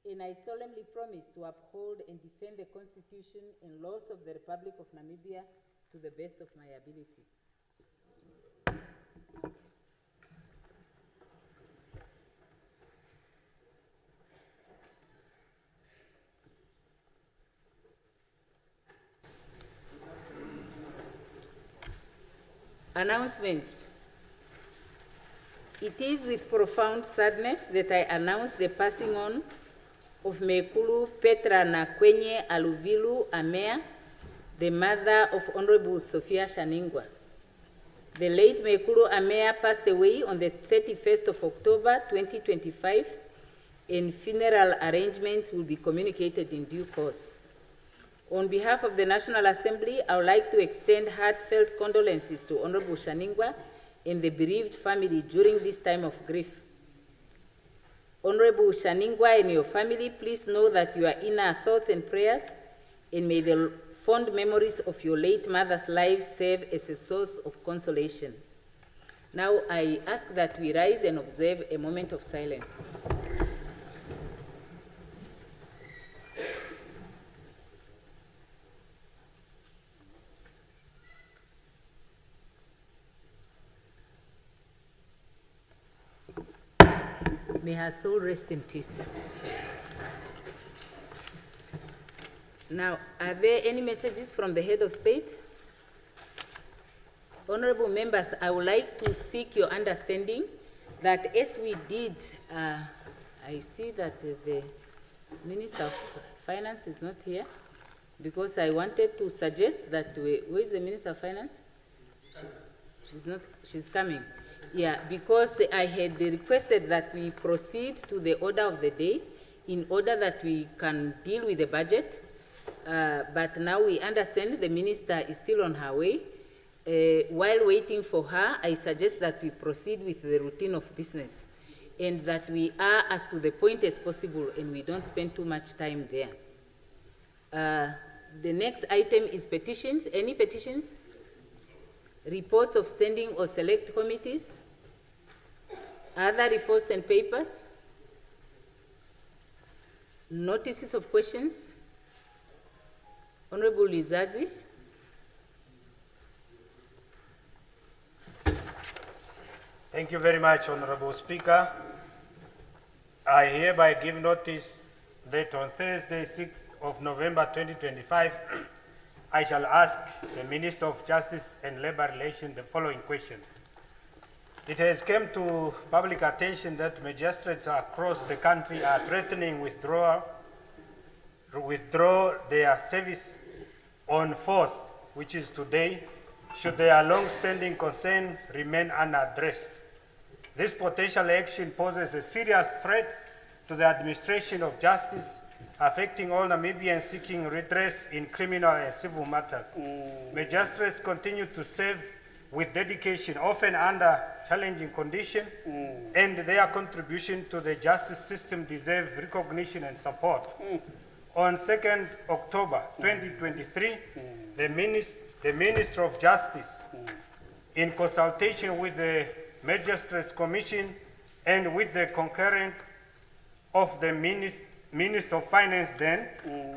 and I solemnly promise to uphold and defend the Constitution and laws of the Republic of Namibia to the best of my ability. Announcements. It is with profound sadness that I announce the passing on of Mekulu Petra Nakwenye Aluvilu Amea, the mother of Honorable Sophia Shaningwa. The late Mekulu Amea passed away on the 31st of October 2025, and funeral arrangements will be communicated in due course. On behalf of the National Assembly, I would like to extend heartfelt condolences to Honorable Shaningwa and the bereaved family during this time of grief. Honorable Shaningwa and your family, please know that you are in our thoughts and prayers, and may the fond memories of your late mother's life serve as a source of consolation. Now I ask that we rise and observe a moment of silence. May her soul rest in peace. Now, are there any messages from the head of state? Honorable members, I would like to seek your understanding that as we did, I see that the Minister of Finance is not here, because I wanted to suggest that, where is the Minister of Finance? She's not, she's coming. Yeah, because I had requested that we proceed to the order of the day in order that we can deal with the budget. But now we understand the minister is still on her way. While waiting for her, I suggest that we proceed with the routine of business and that we are as to the point as possible and we don't spend too much time there. The next item is petitions. Any petitions? Reports of standing or select committees? Other reports and papers? Notices of questions? Honorable Lizazi. Thank you very much, Honorable Speaker. I hereby give notice that on Thursday, 6th of November 2025, I shall ask the Minister of Justice and Labor Relations the following question. It has come to public attention that magistrates across the country are threatening withdraw their service on 4th, which is today, should their long-standing concern remain unaddressed. This potential action poses a serious threat to the administration of justice, affecting all Namibians seeking redress in criminal and civil matters. Magistrates continue to serve with dedication, often under challenging conditions, and their contribution to the justice system deserves recognition and support. On 2nd October 2023, the Minister of Justice, in consultation with the Magistrates Commission and with the concurrence of the Minister of Finance then,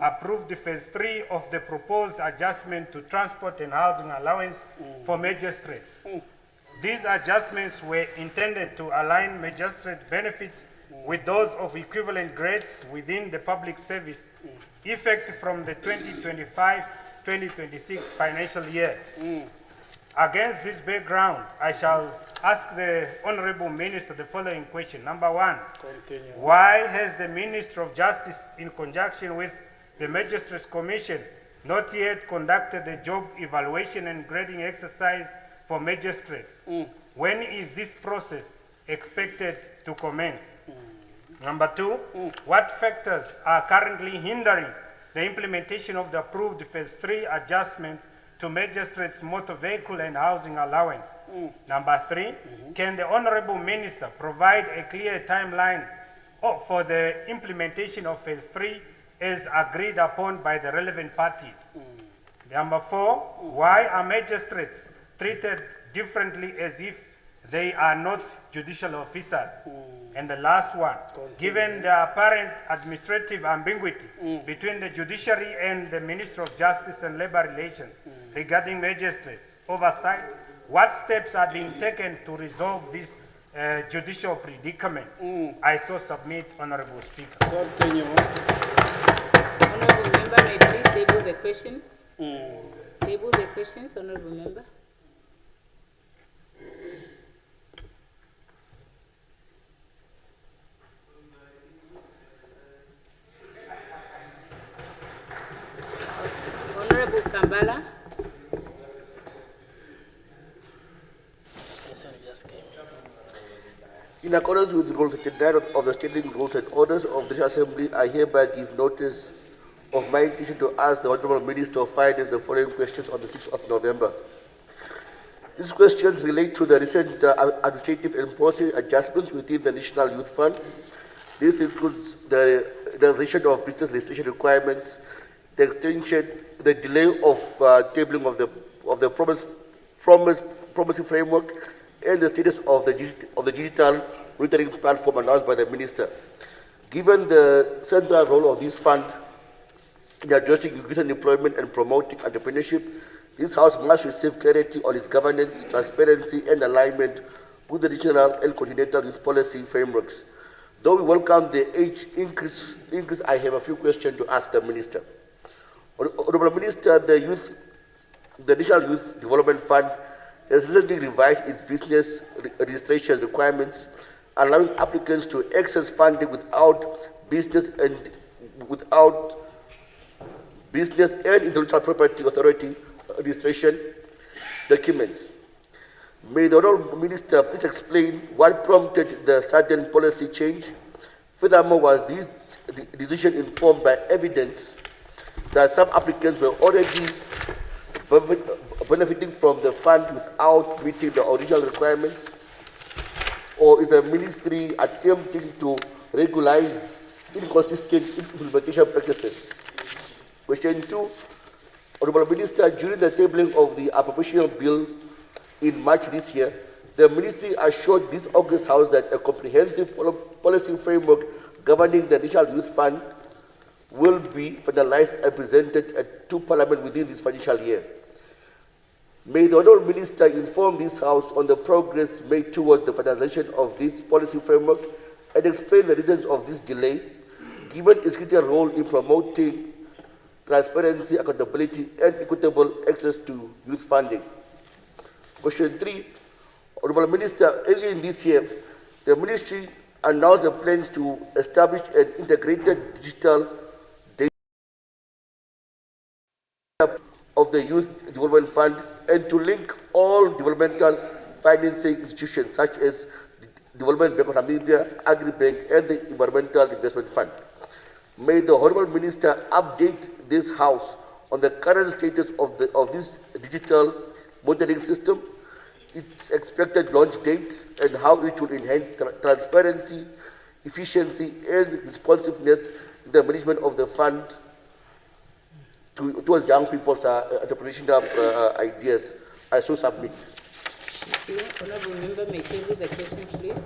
approved the phase 3 of the proposed adjustment to transport and housing allowance for magistrates. These adjustments were intended to align magistrate benefits with those of equivalent grades within the public service, effective from the 2025-2026 financial year. Against this background, I shall ask the Honorable Minister the following question. Number one, why has the Minister of Justice, in conjunction with the Magistrates Commission, not yet conducted the job evaluation and grading exercise for magistrates? When is this process expected to commence? Number two, what factors are currently hindering the implementation of the approved phase 3 adjustments to magistrates' motor vehicle and housing allowance? Number three, can the Honorable Minister provide a clear timeline for the implementation of phase 3 as agreed upon by the relevant parties? Number four, why are magistrates treated differently as if they are not judicial officers. And the last one, given the apparent administrative ambiguity between the judiciary and the Ministry of Justice and Labor Relations regarding magistrates oversight, what steps are being taken to resolve this judicial predicament? I so submit, Honorable Speaker. Continue. Honorable member, may please table the questions. Table the questions, honorable member. Honorable Kambala. In accordance with Rule 59 of the Standing Rules and Orders of the National Assembly, I hereby give notice of my intention to ask the Honourable Minister of Finance the following questions on the 6th of November. These questions relate to the recent administrative and policy adjustments within the National Youth Fund. This includes the realization of business legislation requirements, the extension, the delay of tabling of the promising framework, and the status of the digital monitoring platform announced by the Minister. Given the central role of this fund in addressing youth employment and promoting entrepreneurship, this House must receive clarity on its governance, transparency, and alignment with the regional and continental youth policy frameworks. Though we welcome the age increase, I have a few questions to ask the Minister. Honourable Minister, the National Youth Development Fund has recently revised its business registration requirements, allowing applicants to access funding without business and intellectual property authority registration documents. May the Honourable Minister please explain what prompted the sudden policy change? Furthermore, was this decision informed by evidence that some applicants were already benefiting from the fund without meeting the original requirements? Or is the Ministry attempting to regularize inconsistent implementation practices? Question 2, Honourable Minister, during the tabling of the appropriation bill in March this year, the Ministry assured this August House that a comprehensive policy framework governing the National Youth Fund will be finalized and presented to Parliament within this financial year. May the Honourable Minister inform this House on the progress made towards the finalization of this policy framework and explain the reasons of this delay, given its critical role in promoting transparency, accountability, and equitable access to youth funding. Question 3, Honourable Minister, earlier in this year, the Ministry announced the plans to establish an integrated digital data of the Youth Development Fund and to link all developmental financing institutions such as the Development Bank of Namibia, Agri-Bank, and the Environmental Investment Fund. May the Honourable Minister update this House on the current status of this digital monitoring system, its expected launch date, and how it will enhance transparency, efficiency, and responsiveness in the management of the fund towards young people's entrepreneurship ideas. I so submit. Thank you. Honourable member, may table the questions, please.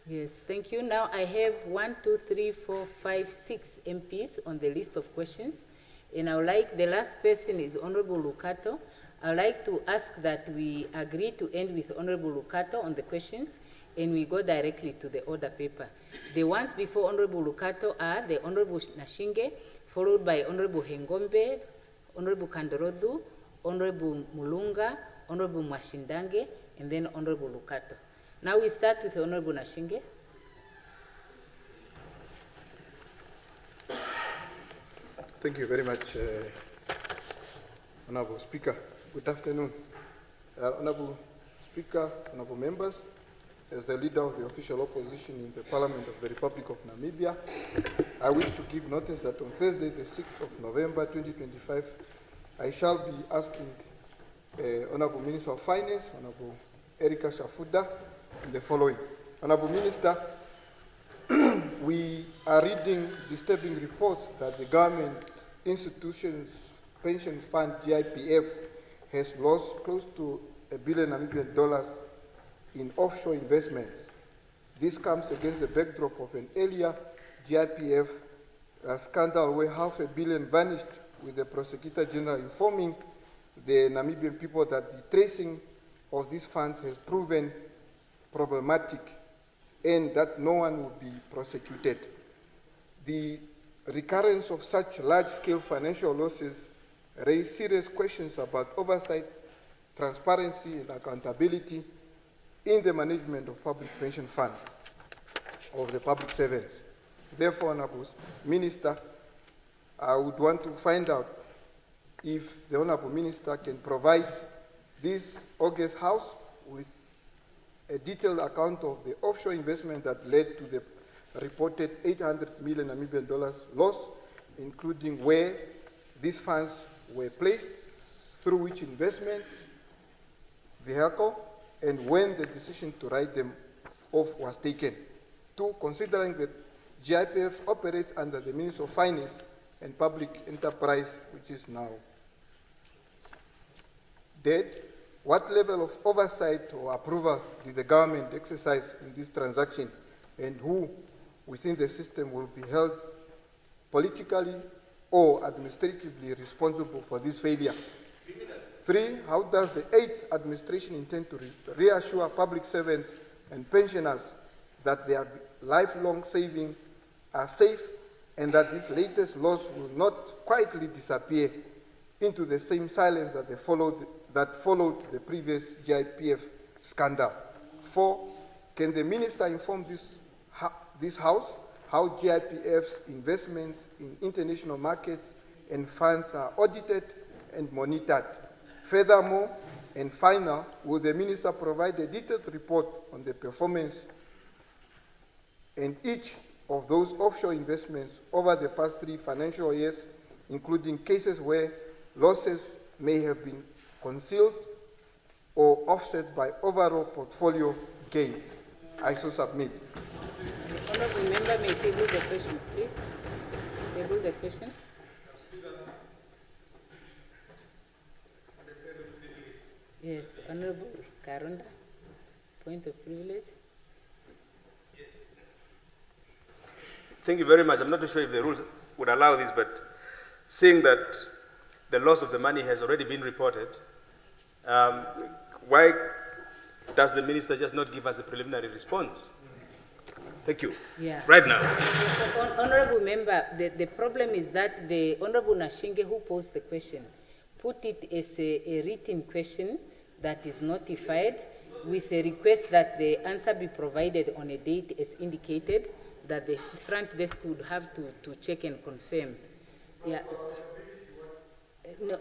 Yes, thank you. Now I have 1, 2, 3, 4, 5, 6 MPs on the list of questions. And I would like, the last person is Honourable Lukato. I would like to ask that we agree to end with Honourable Lukato on the questions and we go directly to the order paper. The ones before Honourable Lukato are the Honourable Nashinge, followed by Honourable Hengombe, Honourable Kandorodu, Honourable Mulunga, Honourable Mwashindange, and then Honourable Lukato. Now we start with Honourable Nashinge. Thank you very much, Honourable Speaker. Good afternoon. Honourable Speaker, Honourable Members, as the leader of the official opposition in the Parliament of the Republic of Namibia, I wish to give notice that on Thursday, the 6th of November 2025, I shall be asking Honourable Minister of Finance, Honourable Erika Shafuda, the following. Honourable Minister, we are reading disturbing reports that the government institutions pension fund GIPF has lost close to $1 billion Namibian in offshore investments. This comes against the backdrop of an earlier GIPF scandal where $500 million vanished, with the Prosecutor General informing the Namibian people that the tracing of these funds has proven problematic and that no one will be prosecuted. The recurrence of such large-scale financial losses raise serious questions about oversight, transparency, and accountability in the management of public pension funds of the public servants. Therefore, Honourable Minister, I would want to find out if the Honourable Minister can provide this August House with a detailed account of the offshore investment that led to the reported $800 million Namibian loss, including where these funds were placed, through which investment vehicle, and when the decision to write them off was taken. Two, considering that GIPF operates under the Ministry of Finance and Public Enterprise, which is now dead, what level of oversight or approval did the government exercise in this transaction, and who within the system will be held politically or administratively responsible for this failure? Three, how does the 8th administration intend to reassure public servants and pensioners that their lifelong savings are safe and that this latest loss will not quietly disappear into the same silence that followed the previous GIPF scandal? Four, can the minister inform this House how GIPF's investments in international markets and funds are audited and monitored? Furthermore, and final, will the minister provide a detailed report on the performance in each of those offshore investments over the past 3 financial years, including cases where losses may have been concealed or offset by overall portfolio gains? I so submit. The honourable member may table the questions, please. Table the questions. Yes, Honourable Karonda, point of privilege. Thank you very much. I'm not sure if the rules would allow this, but seeing that the loss of the money has already been reported, why does the minister just not give us a preliminary response? Thank you. Yeah. Right now. Honourable member, the problem is that the Honourable Nashinge, who posed the question, put it as a written question that is notified with a request that the answer be provided on a date as indicated, that the front desk would have to check and confirm. Yeah.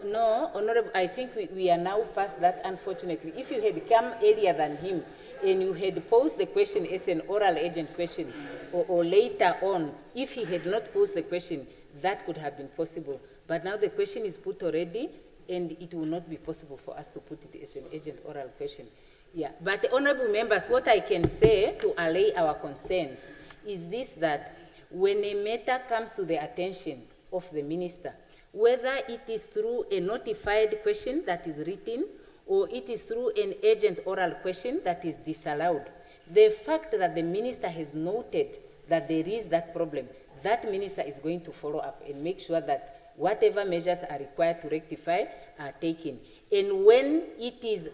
No, Honourable, I think we are now past that, unfortunately. If you had come earlier than him and you had posed the question as an oral agent question, or later on, if he had not posed the question, that could have been possible. But now the question is put already, and it will not be possible for us to put it as an agent oral question. Yeah, but the honourable members, what I can say to allay our concerns is this, that when a matter comes to the attention of the minister, whether it is through a notified question that is written, or it is through an agent oral question that is disallowed, the fact that the minister has noted that there is that problem, that minister is going to follow up and make sure that whatever measures are required to rectify are taken. And when it is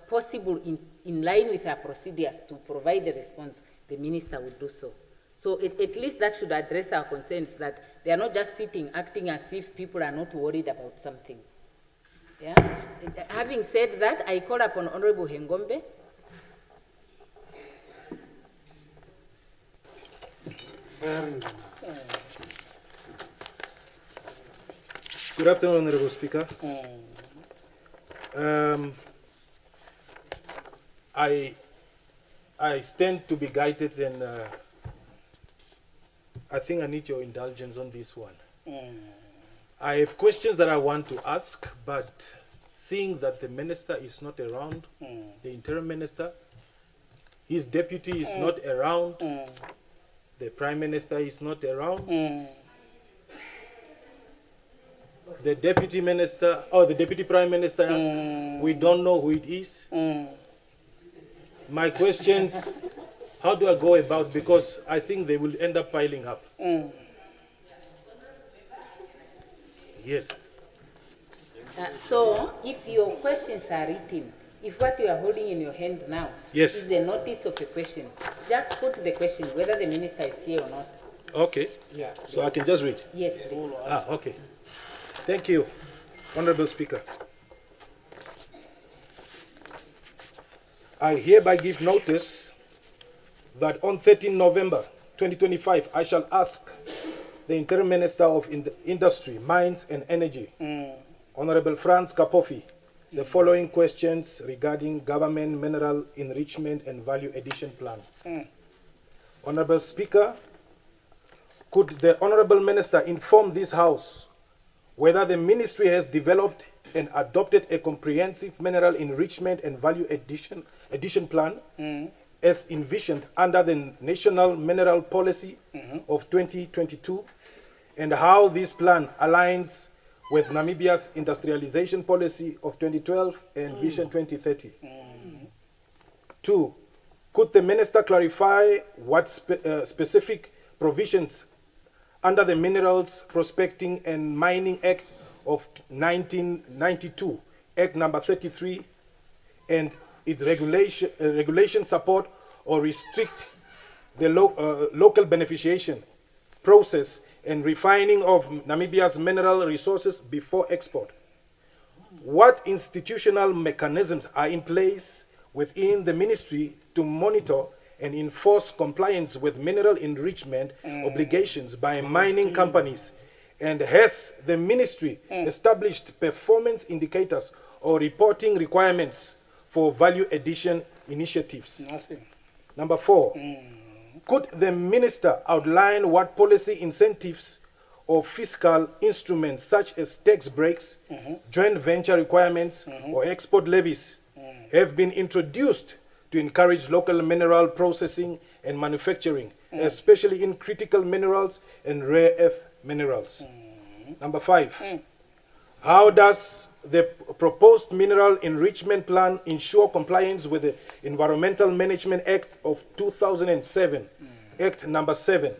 possible in line with our procedures to provide a response, the minister will do so. So at least that should address our concerns, that they are not just sitting, acting as if people are not worried about something. Yeah? Having said that, I call upon Honorable Hengombe. Good afternoon, Honorable Speaker. I stand to be guided, and I think I need your indulgence on this one. I have questions that I want to ask, but seeing that the minister is not around, the interim minister, his deputy is not around, The Prime Minister is not around. The Deputy Minister, or the Deputy Prime Minister, we don't know who it is. My questions, how do I go about? Because I think they will end up piling up. Yes. So, if your questions are written, if what you are holding in your hand now Yes. is a notice of a question, just put the question, whether the minister is here or not. Okay. Yes. So I can just read. Yes, please. Okay. Thank you, Honorable Speaker. I hereby give notice that on 13 November 2025, I shall ask the Interim Minister of Industry, Mines and Energy, Honorable Franz Kapofi, the following questions regarding Government Mineral Enrichment and Value Addition Plan. Honorable Speaker, could the Honorable Minister inform this House whether the Ministry has developed and adopted a comprehensive mineral enrichment and value addition plan as envisioned under the National Mineral Policy of 2022, and how this plan aligns with Namibia's industrialization policy of 2012 and Vision 2030. 2, could the Minister clarify what specific provisions under the Minerals Prospecting and Mining Act of 1992, Act number 33, and its regulation support or restrict the local beneficiation process and refining of Namibia's mineral resources before export? What institutional mechanisms are in place within the ministry to monitor and enforce compliance with mineral enrichment obligations by mining companies? And has the ministry established performance indicators or reporting requirements for value addition initiatives? Nothing. Number 4, could the minister outline what policy incentives or fiscal instruments such as tax breaks, joint venture requirements, or export levies have been introduced to encourage local mineral processing and manufacturing, especially in critical minerals and rare earth minerals? Number 5, how does the proposed mineral enrichment plan ensure compliance with the Environmental Management Act of 2007, Act number 7,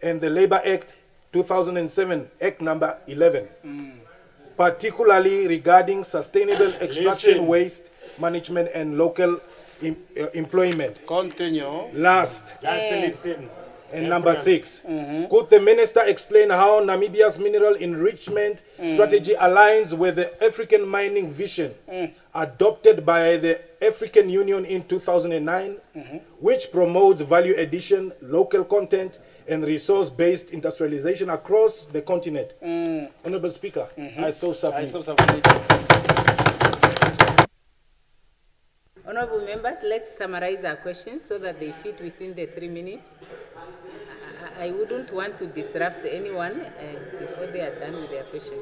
and the Labor Act 2007, Act number 11, particularly regarding sustainable extraction, waste management, and local employment? Continue. Last, Just listen. and number 6, could the minister explain how Namibia's mineral enrichment strategy aligns with the African mining vision adopted by the African Union in 2009, which promotes value addition, local content, and resource-based industrialization across the continent? Honorable Speaker, I so submit. Honorable members, let's summarize our questions so that they fit within the 3 minutes. I wouldn't want to disrupt anyone before they are done with their question.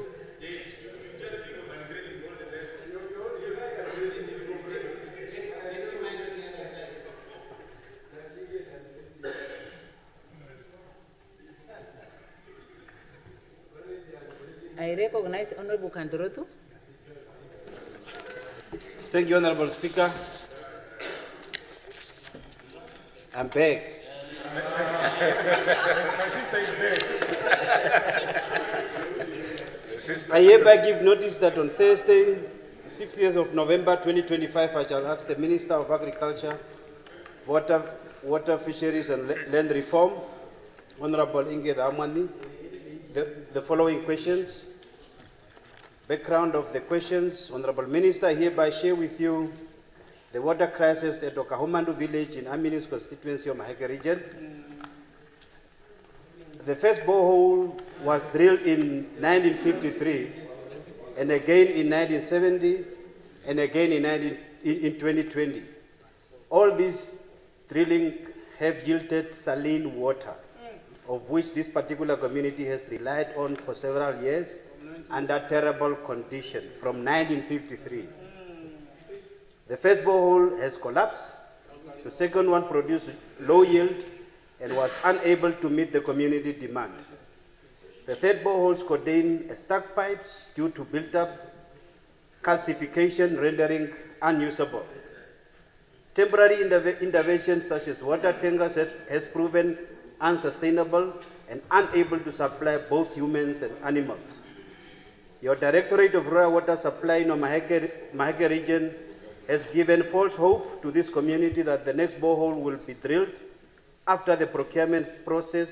I recognize Honorable Kandorotu. Thank you, Honorable Speaker. I'm back. I hereby give notice that on Thursday, 60th of November 2025, I shall ask the Minister of Agriculture, Water, Fisheries and Land Reform, Honorable Inge Damani, the following questions. Background of the questions. Honorable Minister, I hereby share with you the water crisis at Okahomandu village in Aminu's constituency of Maheke region. The first borehole was drilled in 1953, and again in 1970, and again in 2020. All these drilling have yielded saline water, of which this particular community has relied on for several years under terrible conditions from 1953. The first borehole has collapsed. The second one produced low yield, and was unable to meet the community demand. The third boreholes contain stuck pipes due to built-up calcification, rendering unusable. Temporary interventions such as water tankers has proven unsustainable and unable to supply both humans and animals. Your Directorate of Rural Water Supply in the Maheke region has given false hope to this community that the next borehole will be drilled after the procurement process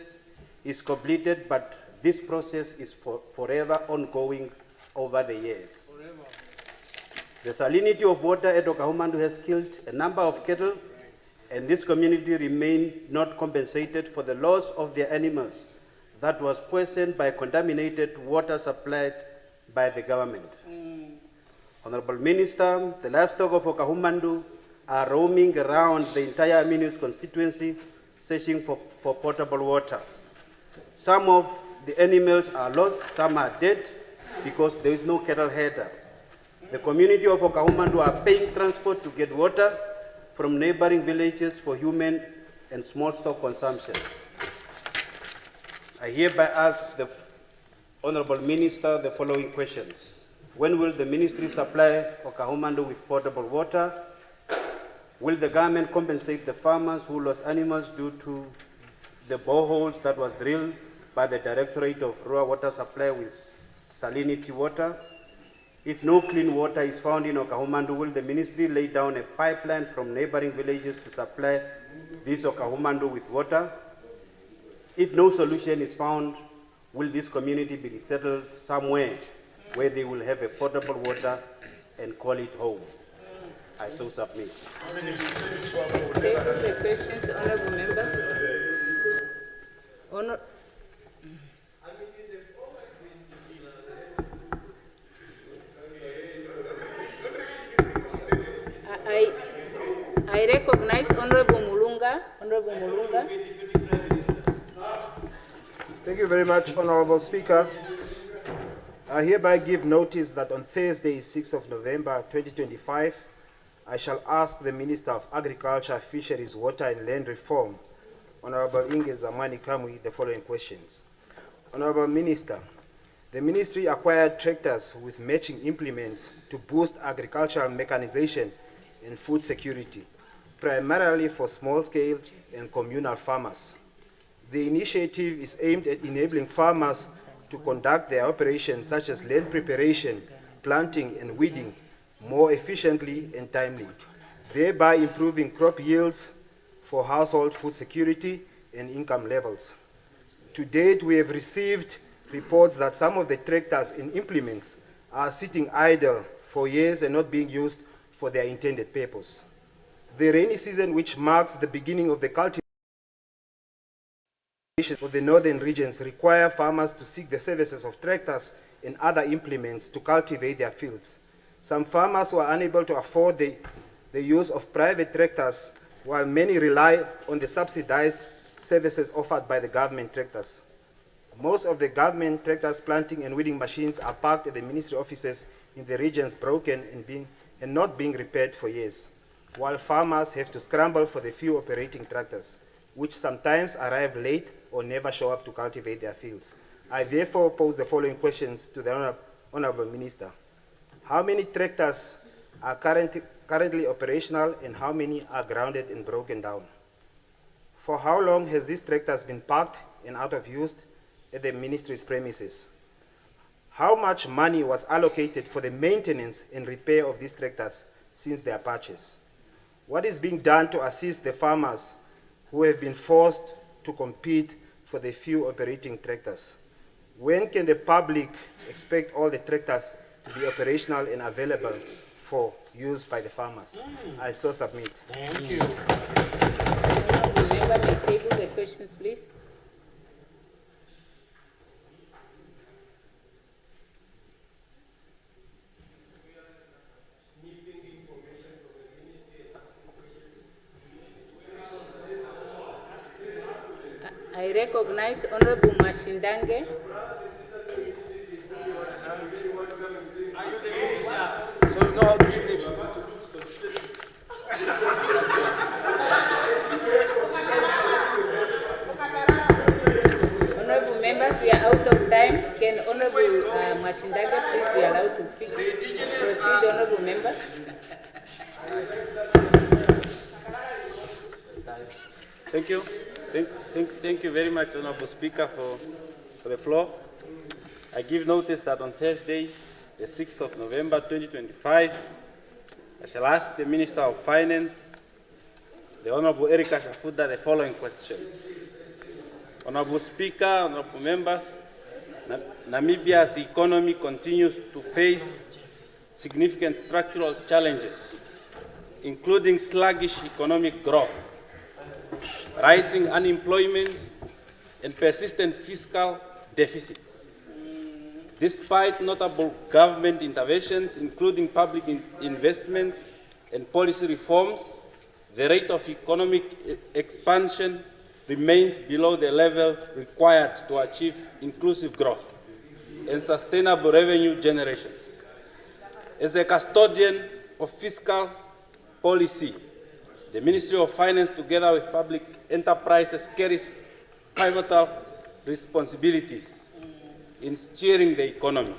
is completed, but this process is forever ongoing over the years. The salinity of water at Okahumandu has killed a number of cattle, and this community remained not compensated for the loss of their animals that was poisoned by contaminated water supplied by the government. Honorable Minister, the livestock of Okahumandu are roaming around the entire Aminus constituency searching for potable water. Some of the animals are lost, some are dead because there is no cattle header. The community of Okahumandu are paying transport to get water from neighboring villages for human and small stock consumption. I hereby ask the Honorable Minister the following questions. When will the ministry supply Okahumandu with potable water? Will the government compensate the farmers who lost animals due to the boreholes that was drilled by the Directorate of Rural Water Supply with salinity water? If no clean water is found in Okahumandu, will the ministry lay down a pipeline from neighboring villages to supply this Okahumandu with water? If no solution is found, will this community be resettled somewhere where they will have a potable water and call it home? I so submit. Thank you for the questions, Honorable Member. I recognize Honorable Mulunga. Honorable Mulunga. Thank you very much, Honorable Speaker. I hereby give notice that on Thursday, 6th of November 2025, I shall ask the Minister of Agriculture, Fisheries, Water and Land Reform, Honorable Inge Zamani Kamwi, the following questions. Honorable Minister, the Ministry acquired tractors with matching implements to boost agricultural mechanization and food security, primarily for small-scale and communal farmers. The initiative is aimed at enabling farmers to conduct their operations such as land preparation, planting and weeding more efficiently and timely, thereby improving crop yields for household food security and income levels. To date, we have received reports that some of the tractors and implements are sitting idle for years and not being used for their intended purpose. The rainy season, which marks the beginning of the cultivation of the northern regions, require farmers to seek the services of tractors and other implements to cultivate their fields. Some farmers were unable to afford the use of private tractors, while many rely on the subsidized services offered by the government tractors. Most of the government tractors, planting and weeding machines are parked at the ministry offices in the regions, broken and not being repaired for years, while farmers have to scramble for the few operating tractors, which sometimes arrive late or never show up to cultivate their fields. I therefore pose the following questions to the Honorable Minister. How many tractors are currently operational and how many are grounded and broken down? For how long has these tractors been parked and out of use at the ministry's premises? How much money was allocated for the maintenance and repair of these tractors since their purchase? What is being done to assist the farmers who have been forced to compete for the few operating tractors? When can the public expect all the tractors to be operational and available for use by the farmers? I so submit. Thank you. Member may table the questions, please. I recognize Honorable Mashindange. So you know how to speak. Mwashindaga, please be allowed to speak. Proceed, honorable member. Thank you. Thank you very much, Honorable Speaker, for the floor. I give notice that on Thursday, the 6th of November 2025, I shall ask the Minister of Finance, the Honorable Erika Shafuda, the following questions. Honorable Speaker, honorable members, Namibia's economy continues to face significant structural challenges, including sluggish economic growth, rising unemployment, and persistent fiscal deficits. Despite notable government interventions, including public investments and policy reforms, the rate of economic expansion remains below the level required to achieve inclusive growth and sustainable revenue generations. As the custodian of fiscal policy, the Ministry of Finance, together with public enterprises, carries pivotal responsibilities in steering the economy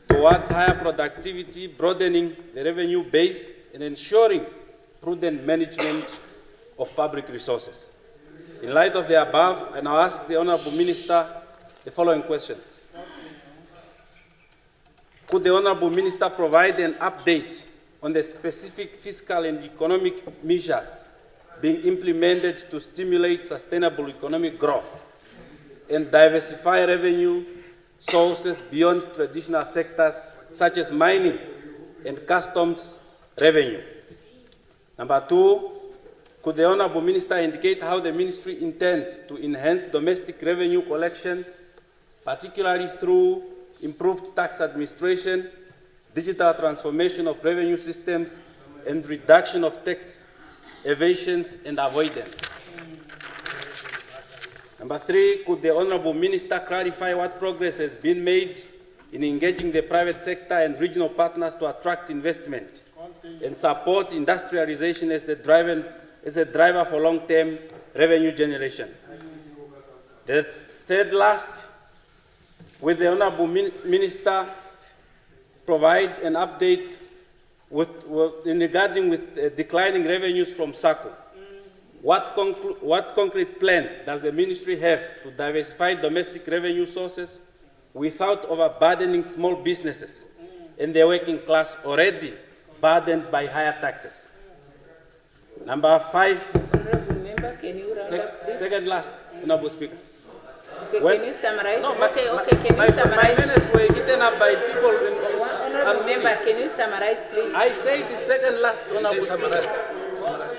towards higher productivity, broadening the revenue base, and ensuring prudent management of public resources. In light of the above, I now ask the Honourable Minister the following questions. Could the Honourable Minister provide an update on the specific fiscal and economic measures being implemented to stimulate sustainable economic growth and diversify revenue sources beyond traditional sectors such as mining and customs revenue? Number two, could the Honourable Minister indicate how the Ministry intends to enhance domestic revenue collections, particularly through improved tax administration, digital transformation of revenue systems, and reduction of tax evasions and avoidance? Number three, could the Honourable Minister clarify what progress has been made in engaging the private sector and regional partners to attract investment and support industrialization as a driver for long-term revenue generation? The third last, will the Honourable Minister provide an update regarding declining revenues from SACCO? What concrete plans does the Ministry have to diversify domestic revenue sources without overburdening small businesses and the working class already burdened by higher taxes? Number five, Honorable member, can you round up, please? second last, Honorable Speaker. Okay, can you summarize? No, can you my summarize? minutes were eaten up by people. Honorable member, can you summarize, please? I say the second last, Honorable Speaker.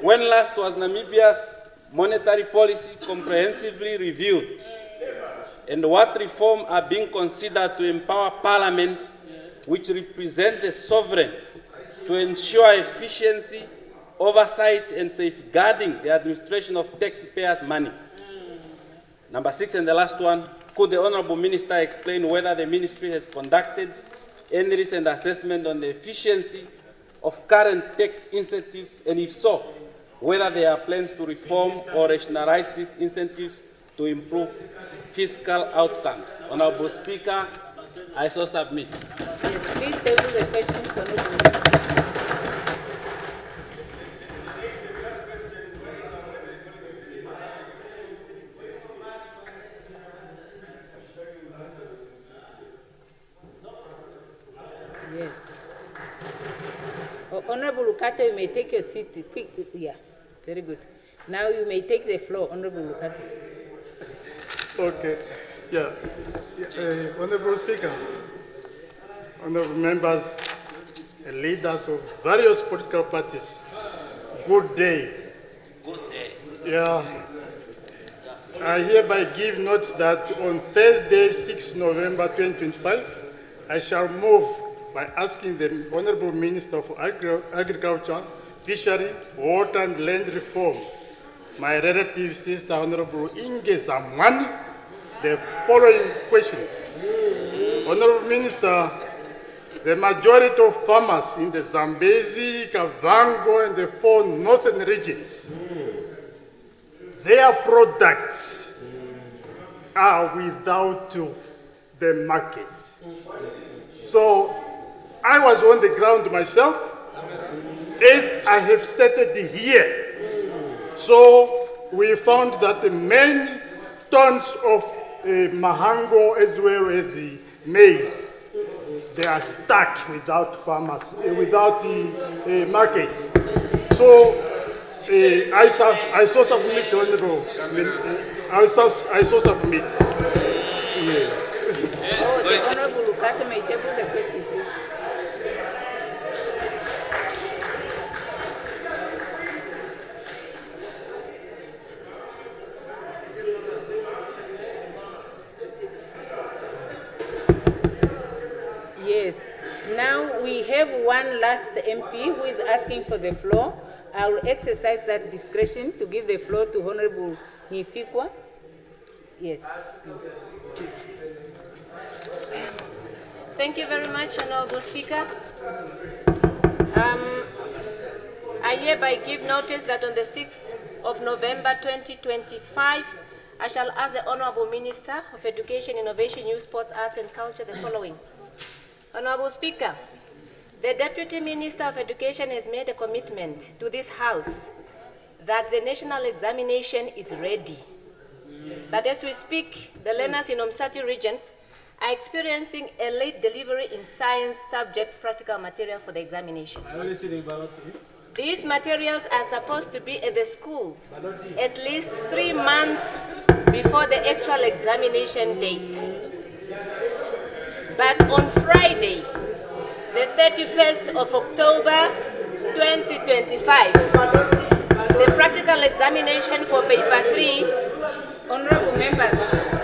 When last was Namibia's monetary policy comprehensively reviewed? And what reforms are being considered to empower Parliament, which represent the sovereign, to ensure efficiency, oversight, and safeguarding the administration of taxpayers' money? Number six, and the last one, could the Honourable Minister explain whether the Ministry has conducted any recent assessment on the efficiency of current tax incentives, and if so, whether there are plans to reform or rationalize these incentives to improve fiscal outcomes? Honourable Speaker, I so submit. Yes, please table the questions, Honorable member. Yes. Honorable Lukata, you may take your seat quick. Yeah, very good. Now you may take the floor, Honorable Lukata. Okay. Yeah. Honorable Speaker, honorable members and leaders of various political parties, good day. Good day. Yeah. I hereby give notice that on Thursday, 6 November 2025, I shall move by asking the Honorable Minister for Agriculture, Fishery, Water and Land Reform, my relative sister, Honorable Inge Zamwani, the following questions. Honorable Minister, the majority of farmers in the Zambezi, Kavango, and the four northern regions, their products are without the markets. So I was on the ground myself, as I have stated here. So we found that many tons of mahango as well as maize, they are stuck without farmers, without the markets. So I so submit, Honorable. I so submit. Yeah. Oh, the Honorable Lukata may table the question, please. Yes. Now we have one last MP who is asking for the floor. I will exercise that discretion to give the floor to Honorable Nifikwa. Yes. Thank you very much, Honorable Speaker. I hereby give notice that on the 6th of November 2025, I shall ask the Honorable Minister of Education, Innovation, Youth, Sports, Arts and Culture the following. Honorable Speaker, the Deputy Minister of Education has made a commitment to this House that the national examination is ready. But as we speak, the learners in Umsati region are experiencing a late delivery in science subject practical material for the examination. These materials are supposed to be at the school at least 3 months before the actual examination date. But on Friday, the 31st of October 2025, the practical examination for paper 3. Honorable members,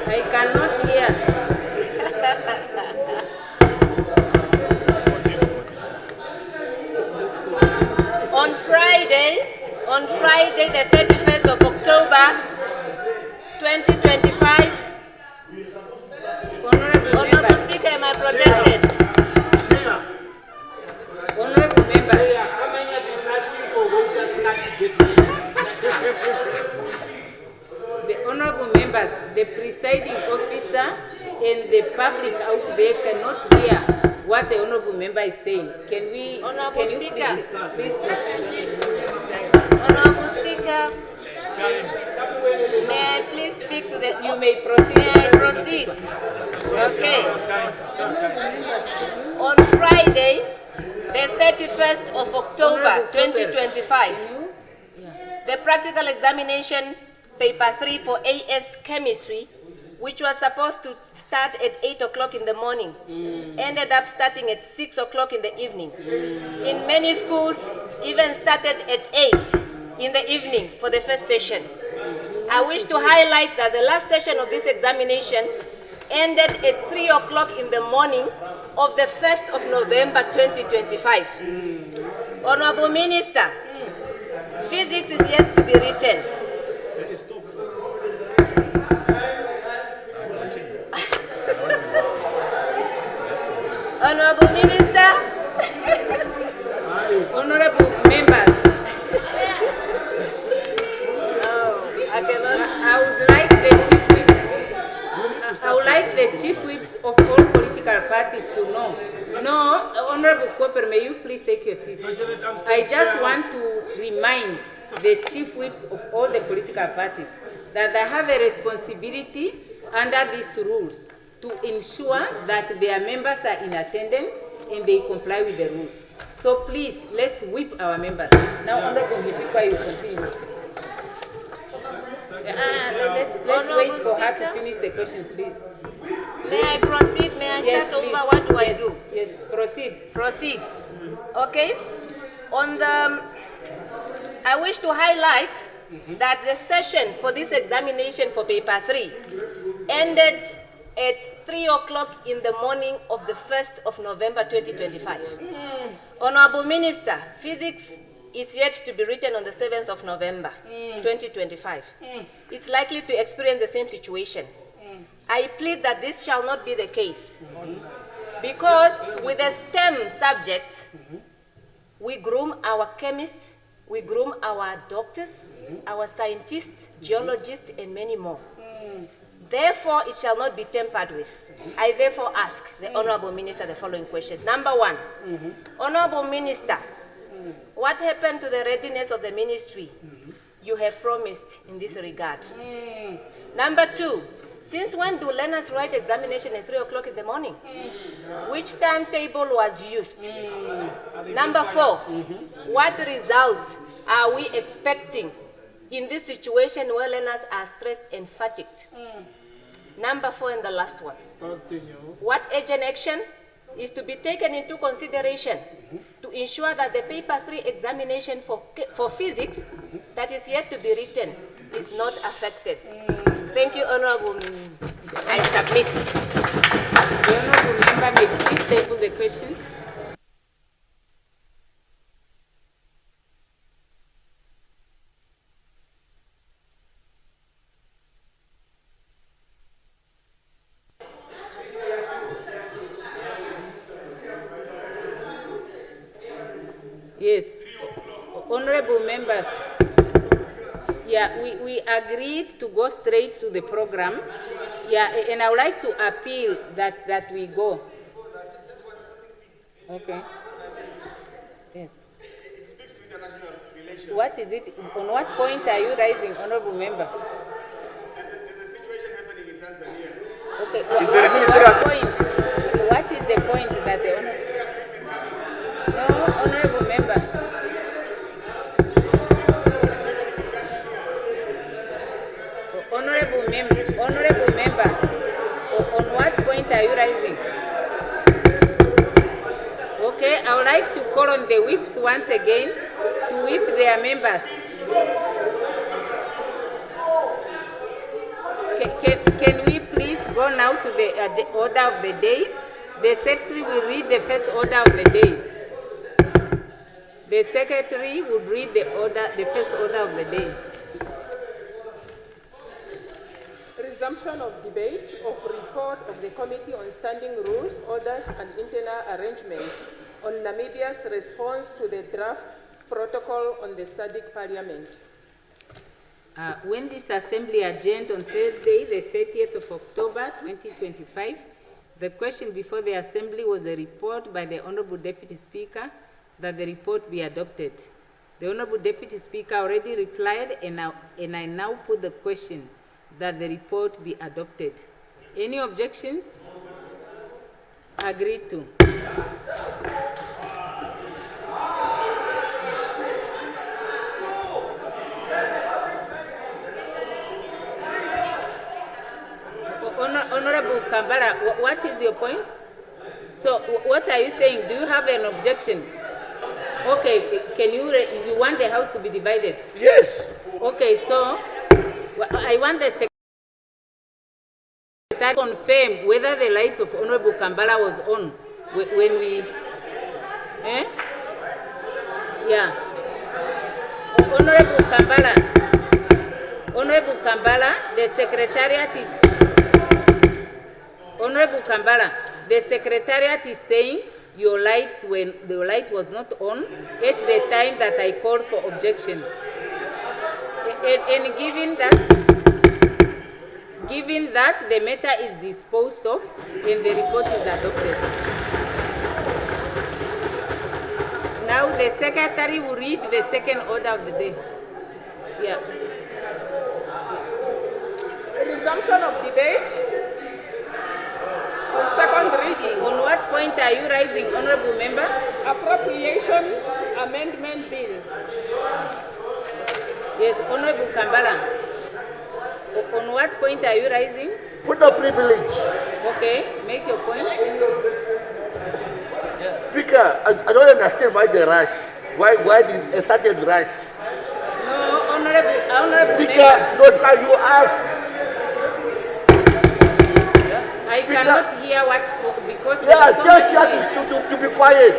I cannot hear. On Friday, the 31st of October 2025, Honorable Speaker, am I protected? Honorable members, the honorable members, the presiding officer and the public out there cannot hear what the honorable member is saying. Can we? Honorable can Speaker. You please proceed? Honorable Speaker, may I please speak to the... You may proceed. May I proceed? Okay. On Friday, the 31st of October 2025, the practical examination paper 3 for AS Chemistry, which was supposed to start at 8 o'clock in the morning, ended up starting at 6 o'clock in the evening. In many schools, even started at 8 in the evening for the first session. I wish to highlight that the last session of this examination ended at 3 o'clock in the morning of the 1st of November 2025. Honorable Minister, physics is yet to be written. Honorable Minister. Honorable members, I cannot. I would like the chief whips of all political parties to know. No, Honorable Cooper, may you please take your seat? I just want to remind the chief whips of all the political parties that they have a responsibility under these rules to ensure that their members are in attendance and they comply with the rules. So please, let's whip our members. Now, Honorable Mifika, you continue. Let's wait for her to finish the question, please. May I proceed? May I Yes, start please. over? What do I Yes, do? Yes, proceed. Proceed. Okay. On the, I wish to highlight that the session for this examination for paper 3 ended at 3 o'clock in the morning of the 1st of November 2025. Honorable Minister, physics is yet to be written on the 7th of November 2025. It's likely to experience the same situation. I plead that this shall not be the case. Because with the STEM subjects, we groom our chemists, we groom our doctors, our scientists, geologists, and many more. Therefore, it shall not be tampered with. I therefore ask the Honorable Minister the following questions. Number one, Honorable Minister, what happened to the readiness of the ministry you have promised in this regard? Number two, since when do learners write examination at 3 o'clock in the morning? Which timetable was used? Number four, what results are we expecting in this situation where learners are stressed and fatigued? Number four, and the last one, what urgent action is to be taken into consideration to ensure that the paper 3 examination for physics that is yet to be written is not affected? Thank you, Honorable. I submit. The Honorable Member may please table the questions. Yes, honorable members, yeah, we agreed to go straight to the program, yeah, and I would like to appeal that we go. Okay. Yes. It speaks to international relations. What is it? On what point are you rising, honorable member? There's a situation happening in Tanzania. Okay. Is there a ministerial point? What is the point that the honorable? No, honorable member. Honorable member, on what point are you rising? Okay, I would like to call on the whips once again to whip their members. Can we please go now to the order of the day? The secretary will read the first order of the day. The secretary will read the first order of the day. Resumption of debate of report of the Committee on Standing Rules, Orders and Internal Arrangements on Namibia's response to the draft protocol on the SADC Parliament. When this assembly adjourned on Thursday, the 30th of October 2025, the question before the assembly was a report by the Honorable Deputy Speaker that the report be adopted. The Honorable Deputy Speaker already replied, and I now put the question that the report be adopted. Any objections? Agreed to. Honorable Kambala, what is your point? So what are you saying? Do you have an objection? Okay, can you want the house to be divided? Yes. Okay, so I want the secretary to confirm whether the light of Honorable Kambala was on when we, yeah. Honorable Kambala, the secretariat is, Honorable Kambala, the secretariat is saying your lights, when the light was not on at the time that I called for objection. And given that the matter is disposed of and the report is adopted. Now the secretary will read the second order of the day. Yeah. Resumption of debate on second reading. On what point are you rising, honorable member? Appropriation Amendment Bill. Yes, Honorable Kambala. On what point are you rising? Put the privilege. Okay, make your point. Speaker, I don't understand why the rush. Why there's a sudden rush? No, honorable Speaker, member. not how you asked. I Speaker. cannot hear what, because Yeah, so just much to be quiet.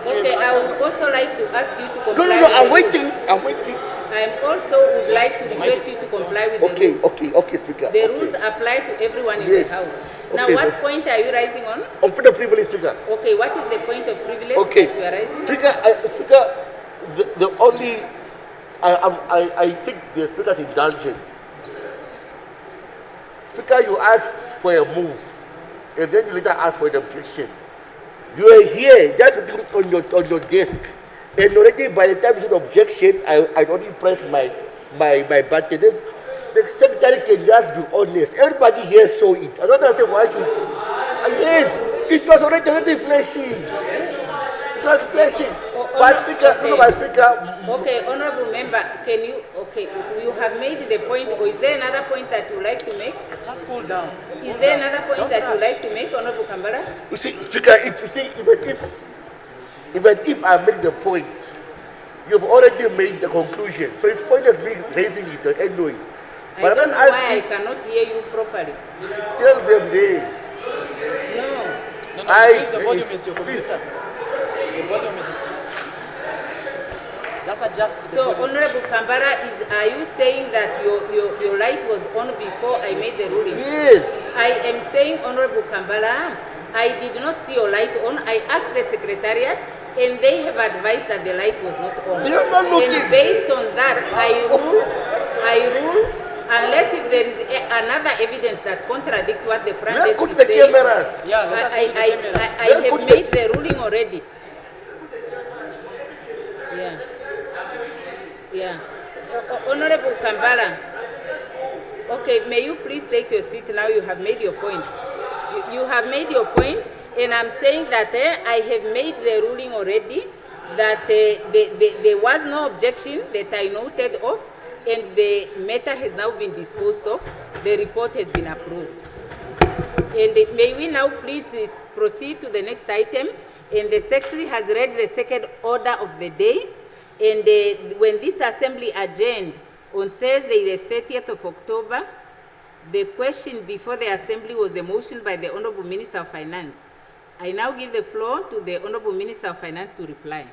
Okay, I would also like to ask you to comply. No, with I'm the waiting. rules. I also would like to request you to comply with the rules. Okay, Speaker. The rules apply to everyone in Yes. the house. Okay, Now, what point are you rising on? On put the privilege, Speaker. Okay, what is the point of privilege Okay. that you are rising? Speaker, the only I seek the Speaker's indulgence. Speaker, you asked for a move, and then you later asked for an objection. You are here just looking on your desk, and already by the time you said objection, I already pressed my button. The secretary can just be honest. Everybody here saw it. I don't understand why she's. Yes, it was already flashing. It was flashing. But Speaker, okay. no, but Speaker. Okay, honorable member, can you, okay, you have made the point, or is there another point that you like to make? Just cool down. Is there another point that you like to make, Honorable Kambala? You see, Speaker, even if I make the point, you've already made the conclusion. So it's pointless me raising it anyways. I don't know why I cannot hear you properly. Tell them this. No. No, increase the volume with your computer. The volume is. Just adjust the So, volume. Honorable Kambala, are you saying that your light was on before I made the ruling? Yes. I am saying, Honorable Kambala, I did not see your light on. I asked the Secretariat, and they have advised that the light was not on. They are not looking. And based on that, I rule, unless if there is another evidence that contradicts what the Prime Let's Minister put the is saying. cameras. Yeah, let us put the cameras. I have made the ruling already. Yeah. Yeah. Honorable Kambala, okay, may you please take your seat now? You have made your point. You have made your point, and I'm saying that I have made the ruling already, that there was no objection that I noted of, and the matter has now been disposed of. The report has been approved. And may we now please proceed to the next item. And the Secretary has read the second order of the day. And when this Assembly adjourned on Thursday, the 30th of October, the question before the Assembly was a motion by the Honorable Minister of Finance. I now give the floor to the Honorable Minister of Finance to reply.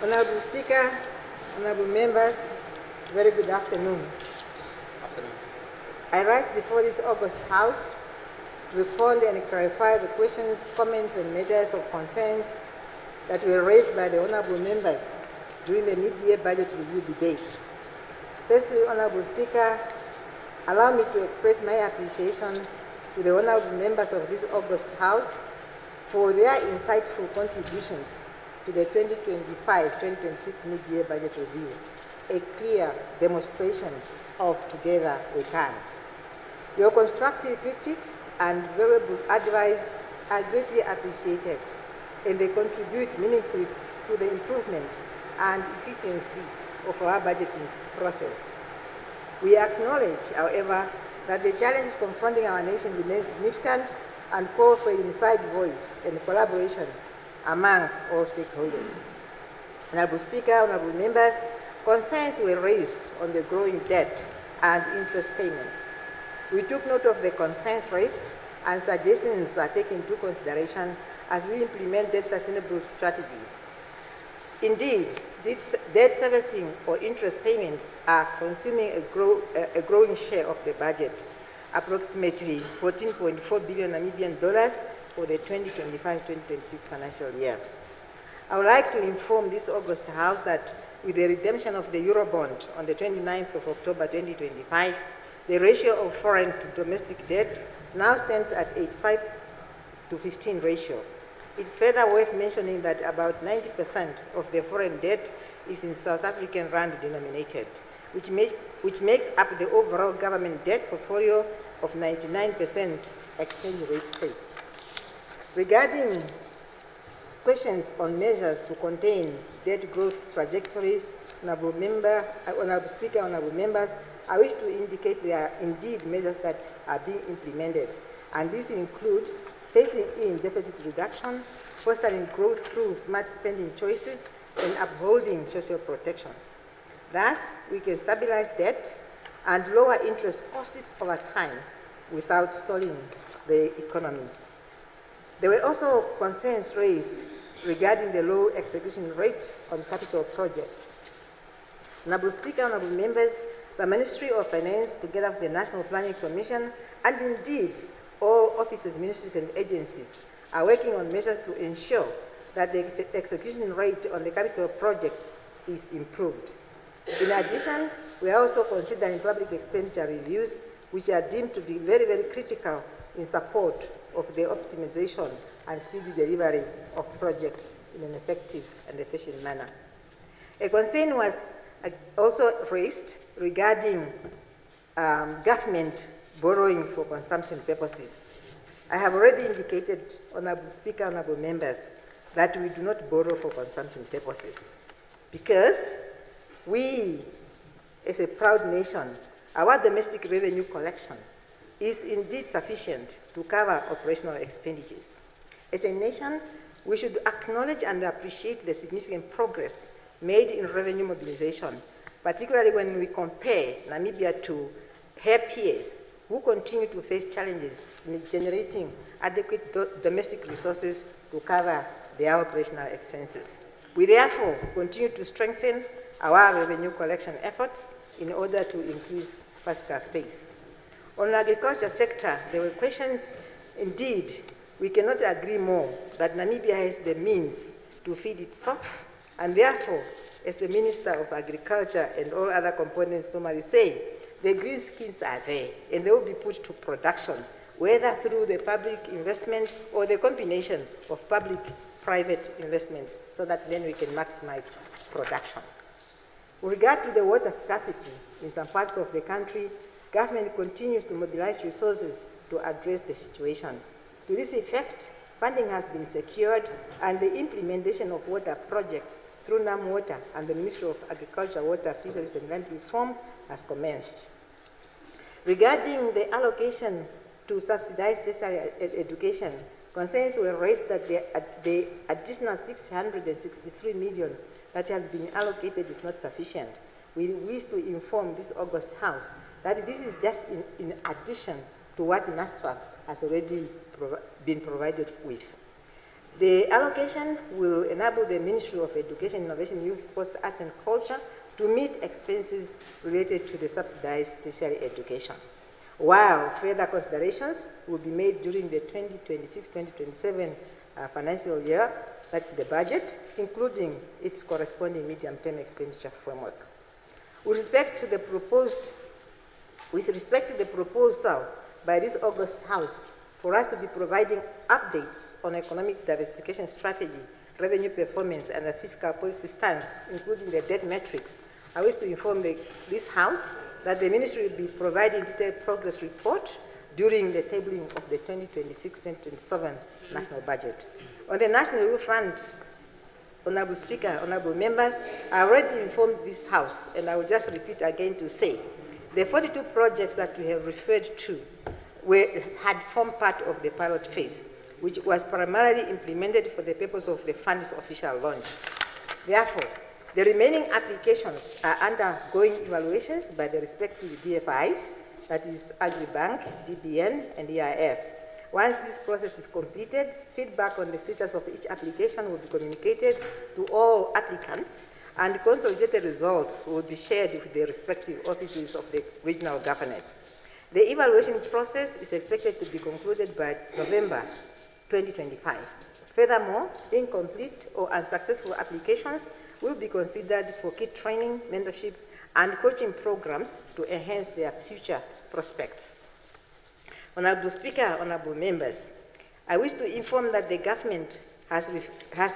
Honorable Speaker, honorable members, very good afternoon. I rise before this August House to respond and clarify the questions, comments, and matters of concerns that were raised by the honorable members during the mid-year budget review debate. Firstly, Honorable Speaker, allow me to express my appreciation to the honorable members of this August House for their insightful contributions to the 2025-2026 mid-year budget review, a clear demonstration of together we can. Your constructive critiques and valuable advice are greatly appreciated, and they contribute meaningfully to the improvement and efficiency of our budgeting process. We acknowledge, however, that the challenges confronting our nation remain significant and call for a unified voice and collaboration among all stakeholders. Honorable Speaker, honorable members, concerns were raised on the growing debt and interest payments. We took note of the concerns raised, and suggestions are taken into consideration as we implement debt sustainable strategies. Indeed, debt servicing or interest payments are consuming a growing share of the budget, approximately 14.4 billion Namibian dollars for the 2025-2026 financial year. I would like to inform this August House that with the redemption of the Eurobond on the 29th of October 2025, the ratio of foreign to domestic debt now stands at 85:15 ratio. It's further worth mentioning that about 90% of the foreign debt is in South African rand denominated, which makes up the overall government debt portfolio of 99% exchange rate free. Regarding questions on measures to contain debt growth trajectory, Honorable Speaker, honorable members, I wish to indicate there are indeed measures that are being implemented, and these include phasing in deficit reduction, fostering growth through smart spending choices, and upholding social protections. Thus, we can stabilize debt and lower interest costs over time without stalling the economy. There were also concerns raised regarding the low execution rate on capital projects. Honorable Speaker, honorable members, the Ministry of Finance, together with the National Planning Commission, and indeed all offices, ministries, and agencies, are working on measures to ensure that the execution rate on the capital project is improved. In addition, we are also considering public expenditure reviews, which are deemed to be very, very critical in support of the optimization and speedy delivery of projects in an effective and efficient manner. A concern was also raised regarding government borrowing for consumption purposes. I have already indicated, Honourable Speaker, Honourable Members, that we do not borrow for consumption purposes because we, as a proud nation, our domestic revenue collection is indeed sufficient to cover operational expenditures. As a nation, we should acknowledge and appreciate the significant progress made in revenue mobilization, particularly when we compare Namibia to her peers who continue to face challenges in generating adequate domestic resources to cover their operational expenses. We therefore continue to strengthen our revenue collection efforts in order to increase fiscal space. On the agriculture sector, there were questions. Indeed, we cannot agree more that Namibia has the means to feed itself, and therefore, as the Minister of Agriculture and all other components normally say, the green schemes are there, and they will be put to production, whether through the public investment or the combination of public-private investments, so that then we can maximize production. With regard to the water scarcity in some parts of the country, government continues to mobilize resources to address the situation. To this effect, funding has been secured, and the implementation of water projects through NAMWater and the Ministry of Agriculture, Water, Fisheries and Land Reform has commenced. Regarding the allocation to subsidized tertiary education, concerns were raised that the additional 663 million that has been allocated is not sufficient. We wish to inform this August House that this is just in addition to what NASFA has already been provided with. The allocation will enable the Ministry of Education, Innovation, Youth, Sports, Arts and Culture to meet expenses related to the subsidized tertiary education, while further considerations will be made during the 2026-2027 financial year, that's the budget, including its corresponding medium-term expenditure framework. With respect to the proposal by this August House for us to be providing updates on economic diversification strategy, revenue performance, and the fiscal policy stance, including the debt metrics, I wish to inform this House that the Ministry will be providing detailed progress report during the tabling of the 2026-2027 national budget. On the National Youth Fund, Honourable Speaker, Honourable Members, I already informed this House, and I will just repeat again to say, the 42 projects that we have referred to had formed part of the pilot phase, which was primarily implemented for the purpose of the fund's official launch. Therefore, the remaining applications are undergoing evaluations by the respective DFIs, that is Agribank, DBN, and EIF. Once this process is completed, feedback on the status of each application will be communicated to all applicants, and consolidated results will be shared with the respective offices of the regional governors. The evaluation process is expected to be concluded by November 2025. Furthermore, incomplete or unsuccessful applications will be considered for key training, mentorship, and coaching programs to enhance their future prospects. Honourable Speaker, honourable members, I wish to inform that the government has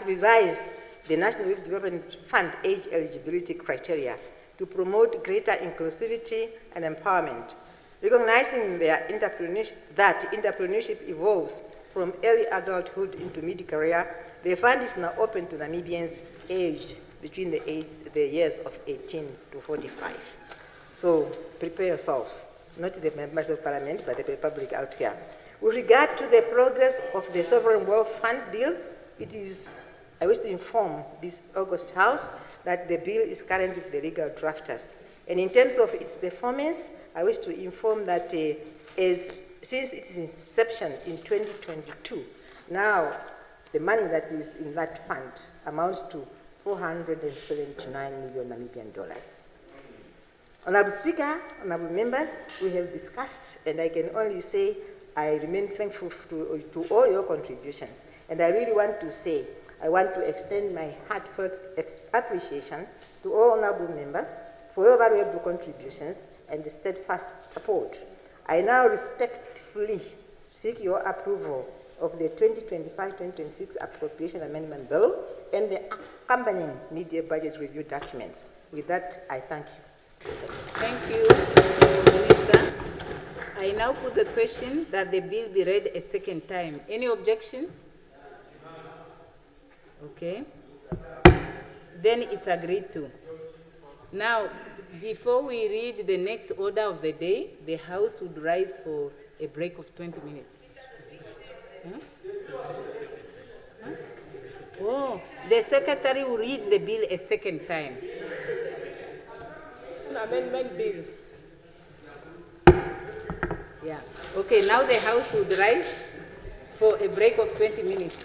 revised the National Youth Development Fund age eligibility criteria to promote greater inclusivity and empowerment. Recognizing that entrepreneurship evolves from early adulthood into mid-career, the fund is now open to Namibians aged between the years of 18 to 45. So prepare yourselves, not the members of parliament, but the public out here. With regard to the progress of the Sovereign Wealth Fund bill, I wish to inform this August House that the bill is currently with the legal drafters. And in terms of its performance, I wish to inform that since its inception in 2022, now the money that is in that fund amounts to 479 million Namibian dollars. Honorable Speaker, honorable members, we have discussed, and I can only say I remain thankful to all your contributions. And I really want to say, I want to extend my heartfelt appreciation to all honorable members for your valuable contributions and the steadfast support. I now respectfully seek your approval of the 2025-2026 Appropriation Amendment Bill and the accompanying mid-year budget review documents. With that, I thank you. Thank you, Minister. I now put the question that the bill be read a second time. Any objections? Okay. Then it's agreed to. Now, before we read the next order of the day, the House would rise for a break of 20 minutes. Huh? Huh? Oh, the Secretary will read the bill a second time. Amendment bill. Yeah. Okay, now the House would rise for a break of 20 minutes.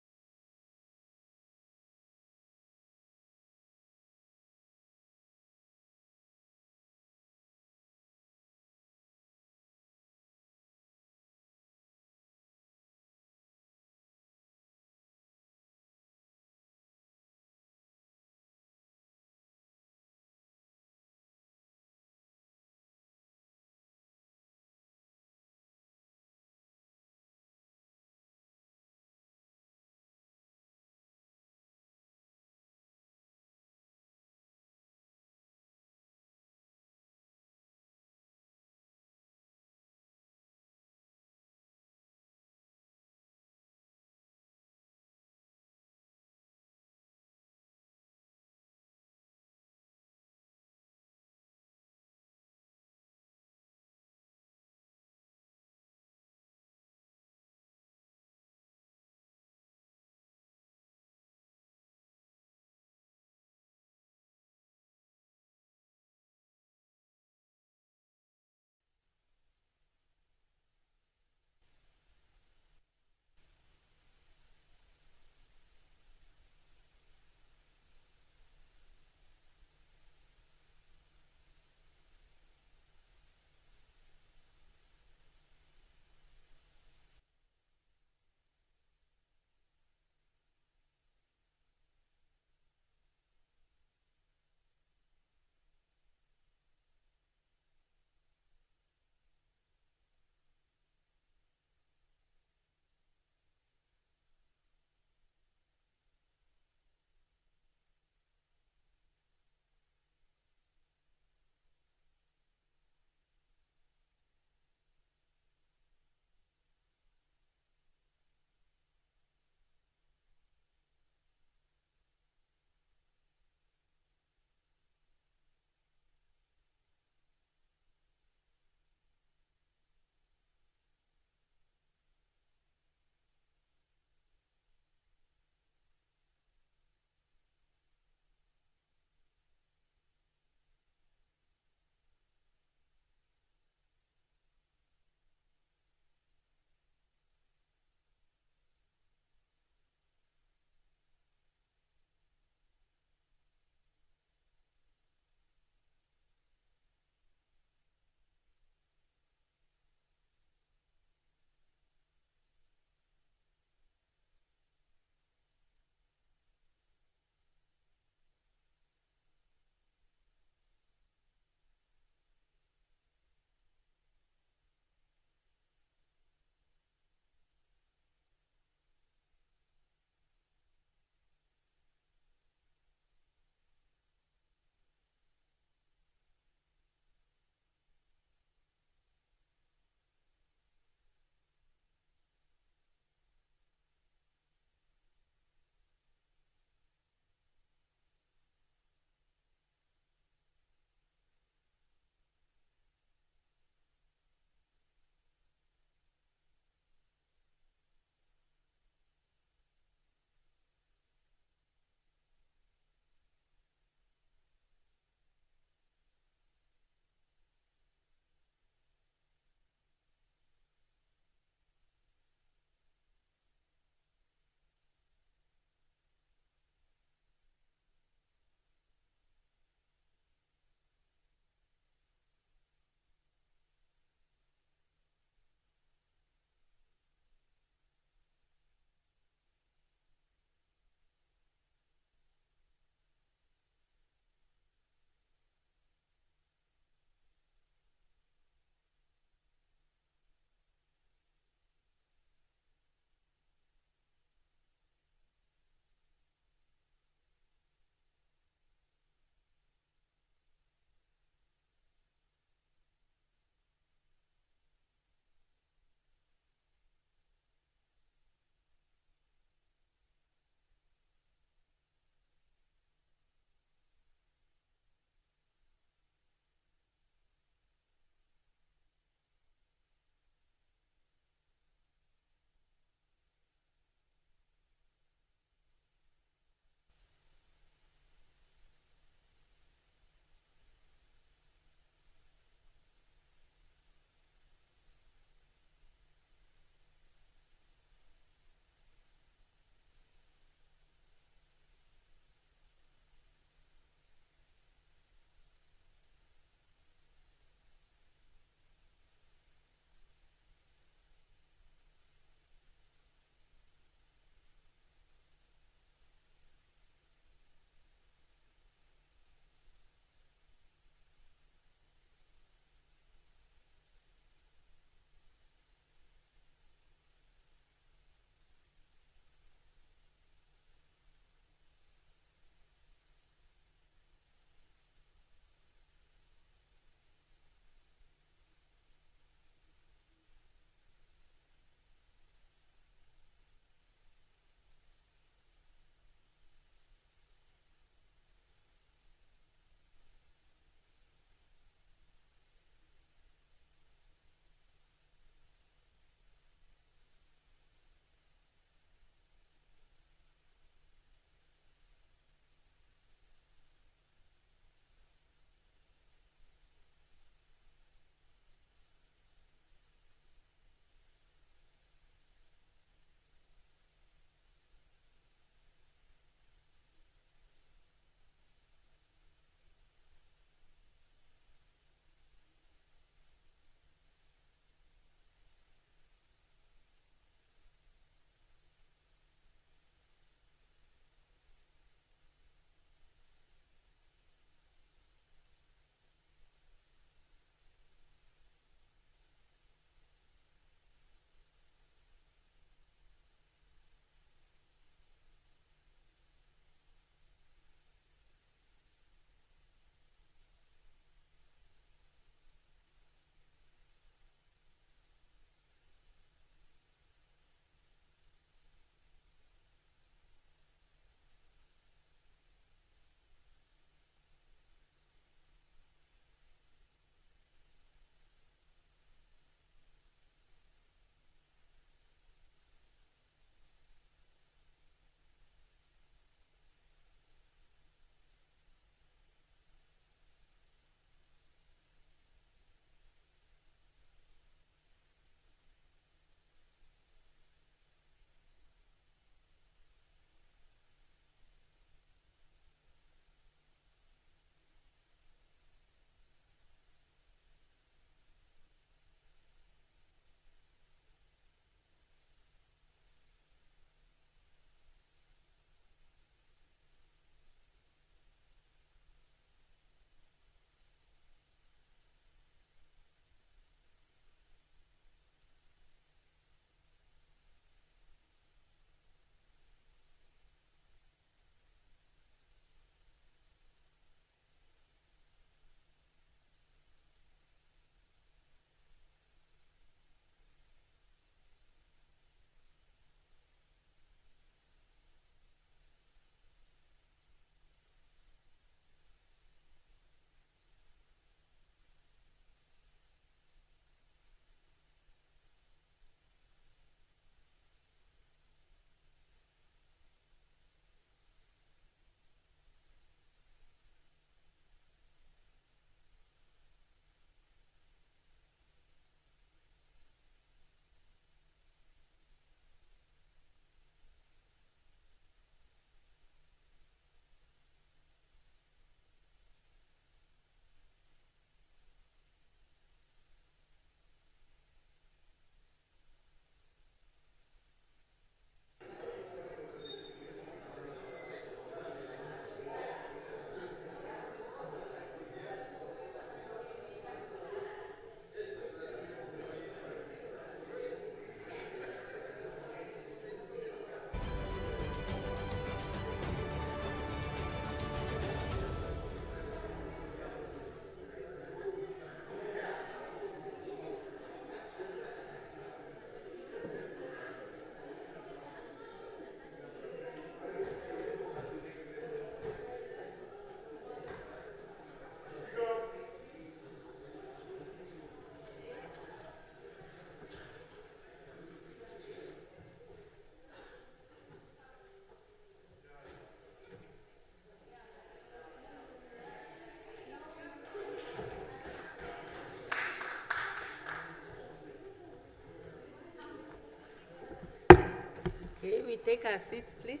Okay, we take our seats, please.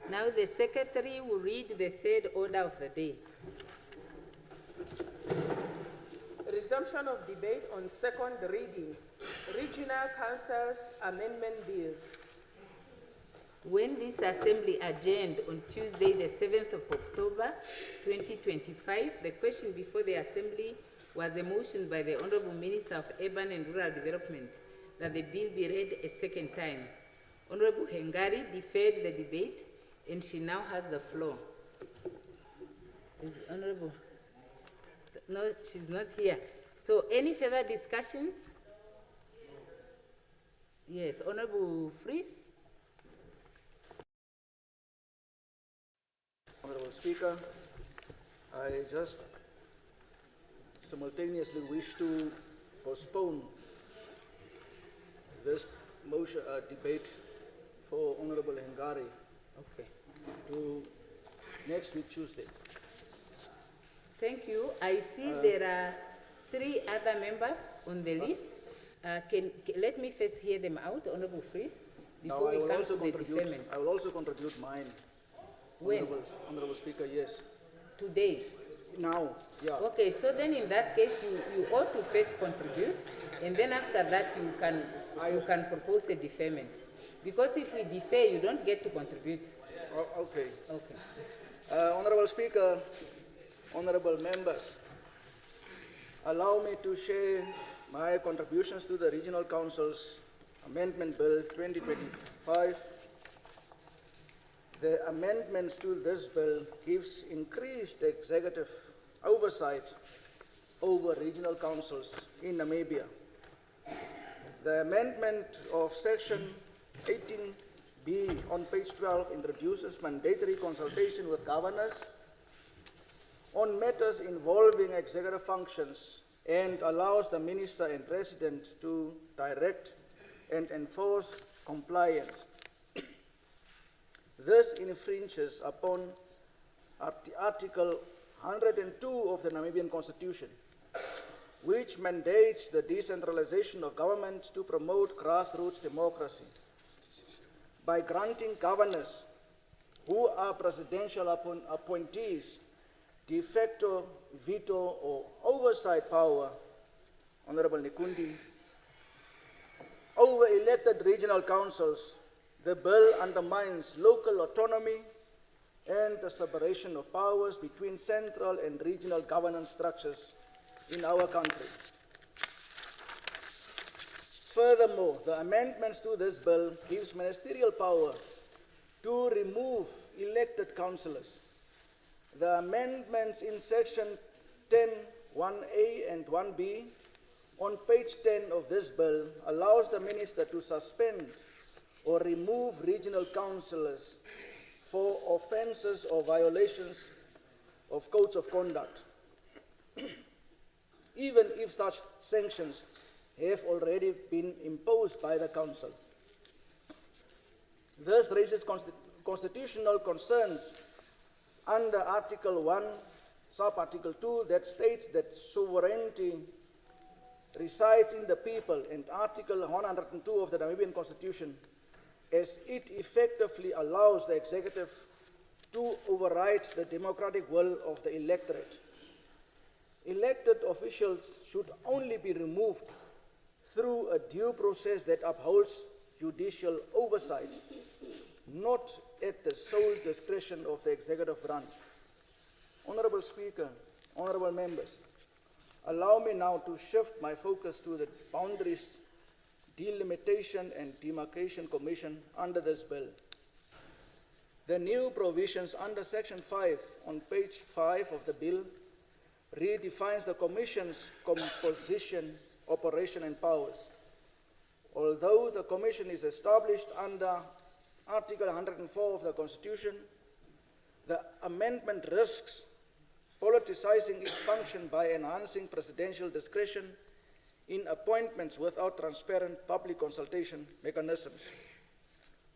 Now the secretary will read the third order of the day. Resumption of debate on second reading, Regional Council's Amendment Bill. When this assembly adjourned on Tuesday, the 7th of October, 2025, the question before the assembly was a motion by the Honorable Minister of Urban and Rural Development that the bill be read a second time. Honorable Hengari deferred the debate and she now has the floor. Is Honorable? No, she's not here. So any further discussions? Yes, Honorable Fries. Honorable Speaker, I just simultaneously wish to postpone this motion debate for Honorable Hengari to next week Tuesday. Thank you. I see there are 3 other members on the list. Let me first hear them out, Honorable Fries, before we come to the deferment. I will also contribute mine. When? Honorable Speaker, yes. Today? Now, yeah. Okay, so then in that case, you ought to first contribute, and then after that you can propose a deferment. Because if we defer, you don't get to contribute. Okay. Okay. Honorable Speaker, honorable members, allow me to share my contributions to the Regional Council's Amendment Bill 2025. The amendments to this bill gives increased executive oversight over regional councils in Namibia. The amendment of Section 18B on page 12 introduces mandatory consultation with governors on matters involving executive functions and allows the Minister and President to direct and enforce compliance. This infringes upon Article 102 of the Namibian Constitution, which mandates the decentralization of government to promote grassroots democracy by granting governors who are presidential appointees de facto veto or oversight power, Honorable Nikundi, over elected regional councils. The bill undermines local autonomy and the separation of powers between central and regional governance structures in our country. Furthermore, the amendments to this bill gives ministerial power to remove elected councillors. The amendments in section 10(1)(a) and 1(b) on page 10 of this bill allows the minister to suspend or remove regional councillors for offences or violations of codes of conduct, even if such sanctions have already been imposed by the council. This raises constitutional concerns under Article 1, Sub-Article 2, that states that sovereignty resides in the people, and Article 102 of the Namibian Constitution, as it effectively allows the executive to override the democratic will of the electorate. Elected officials should only be removed through a due process that upholds judicial oversight, not at the sole discretion of the executive branch. Honorable Speaker, honorable members, allow me now to shift my focus to the boundaries Delimitation and Demarcation Commission under this bill. The new provisions under Section 5 on page 5 of the bill redefines the Commission's composition, operation and powers. Although the Commission is established under Article 104 of the Constitution, the amendment risks politicizing its function by enhancing presidential discretion in appointments without transparent public consultation mechanisms.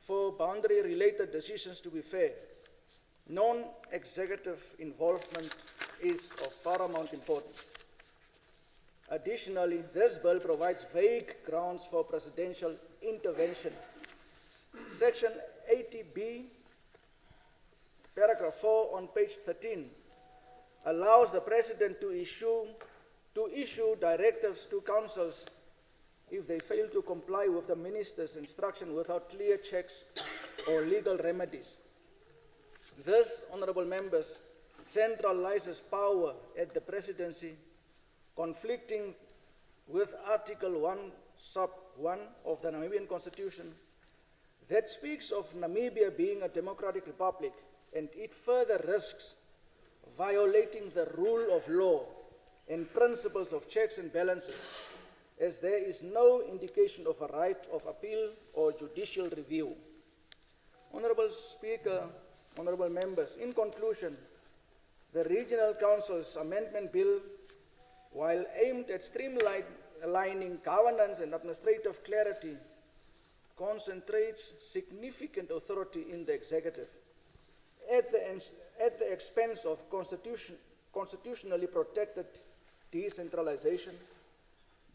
For boundary-related decisions to be fair, non-executive involvement is of paramount importance. Additionally, this bill provides vague grounds for presidential intervention. Section 80B, paragraph 4 on page 13, allows the president to issue directives to councils if they fail to comply with the minister's instruction without clear checks or legal remedies. This, honorable members, centralizes power at the presidency, conflicting with Article 1, Sub 1 of the Namibian Constitution that speaks of Namibia being a democratic republic, and it further risks violating the rule of law and principles of checks and balances, as there is no indication of a right of appeal or judicial review. Honorable Speaker, honorable members, in conclusion, the Regional Council's amendment bill, while aimed at streamlining governance and administrative clarity, concentrates significant authority in the executive at the expense of constitutionally protected decentralization,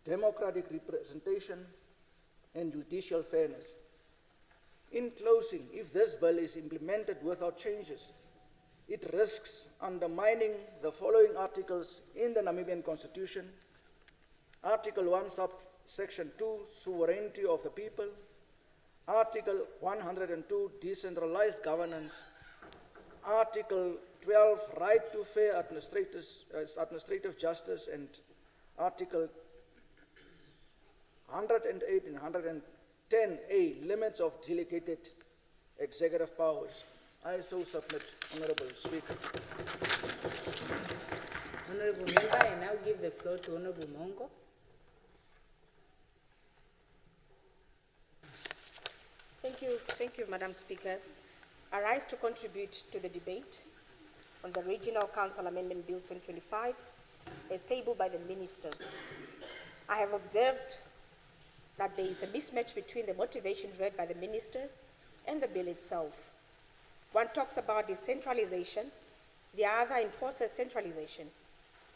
democratic representation, and judicial fairness. In closing, if this bill is implemented without changes, it risks undermining the following articles in the Namibian Constitution: Article 1, subsection 2, sovereignty of the people; Article 102, decentralized governance; Article 12, right to fair administrative justice; and Article 108 and 110A, limits of delegated executive powers. I so submit, Honorable Speaker. Honorable Member, I now give the floor to Honorable Mongo. Thank you, Madam Speaker. I rise to contribute to the debate on the Regional Council Amendment Bill 2025 as tabled by the Minister. I have observed that there is a mismatch between the motivation read by the Minister and the bill itself. One talks about decentralization, the other enforces centralization.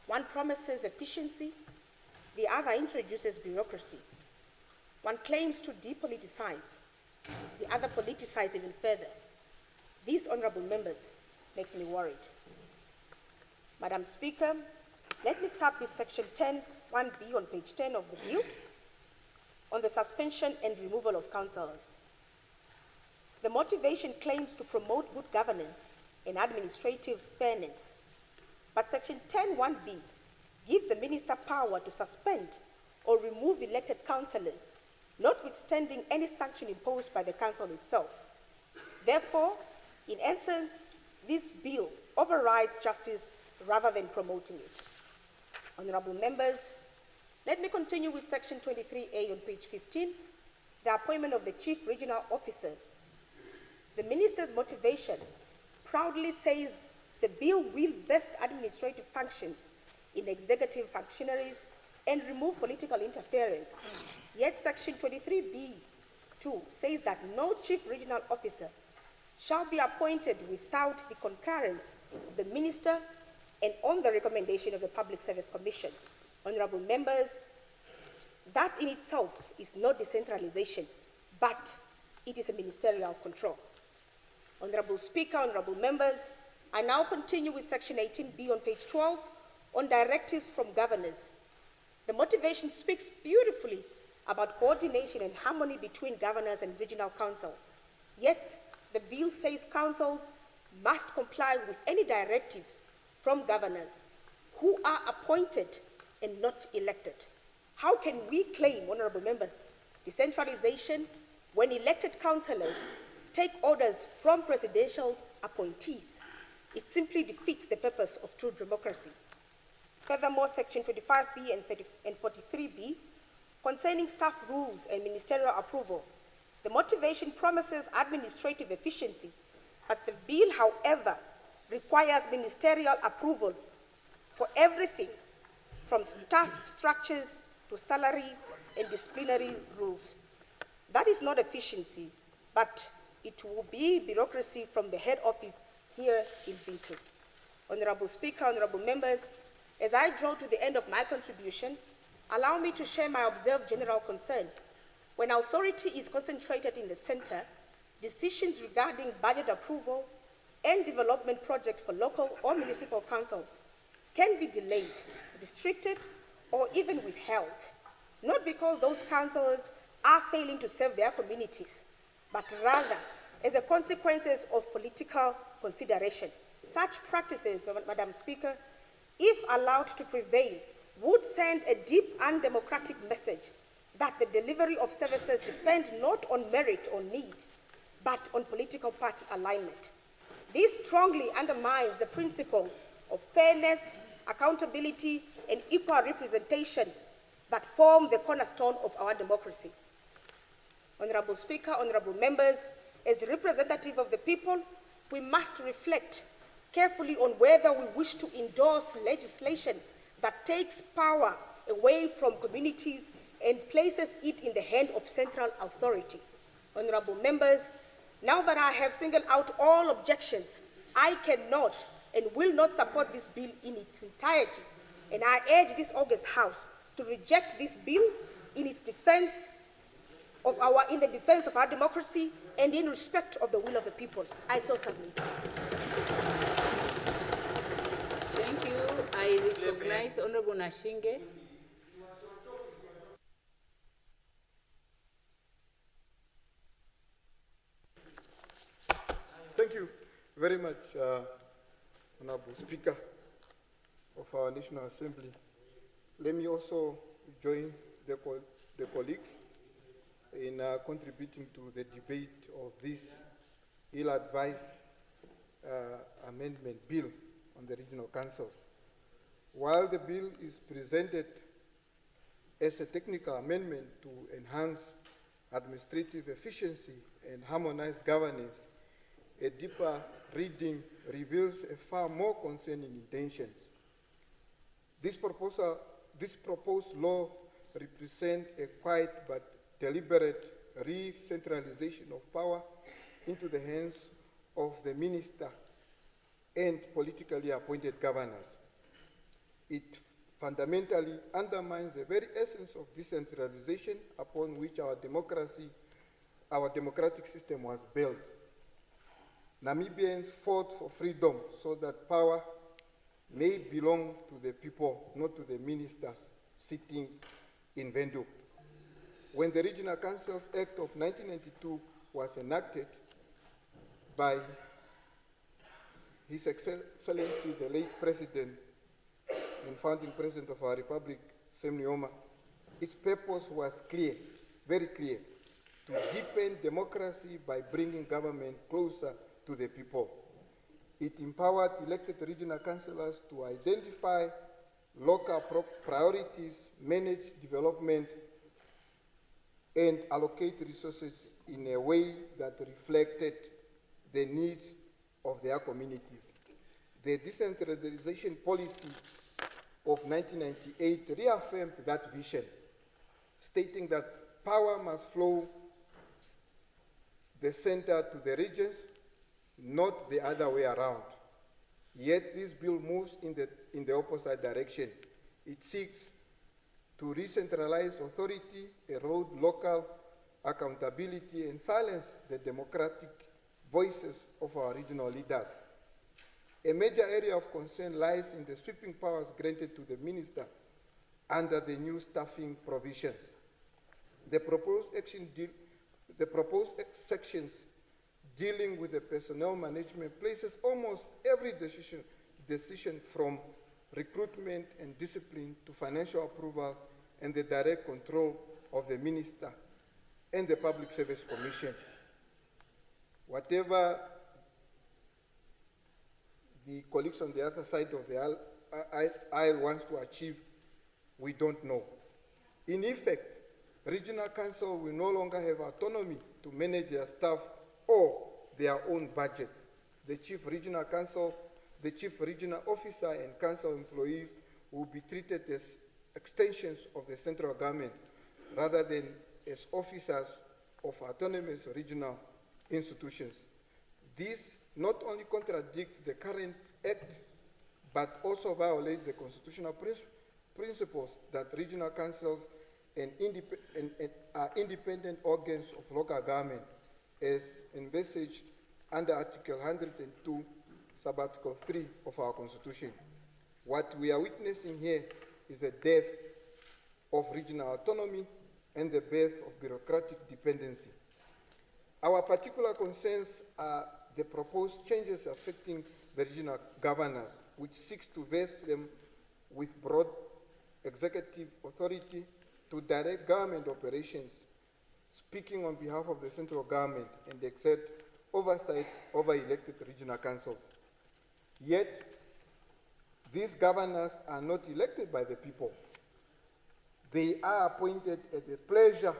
One promises efficiency, the other introduces bureaucracy. One claims to depoliticize, the other politicizes even further. These, honorable members, makes me worried. Madam Speaker, let me start with section 10(1)(b) on page 10 of the bill on the suspension and removal of councillors. The motivation claims to promote good governance and administrative fairness, but section 10(1)(b) gives the minister power to suspend or remove elected councillors, notwithstanding any sanction imposed by the council itself. Therefore, in essence, this bill overrides justice rather than promoting it. Honorable members, let me continue with section 23A on page 15, the appointment of the chief regional officer. The minister's motivation proudly says the bill will vest administrative functions in executive functionaries and remove political interference. Yet section 23B(2) says that no chief regional officer shall be appointed without the concurrence of the minister and on the recommendation of the Public Service Commission. Honorable members, that in itself is not decentralization, but it is a ministerial control. Honorable Speaker, honorable members, I now continue with section 18B on page 12 on directives from governors. The motivation speaks beautifully about coordination and harmony between governors and regional council. Yet, the bill says councils must comply with any directives from governors who are appointed and not elected. How can we claim, honorable members, decentralization when elected councillors take orders from presidential appointees? It simply defeats the purpose of true democracy. Furthermore, section 25B and 43B concerning staff rules and ministerial approval, the motivation promises administrative efficiency, but the bill, however, requires ministerial approval for everything from staff structures to salary and disciplinary rules. That is not efficiency, but it will be bureaucracy from the head office here in Bintu. Honorable Speaker, honorable members, as I draw to the end of my contribution, allow me to share my observed general concern. When authority is concentrated in the center, decisions regarding budget approval and development projects for local or municipal councils can be delayed, restricted, or even withheld, not because those councils are failing to serve their communities, but rather as a consequence of political consideration. Such practices, Madam Speaker, if allowed to prevail, would send a deep undemocratic message that the delivery of services depend not on merit or need, but on political party alignment. This strongly undermines the principles of fairness, accountability, and equal representation that form the cornerstone of our democracy. Honorable Speaker, honorable members, as representative of the people, we must reflect carefully on whether we wish to endorse legislation that takes power away from communities and places it in the hand of central authority. Honorable members, now that I have singled out all objections, I cannot and will not support this bill in its entirety, and I urge this august House to reject this bill in its defense of in the defense of our democracy and in respect of the will of the people. I so submit. Thank you. I recognize Honorable Nashinge. Thank you very much, Honorable Speaker of our National Assembly. Let me also join the colleagues in contributing to the debate of this ill-advised amendment bill on the regional councils. While the bill is presented as a technical amendment to enhance administrative efficiency and harmonize governance, a deeper reading reveals a far more concerning intentions. This proposed law represents a quiet but deliberate re-centralization of power into the hands of the minister and politically appointed governors. It fundamentally undermines the very essence of decentralization upon which our democratic system was built. Namibians fought for freedom so that power may belong to the people, not to the ministers sitting in Windhoek. When the Regional Councils Act of 1992 was enacted by His Excellency, the late President and founding President of our Republic, Sam Nujoma, its purpose was clear, very clear, to deepen democracy by bringing government closer to the people. It empowered elected regional councillors to identify local priorities, manage development, and allocate resources in a way that reflected the needs of their communities. The decentralization policy of 1998 reaffirmed that vision, stating that power must flow the center to the regions, not the other way around. Yet this bill moves in the opposite direction. It seeks to re-centralize authority, erode local accountability, and silence the democratic voices of our regional leaders. A major area of concern lies in the sweeping powers granted to the minister under the new staffing provisions. The proposed sections dealing with the personnel management places almost every decision from recruitment and discipline to financial approval and the direct control of the minister and the Public Service Commission. Whatever the colleagues on the other side of the aisle wants to achieve, we don't know. In effect, regional council will no longer have autonomy to manage their staff or their own budgets. The chief regional council, the chief regional officer, and council employees will be treated as extensions of the central government rather than as officers of autonomous regional institutions. This not only contradicts the current act, but also violates the constitutional principles that regional councils and are independent organs of local government as envisaged under Article 102, Sub-Article 3 of our Constitution. What we are witnessing here is the death of regional autonomy and the birth of bureaucratic dependency. Our particular concerns are the proposed changes affecting the regional governors, which seeks to vest them with broad executive authority to direct government operations, speaking on behalf of the central government, and exert oversight over elected regional councils. Yet, these governors are not elected by the people. They are appointed at the pleasure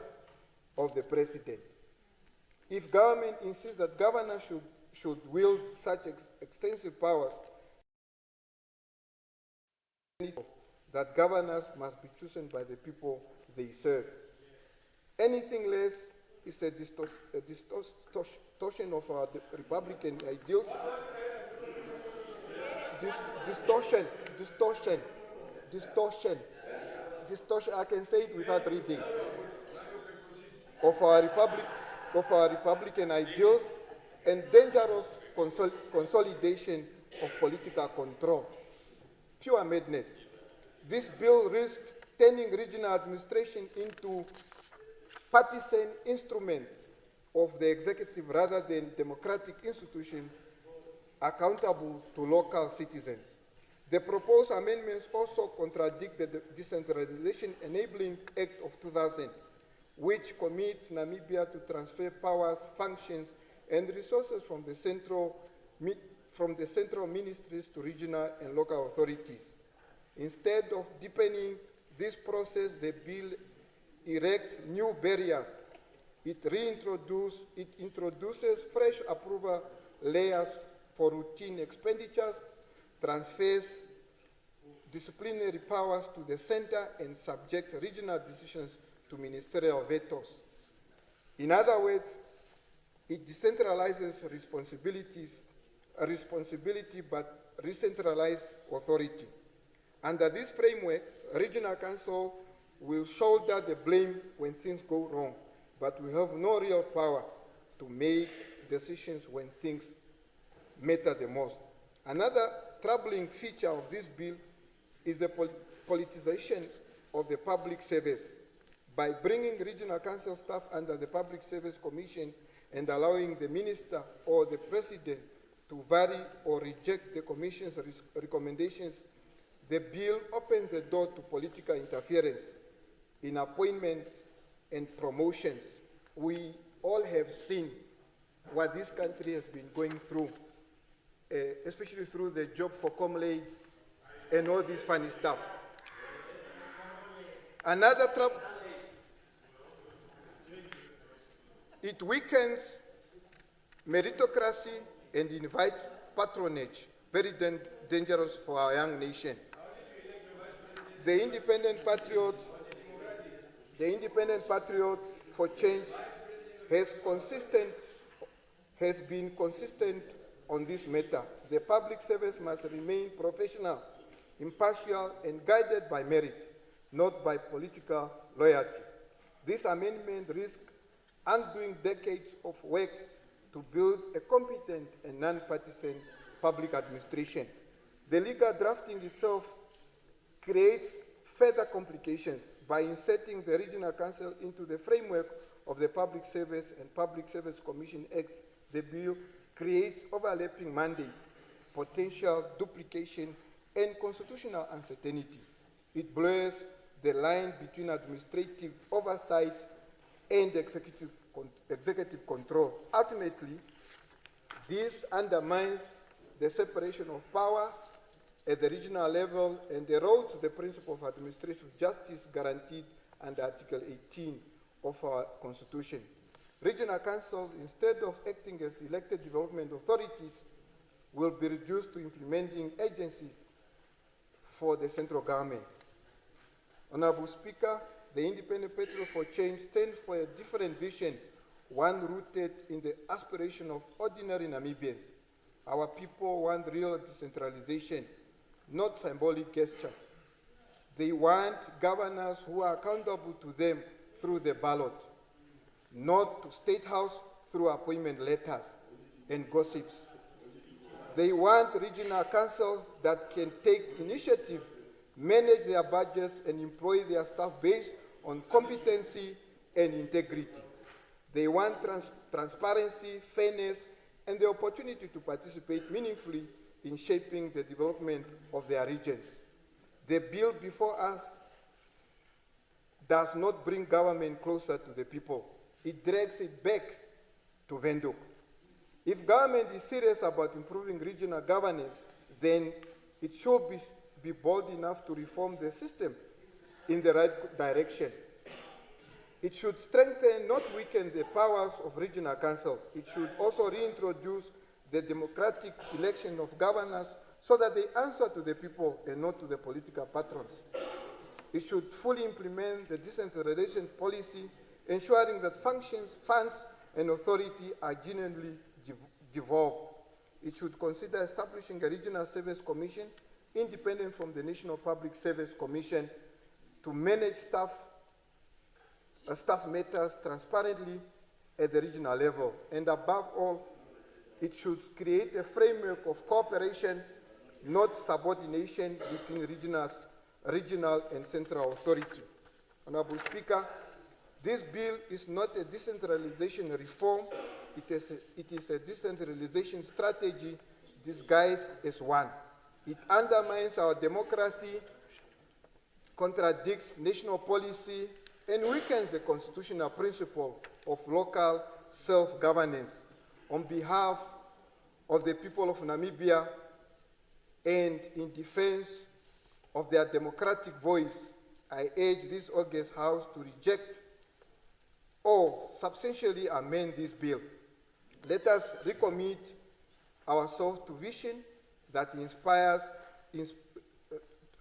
of the president. If government insists that governors should wield such extensive powers, that governors must be chosen by the people they serve. Anything less is a distortion of our republican ideals. Distortion, I can say it without reading, of our republican ideals, and dangerous consolidation of political control. Pure madness. This bill risks turning regional administration into partisan instruments of the executive rather than democratic institutions accountable to local citizens. The proposed amendments also contradict the Decentralization Enabling Act of 2000, which commits Namibia to transfer powers, functions, and resources from the central ministries to regional and local authorities. Instead of deepening this process, the bill erects new barriers. It introduces fresh approval layers for routine expenditures, transfers disciplinary powers to the center, and subjects regional decisions to ministerial vetoes. In other words, it decentralizes responsibility but re-centralizes authority. Under this framework, regional council will shoulder the blame when things go wrong, but we have no real power to make decisions when things matter the most. Another troubling feature of this bill is the politicization of the public service. By bringing regional council staff under the Public Service Commission and allowing the minister or the president to vary or reject the commission's recommendations, the bill opens the door to political interference in appointments and promotions. We all have seen what this country has been going through, especially through the job for comrades and all this funny stuff. Another trouble, it weakens meritocracy and invites patronage, very dangerous for our young nation. The Independent Patriots for Change has been consistent on this matter. The public service must remain professional, impartial, and guided by merit, not by political loyalty. This amendment risks undoing decades of work to build a competent and non-partisan public administration. The legal drafting itself creates further complications by inserting the Regional Council into the framework of the Public Service and Public Service Commission Acts. The bill creates overlapping mandates, potential duplication, and constitutional uncertainty. It blurs the line between administrative oversight and executive control. Ultimately, this undermines the separation of powers at the regional level and erodes the principle of administrative justice guaranteed under Article 18 of our Constitution. Regional councils, instead of acting as elected development authorities, will be reduced to implementing agencies for the central government. Honorable Speaker, the Independent Patriots for Change stands for a different vision, one rooted in the aspiration of ordinary Namibians. Our people want real decentralization, not symbolic gestures. They want governors who are accountable to them through the ballot, not to State House through appointment letters and gossips. They want regional councils that can take initiative, manage their budgets, and employ their staff based on competency and integrity. They want transparency, fairness, and the opportunity to participate meaningfully in shaping the development of their regions. The bill before us does not bring government closer to the people. It drags it back to Windhoek. If government is serious about improving regional governance, then it should be bold enough to reform the system in the right direction. It should strengthen, not weaken, the powers of regional council. It should also reintroduce the democratic election of governors so that they answer to the people and not to the political patrons. It should fully implement the decentralization policy, ensuring that functions, funds, and authority are genuinely devolved. It should consider establishing a regional service commission, independent from the National Public Service Commission, to manage staff matters transparently at the regional level. And above all, it should create a framework of cooperation, not subordination, between regional and central authority. Honorable Speaker, this bill is not a decentralization reform, it is a decentralization strategy disguised as one. It undermines our democracy, contradicts national policy, and weakens the constitutional principle of local self-governance. On behalf of the people of Namibia and in defense of their democratic voice, I urge this august House to reject or substantially amend this bill. Let us recommit ourselves to vision that inspires,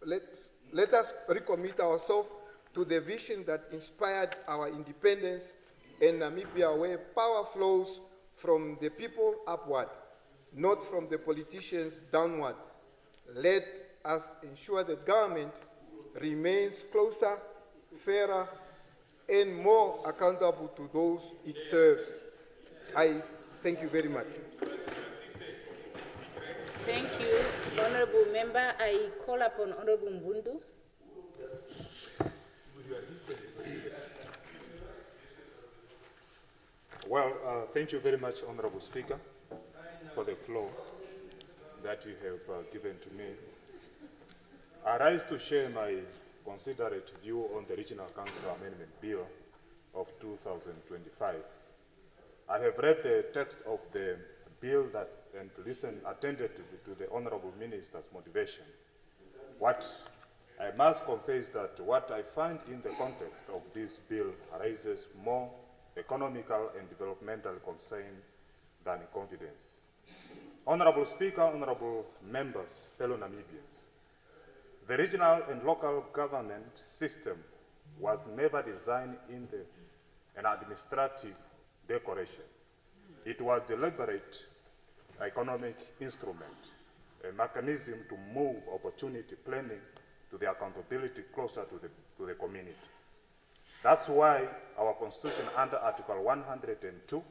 let us recommit ourselves to the vision that inspired our independence in Namibia, where power flows from the people upward, not from the politicians downward. Let us ensure that government remains closer, fairer, and more accountable to those it serves. I thank you very much. Thank you, Honorable Member. I call upon Honorable Mbundu. Well, thank you very much, Honorable Speaker, for the floor that you have given to me. I rise to share my considerate view on the Regional Council Amendment Bill of 2025. I have read the text of the bill and listened attentively to the Honorable Minister's motivation. What I must confess that what I find in the context of this bill raises more economical and developmental concern than confidence. Honorable Speaker, honorable members, fellow Namibians, the regional and local government system was never designed in an administrative decoration. It was a deliberate economic instrument, a mechanism to move opportunity planning to the accountability closer to the community. That's why our Constitution under Article 102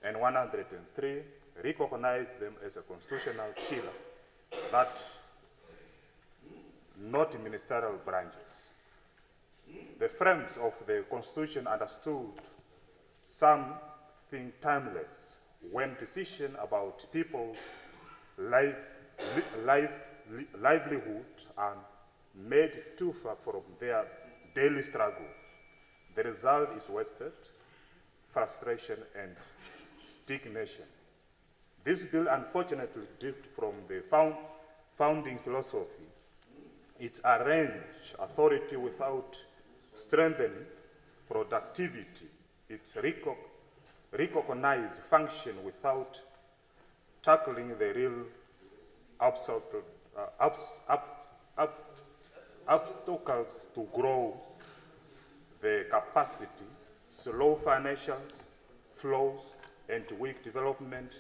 and 103 recognize them as a constitutional pillar, but not ministerial branches. The frames of the Constitution understood something timeless when decisions about people's livelihood are made too far from their daily struggle. The result is wasted, frustration, and stagnation. This bill unfortunately differed from the founding philosophy. It arranged authority without strengthening productivity. It recognized function without tackling the real obstacles to grow the capacity, slow financial flows, and weak development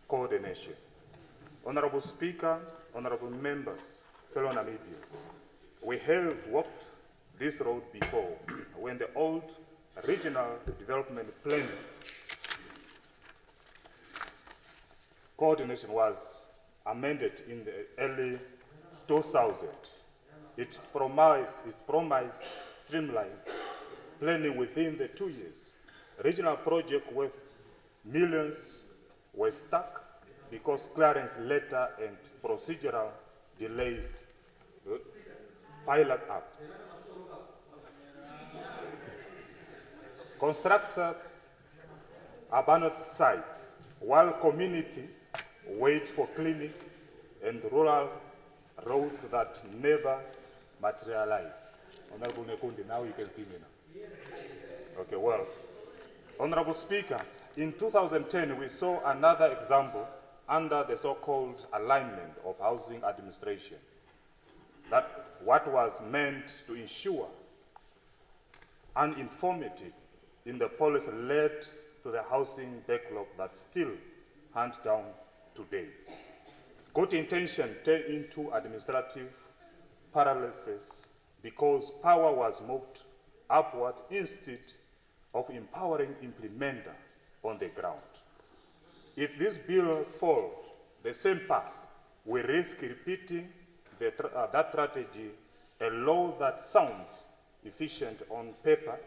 coordination. Honorable Speaker, honorable members, fellow Namibians, We have walked this road before when the old regional development plan coordination was amended in the early 2000. It promised streamlined planning within the 2 years. Regional projects worth millions were stuck because clearance letter and procedural delays piled up. Constructors abandoned sites while communities wait for clinic and rural roads that never materialize. Honorable Nekundi, now you can see me now. Okay, well, Honorable Speaker, in 2010 we saw another example under the so-called alignment of housing administration. That what was meant to ensure uniformity in the policy led to the housing backlog that still hands down today. Good intention turned into administrative paralysis because power was moved upward instead of empowering implementer on the ground. If this bill follows the same path, we risk repeating that strategy, a law that sounds efficient on paper,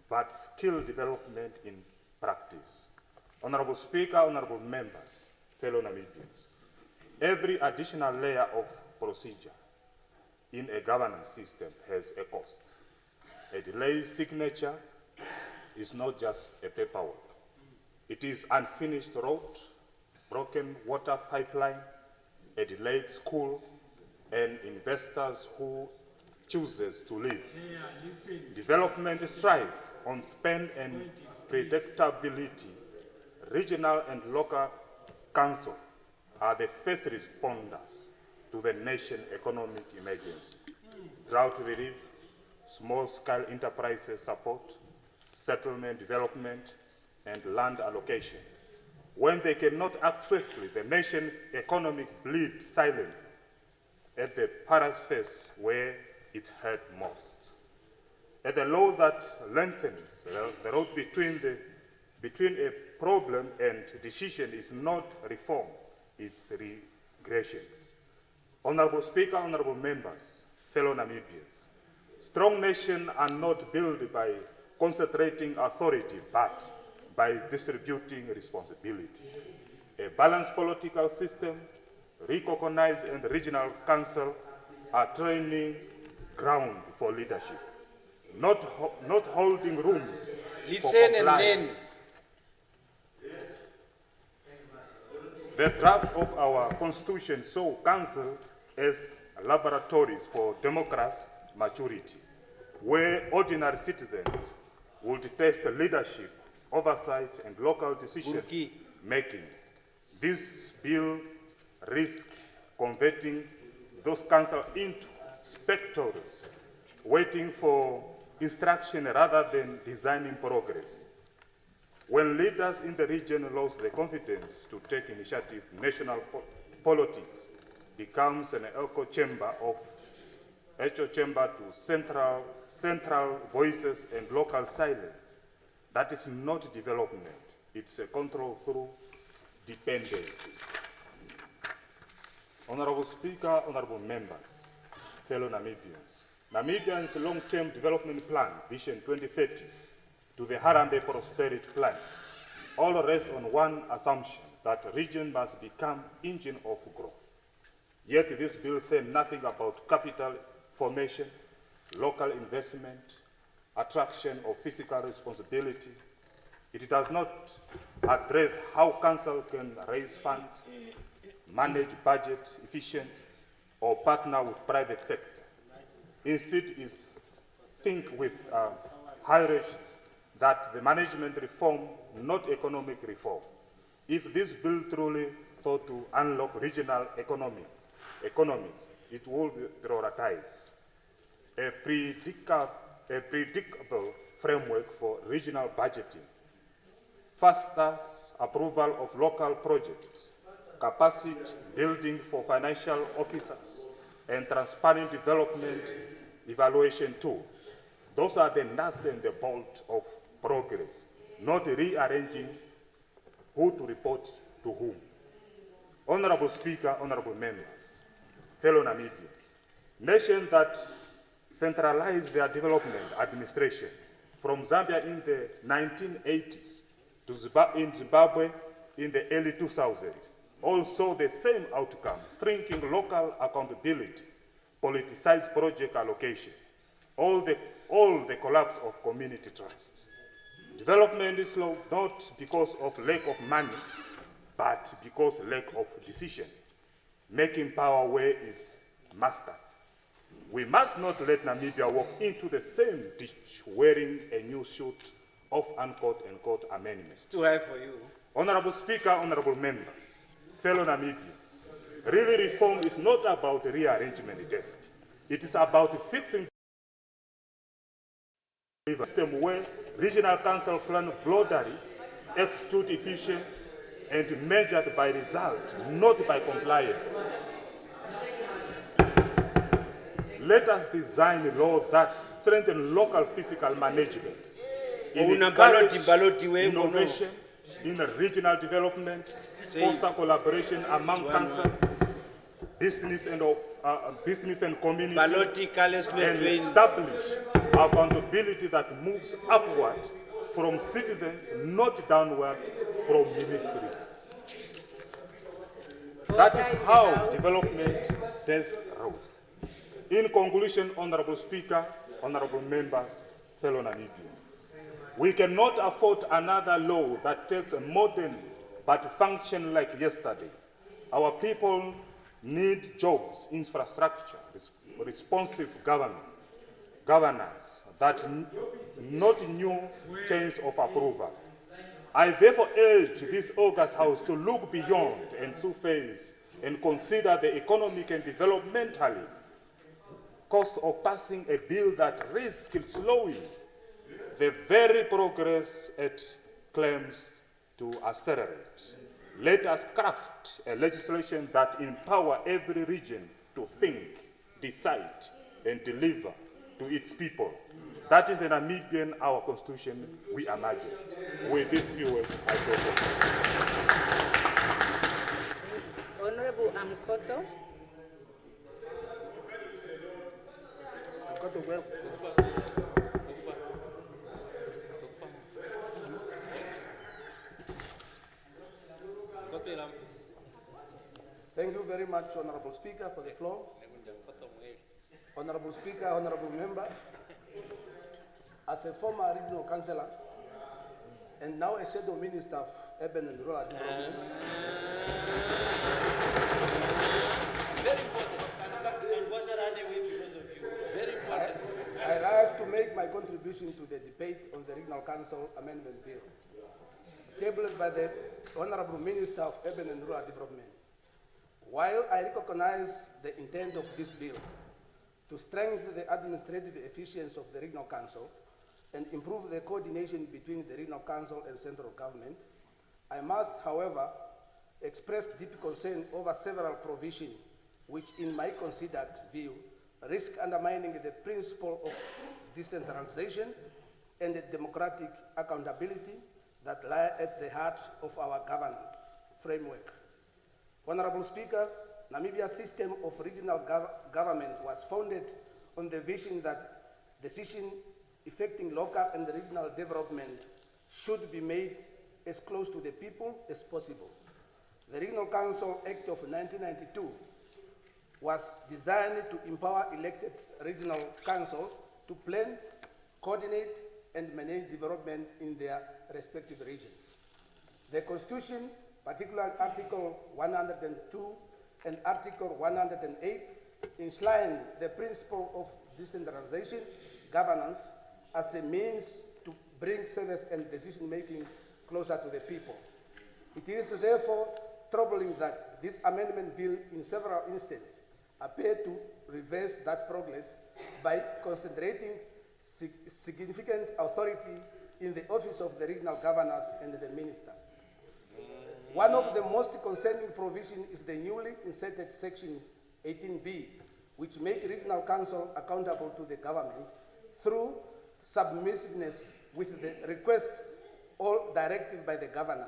but skill development in practice. Honorable Speaker, honorable members, fellow Namibians, every additional layer of procedure in a governance system has a cost. A delayed signature is not just a paperwork. It is unfinished road, broken water pipeline, a delayed school, and investors who chooses to leave. Development strive on spend and predictability. Regional and local council are the first responders to the nation economic emergency. Drought relief, small-scale enterprises support, settlement development, and land allocation. When they cannot act swiftly, the nation economic bleeds silently at the paras face where it hurt most. At the law that lengthens the road between a problem and decision is not reform, it's regressions. Honorable Speaker, honorable members, fellow Namibians, strong nations are not built by concentrating authority, but by distributing responsibility. A balanced political system, recognized and regional council are training ground for leadership, not holding rooms for compliance. The draft of our constitution saw council as laboratories for democracy maturity, where ordinary citizens would test leadership, oversight, and local decision making. This bill risks converting those councils into spectators, waiting for instruction rather than designing progress. When leaders in the region lose the confidence to take initiative, national politics becomes an echo chamber to central voices and local silence. That is not development, it's a control through dependency. Honorable Speaker, honorable members, fellow Namibians, Namibia's long-term development plan, Vision 2030, to the Harambee Prosperity Plan, all rest on one assumption, that region must become engine of growth. Yet this bill says nothing about capital formation, local investment, attraction of fiscal responsibility. It does not address how council can raise funds, manage budget efficient, or partner with private sector. Instead, it think with hierarchy that the management reform, not economic reform. If this bill truly thought to unlock regional economies, it will prioritize a predictable framework for regional budgeting, faster approval of local projects, capacity building for financial officers, and transparent development evaluation tools. Those are the nuts and the bolt of progress, not rearranging who to report to whom. Honorable Speaker, honorable members, fellow Namibians, nations that centralized their development administration from Zambia in the 1980s to Zimbabwe in the early 2000s all saw the same outcomes: shrinking local accountability, politicized project allocation, all the collapse of community trust. Development is slow not because of lack of money, but because lack of decision. Making power where is mastered. We must not let Namibia walk into the same ditch wearing a new suit of unquote and quote amendments. Too high for you. Honorable Speaker, honorable members, fellow Namibians, really reform is not about rearrangement desk. It is about fixing a system where regional council plan broadly execute efficient and measured by result, not by compliance. Let us design a law that strengthens local fiscal management, encourage innovation in regional development, foster collaboration among council, business and community, and establish accountability that moves upward from citizens, not downward from ministries. That is how development takes root. In conclusion, honorable Speaker, honorable members, fellow Namibians, we cannot afford another law that takes a modern but function like yesterday. Our people need jobs, infrastructure, responsive governance, not new chains of approval. I therefore urge this August House to look beyond and surface and consider the economic and developmentally cost of passing a bill that risks slowing the very progress it claims to accelerate. Let us craft a legislation that empowers every region to think, decide, and deliver to its people. That is the Namibian, our constitution, we imagined. With these few words, I so forth. Honorable Amkoto. Thank you very much, Honorable Speaker, for the floor. Honorable Speaker, honorable members, as a former regional councillor and now a shadow minister of urban and rural development, Very important. Sangoza ran away because of you. Very important. I rise to make my contribution to the debate on the Regional Council Amendment Bill, tabled by the Honorable Minister of Urban and Rural Development. While I recognize the intent of this bill to strengthen the administrative efficiency of the Regional Council and improve the coordination between the Regional Council and central government, I must, however, express deep concern over several provisions which, in my considered view, risk undermining the principle of decentralization and the democratic accountability that lie at the heart of our governance framework. Honorable Speaker, Namibia's system of regional government was founded on the vision that decisions affecting local and regional development should be made as close to the people as possible. The Regional Council Act of 1992 was designed to empower elected regional councils to plan, coordinate, and manage development in their respective regions. The Constitution, particularly Article 102 and Article 108, enshrine the principle of decentralization governance as a means to bring service and decision-making closer to the people. It is therefore troubling that this amendment bill in several instances appear to reverse that progress by concentrating significant authority in the office of the regional governors and the minister. One of the most concerning provisions is the newly inserted Section 18B, which make regional council accountable to the government through submissiveness with the request or directive by the governor,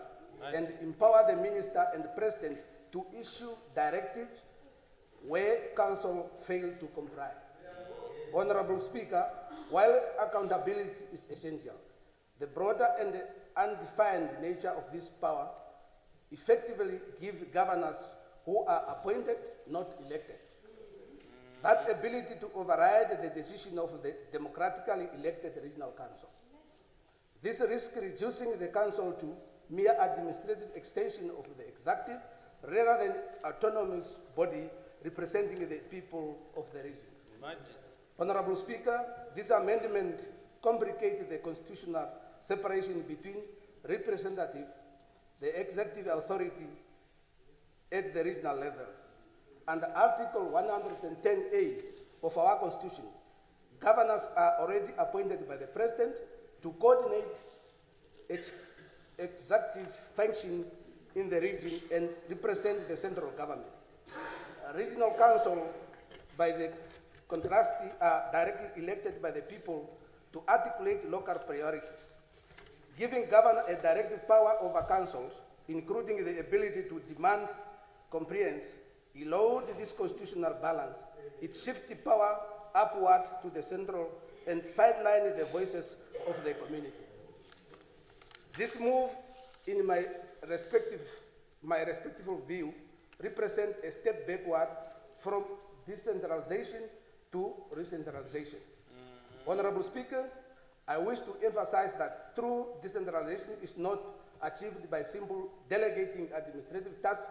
and empower the minister and the president to issue directives where council fail to comply. Honorable Speaker, while accountability is essential, the broader and undefined nature of this power effectively gives governors who are appointed, not elected, that ability to override the decision of the democratically elected regional council. This risks reducing the council to mere administrative extension of the executive rather than autonomous body representing the people of the regions. Honorable Speaker, this amendment complicates the constitutional separation between representative, the executive authority at the regional level, and Article 110A of our Constitution. Governors are already appointed by the President to coordinate executive function in the region and represent the central government. Regional council, by the contrast, are directly elected by the people to articulate local priorities, giving governor a directive power over councils, including the ability to demand compliance. Erode this constitutional balance, it shifts the power upward to the central and sideline the voices of the community. This move, in my respectful view, represents a step backward from decentralization to re-centralization. Honorable Speaker, I wish to emphasize that true decentralization is not achieved by simply delegating administrative tasks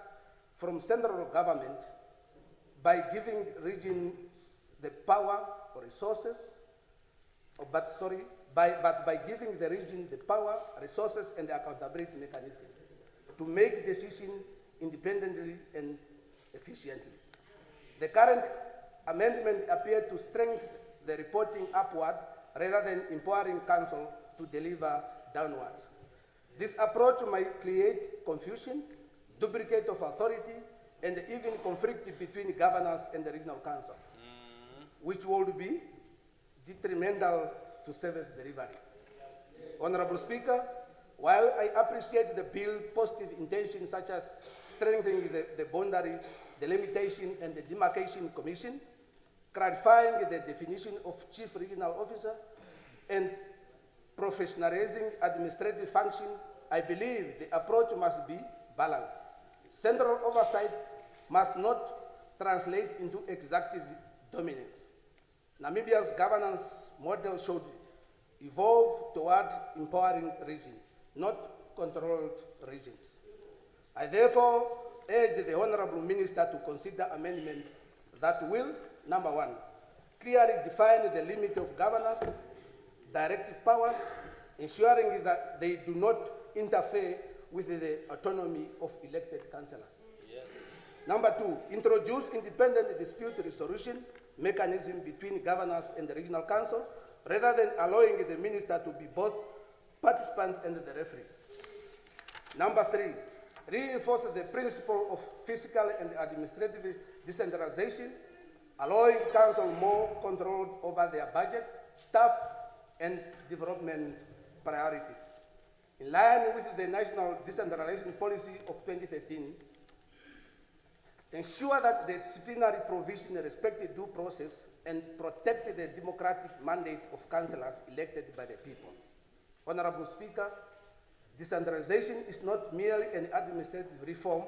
from central government by giving regions the power or resources, but by giving the region the power, resources, and the accountability mechanism to make decisions independently and efficiently. The current amendment appears to strengthen the reporting upward rather than empowering council to deliver downwards. This approach might create confusion, duplicate of authority, and even conflict between governors and the regional council, which would be detrimental to service delivery. Honorable Speaker, while I appreciate the bill's positive intentions such as strengthening the boundary, delimitation, and the demarcation commission, clarifying the definition of chief regional officer, and professionalizing administrative function, I believe the approach must be balanced. Central oversight must not translate into executive dominance. Namibia's governance model should evolve toward empowering regions, not controlled regions. I therefore urge the Honorable Minister to consider amendment that will, number one, clearly define the limit of governors' directive powers, ensuring that they do not interfere with the autonomy of elected councillors. Yes. Number two, introduce independent dispute resolution mechanism between governors and the regional council, rather than allowing the minister to be both participant and the referee. Number three, reinforce the principle of fiscal and administrative decentralization, allowing council more control over their budget, staff, and development priorities. In line with the National Decentralization Policy of 2013, ensure that the disciplinary provision respect the due process and protect the democratic mandate of councillors elected by the people. Honorable Speaker, decentralization is not merely an administrative reform,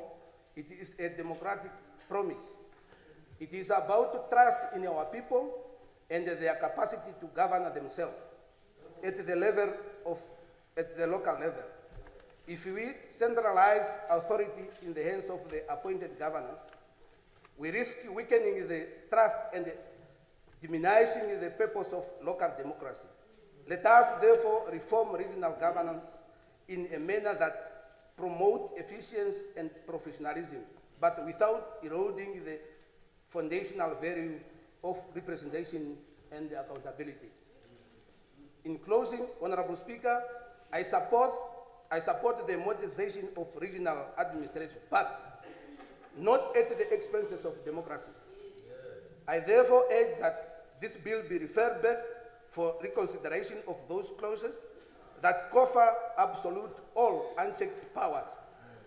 it is a democratic promise. It is about trust in our people and their capacity to govern themselves at the local level. If we centralize authority in the hands of the appointed governors, we risk weakening the trust and diminishing the purpose of local democracy. Let us therefore reform regional governance in a manner that promotes efficiency and professionalism, but without eroding the foundational value of representation and accountability. In closing, Honorable Speaker, I support the modernization of regional administration, but not at the expenses of democracy. I therefore urge that this bill be referred back for reconsideration of those clauses that confer absolute all unchecked powers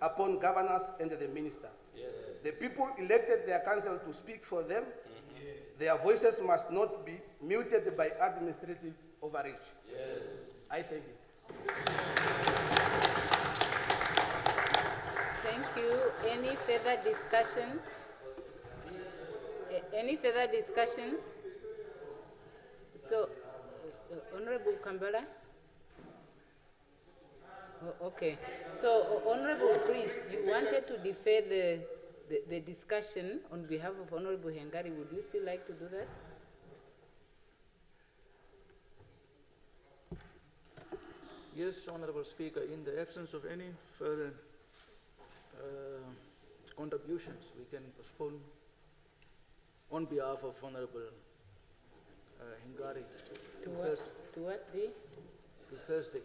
upon governors and the minister. Yes. The people elected their council to speak for them. Their voices must not be muted by administrative overreach. Yes. I thank you. Thank you. Any further discussions? Any further discussions? So, Honorable Kambala? Oh, okay. So, Honorable Priest, you wanted to defer the discussion on behalf of Honorable Hengari. Would you still like to do that? Yes, Honorable Speaker, in the absence of any further contributions, we can postpone on behalf of Honorable Hengari To what day? to Thursday.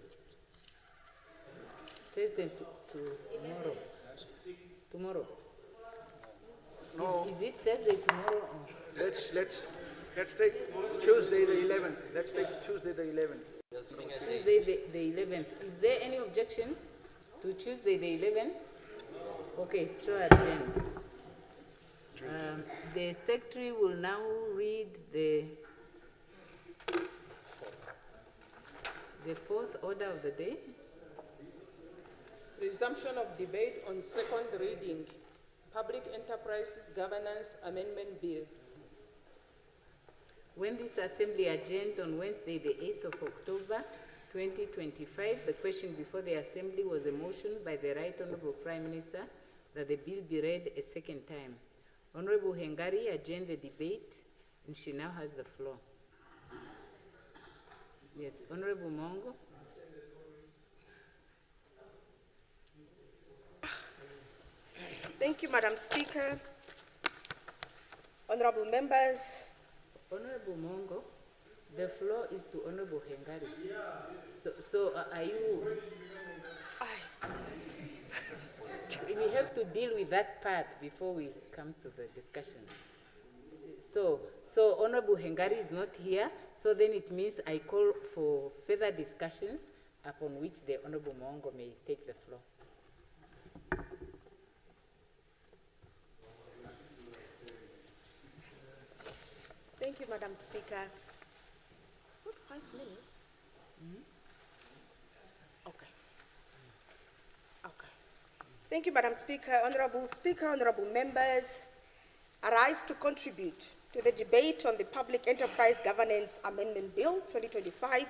Thursday to tomorrow. Tomorrow. No. Is it Thursday tomorrow? Or? Let's take Tuesday the 11th. Let's take Tuesday the 11th. Tuesday the 11th. Is there any objection to Tuesday the 11th? Okay, sure, agenda. The secretary will now read the fourth order of the day. Resumption of debate on second reading, Public Enterprises Governance Amendment Bill. When this assembly adjourned on Wednesday, the 8th of October, 2025, the question before the assembly was a motion by the Right Honorable Prime Minister that the bill be read a second time. Honorable Hengari adjourned the debate and she now has the floor. Yes, Honorable Mongo. Thank you, Madam Speaker. Honorable members. Honorable Mongo, the floor is to Honorable Hengari. So are you... We have to deal with that part before we come to the discussion. So Honorable Hengari is not here, so then it means I call for further discussions upon which the Honorable Mongo may take the floor. Thank you, Madam Speaker. Is it 5 minutes? Okay. Thank you, Madam Speaker. Honorable Speaker, honorable members, I rise to contribute to the debate on the Public Enterprise Governance Amendment Bill 2025,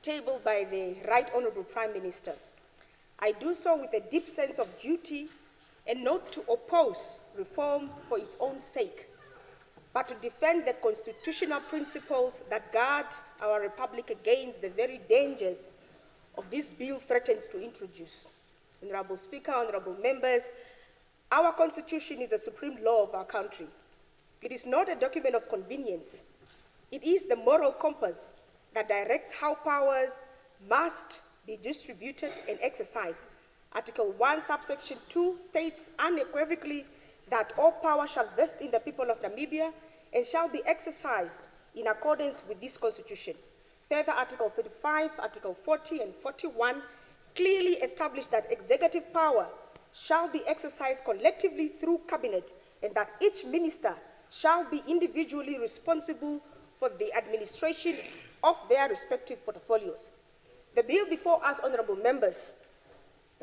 tabled by the Right Honorable Prime Minister. I do so with a deep sense of duty and not to oppose reform for its own sake, but to defend the constitutional principles that guard our republic against the very dangers of this bill threatens to introduce. Honorable Speaker, honorable members, our Constitution is the supreme law of our country. It is not a document of convenience. It is the moral compass that directs how powers must be distributed and exercised. Article 1, subsection 2 states unequivocally that all power shall vest in the people of Namibia and shall be exercised in accordance with this Constitution. Further, Article 35, Article 40, and 41 clearly establish that executive power shall be exercised collectively through cabinet and that each minister shall be individually responsible for the administration of their respective portfolios. The bill before us, honorable members,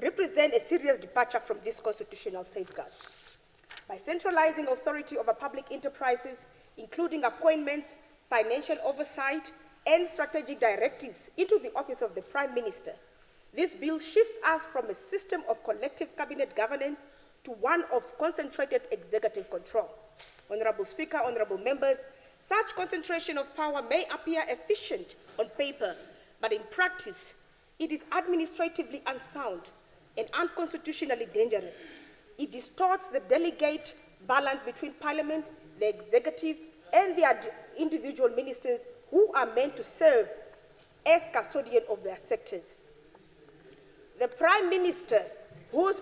represent a serious departure from this constitutional safeguard. By centralizing authority over public enterprises, including appointments, financial oversight, and strategic directives into the office of the Prime Minister, this bill shifts us from a system of collective cabinet governance to one of concentrated executive control. Honorable Speaker, honorable members, such concentration of power may appear efficient on paper, but in practice, it is administratively unsound and unconstitutionally dangerous. It distorts the delicate balance between Parliament, the executive, and the individual ministers who are meant to serve as custodian of their sectors. The Prime Minister, whose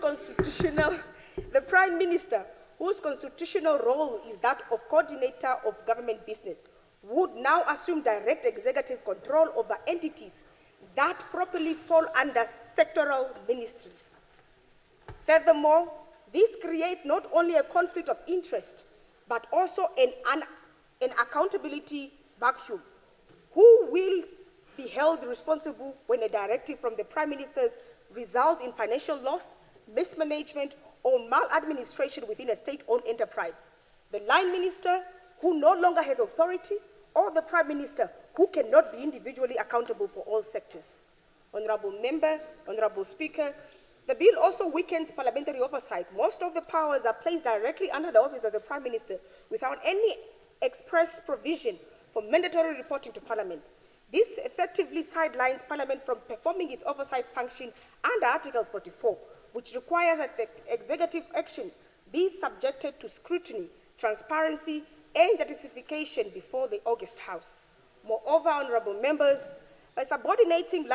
whose constitutional role is that of coordinator of government business, would now assume direct executive control over entities that properly fall under sectoral ministries. Furthermore, this creates not only a conflict of interest, but also an accountability vacuum. Who will be held responsible when a directive from the Prime Minister results in financial loss, mismanagement, or maladministration within a state-owned enterprise? The line minister, who no longer has authority, or the Prime Minister, who cannot be individually accountable for all sectors? Honorable Member, Honorable Speaker, the bill also weakens parliamentary oversight. Most of the powers are placed directly under the office of the Prime Minister without any express provision for mandatory reporting to Parliament. This effectively sidelines Parliament from performing its oversight function under Article 44, which requires that the executive action be subjected to scrutiny, transparency, and justification before the August House. Moreover, honorable members, by subordinating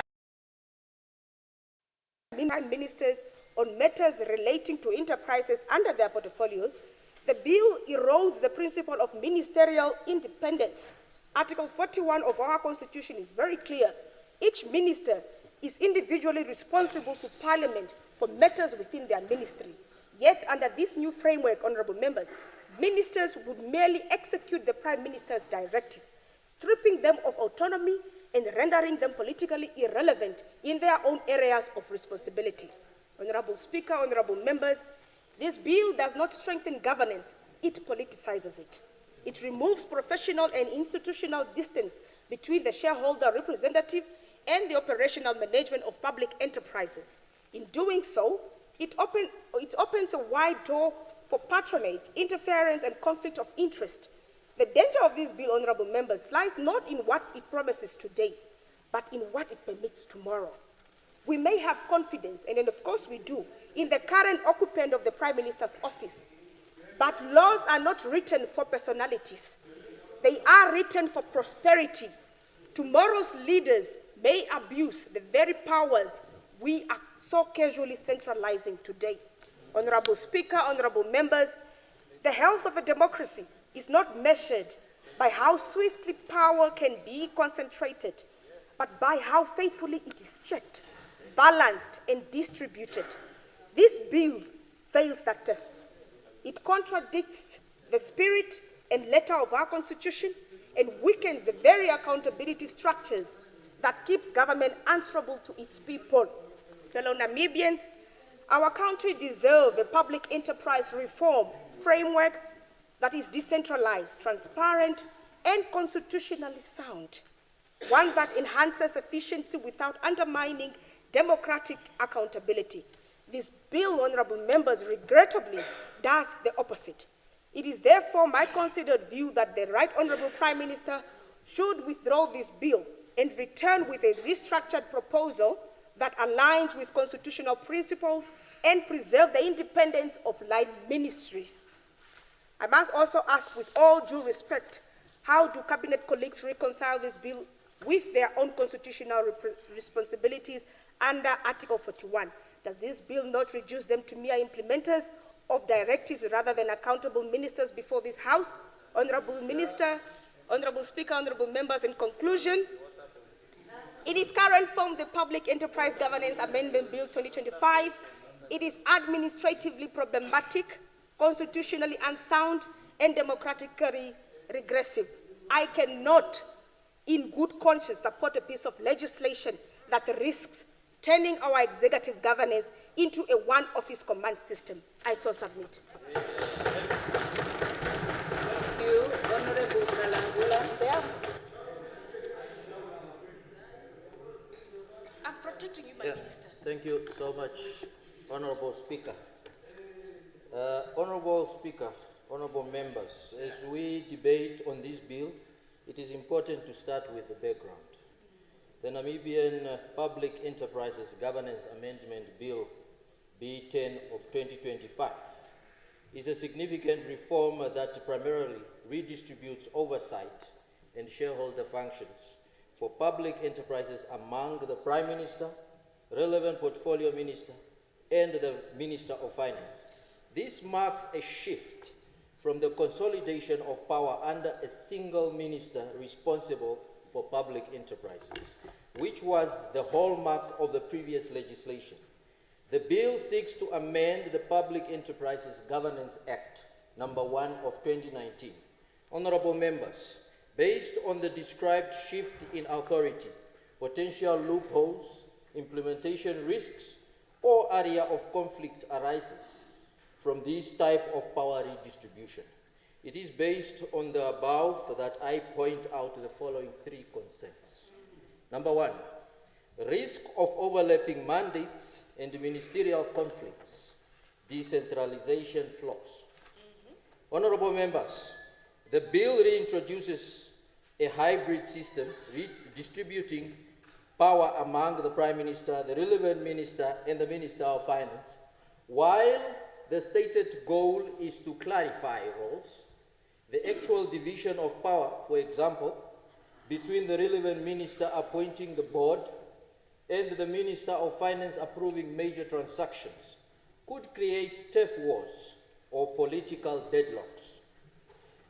Prime Ministers on matters relating to enterprises under their portfolios, the bill erodes the principle of ministerial independence. Article 41 of our Constitution is very clear. Each minister is individually responsible to Parliament for matters within their ministry. Yet, under this new framework, honorable members, ministers would merely execute the Prime Minister's directive, stripping them of autonomy and rendering them politically irrelevant in their own areas of responsibility. Honorable Speaker, honorable members, this bill does not strengthen governance, it politicizes it. It removes professional and institutional distance between the shareholder representative and the operational management of public enterprises. In doing so, it opens a wide door for patronage, interference, and conflict of interest. The danger of this bill, honorable members, lies not in what it promises today, but in what it permits tomorrow. We may have confidence, and of course we do, in the current occupant of the Prime Minister's office. But laws are not written for personalities. They are written for prosperity. Tomorrow's leaders may abuse the very powers we are so casually centralizing today. Honorable Speaker, honorable members, the health of a democracy is not measured by how swiftly power can be concentrated, but by how faithfully it is checked, balanced, and distributed. This bill fails that test. It contradicts the spirit and letter of our Constitution and weakens the very accountability structures that keeps government answerable to its people. Fellow Namibians, our country deserves a public enterprise reform framework that is decentralized, transparent, and constitutionally sound, one that enhances efficiency without undermining democratic accountability. This bill, honorable members, regrettably does the opposite. It is therefore my considered view that the Right Honorable Prime Minister should withdraw this bill and return with a restructured proposal that aligns with constitutional principles and preserve the independence of line ministries. I must also ask, with all due respect, how do Cabinet colleagues reconcile this bill with their own constitutional responsibilities under Article 41? Does this bill not reduce them to mere implementers of directives rather than accountable ministers before this House? Honorable Minister, Honorable Speaker, honorable members, in conclusion, in its current form, the Public Enterprise Governance Amendment Bill 2025, it is administratively problematic, constitutionally unsound, and democratically regressive. I cannot, in good conscience, support a piece of legislation that risks turning our executive governance into a one-office command system. I so submit. Thank you, Honorable Kalangula. I'm protecting you, my ministers. Thank you so much, Honorable Speaker. Honorable Speaker, honorable members, as we debate on this bill, it is important to start with the background. The Namibian Public Enterprises Governance Amendment Bill B10 of 2025 is a significant reform that primarily redistributes oversight and shareholder functions for public enterprises among the Prime Minister, relevant portfolio minister, and the Minister of Finance. This marks a shift from the consolidation of power under a single minister responsible for public enterprises, which was the hallmark of the previous legislation. The bill seeks to amend the Public Enterprises Governance Act, number 1 of 2019. Honorable members, based on the described shift in authority, potential loopholes, implementation risks, or area of conflict arises from this type of power redistribution. It is based on the above that I point out the following 3 concerns. Number 1, risk of overlapping mandates and ministerial conflicts, decentralization flaws. Honorable members, the bill reintroduces a hybrid system redistributing power among the Prime Minister, the relevant minister, and the Minister of Finance, while the stated goal is to clarify roles. The actual division of power, for example, between the relevant minister appointing the board and the Minister of Finance approving major transactions, could create turf wars or political deadlocks.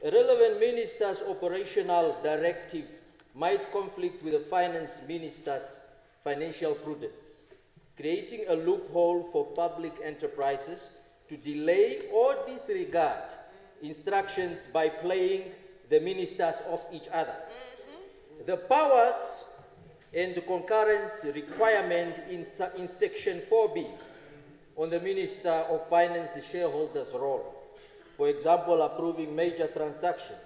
A relevant minister's operational directive might conflict with the finance minister's financial prudence, creating a loophole for public enterprises to delay or disregard instructions by playing the ministers off each other. The powers and concurrence requirement in Section 4B on the Minister of Finance shareholders' role, for example, approving major transactions,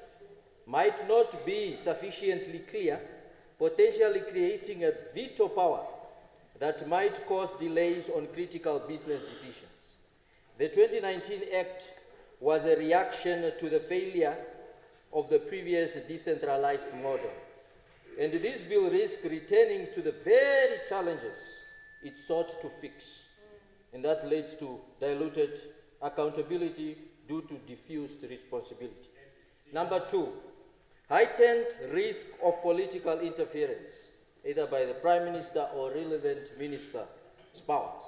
might not be sufficiently clear, potentially creating a veto power that might cause delays on critical business decisions. The 2019 Act was a reaction to the failure of the previous decentralized model. And this bill risks returning to the very challenges it sought to fix. And that leads to diluted accountability due to diffused responsibility. Number 2, heightened risk of political interference, either by the Prime Minister or relevant minister powers.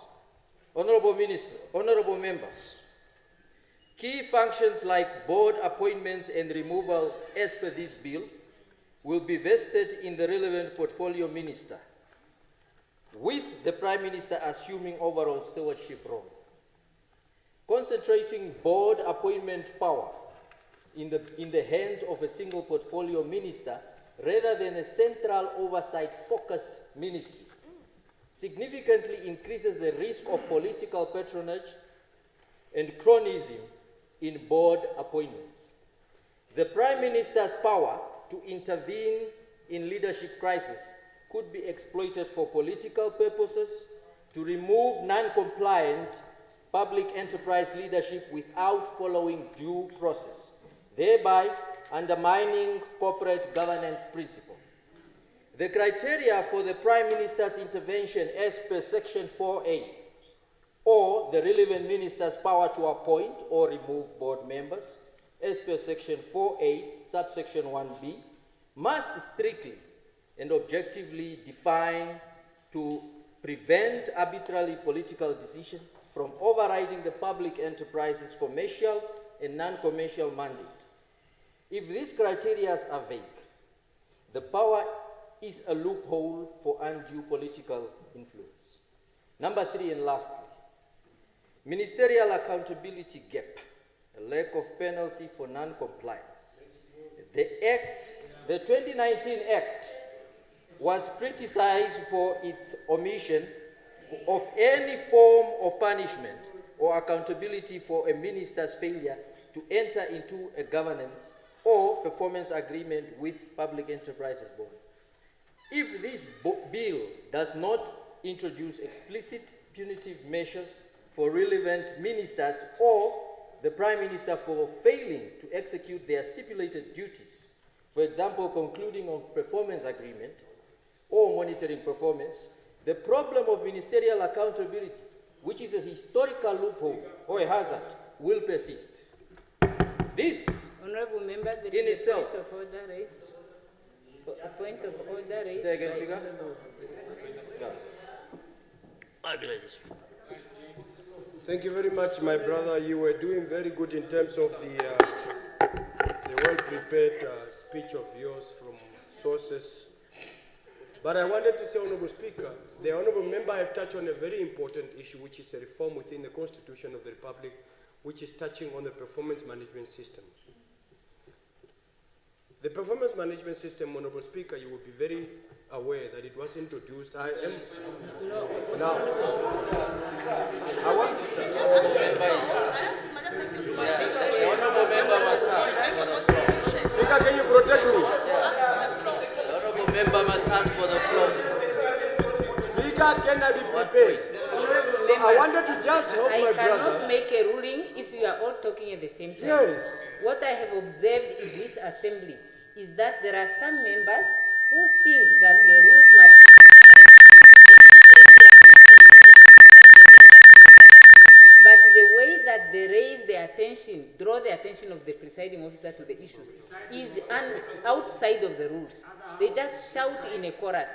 Honorable members, key functions like board appointments and removal as per this bill will be vested in the relevant portfolio minister, with the Prime Minister assuming overall stewardship role. Concentrating board appointment power in the hands of a single portfolio minister rather than a central oversight-focused ministry significantly increases the risk of political patronage and cronyism in board appointments. The Prime Minister's power to intervene in leadership crisis could be exploited for political purposes to remove non-compliant public enterprise leadership without following due process, thereby undermining corporate governance principle. The criteria for the Prime Minister's intervention as per Section 4A, or the relevant minister's power to appoint or remove board members, as per Section 4A, subsection 1B, must strictly and objectively define to prevent arbitrary political decision from overriding the public enterprise's commercial and non-commercial mandate. If these criteria are vague, the power is a loophole for undue political influence. Number 3, and lastly, ministerial accountability gap, a lack of penalty for non-compliance. The 2019 Act was criticized for its omission of any form of punishment or accountability for a minister's failure to enter into a governance or performance agreement with Public Enterprises Board. If this bill does not introduce explicit punitive measures for relevant ministers or the Prime Minister for failing to execute their stipulated duties, for example, concluding on performance agreement or monitoring performance, the problem of ministerial accountability, which is a historical loophole or a hazard, will persist. This, Honorable Member, there in is itself, a point of order raised. A point of order raised. Say again, by Speaker. Honorable- Yeah. Thank you very much, my brother. You were doing very good in terms of the well-prepared speech of yours from sources. But I wanted to say, Honorable Speaker, the Honorable Member have touched on a very important issue, which is a reform within the Constitution of the Republic, which is touching on the performance management system. The performance management system, Honorable Speaker, you will be very aware that it was introduced. I am now. I want. The honorable member must ask. Speaker, can you protect me? The honorable member must ask for the floor. Speaker, can I be prepared? So I wanted to just help my brother. I cannot make a ruling if you are all talking at the same time. Yes. What I have observed in this assembly is that there are some members who think that the rules must be applied only when they are inconvenienced by the conduct of others. But the way that they raise their attention, draw the attention of the presiding officer to the issues, is outside of the rules. They just shout in a chorus.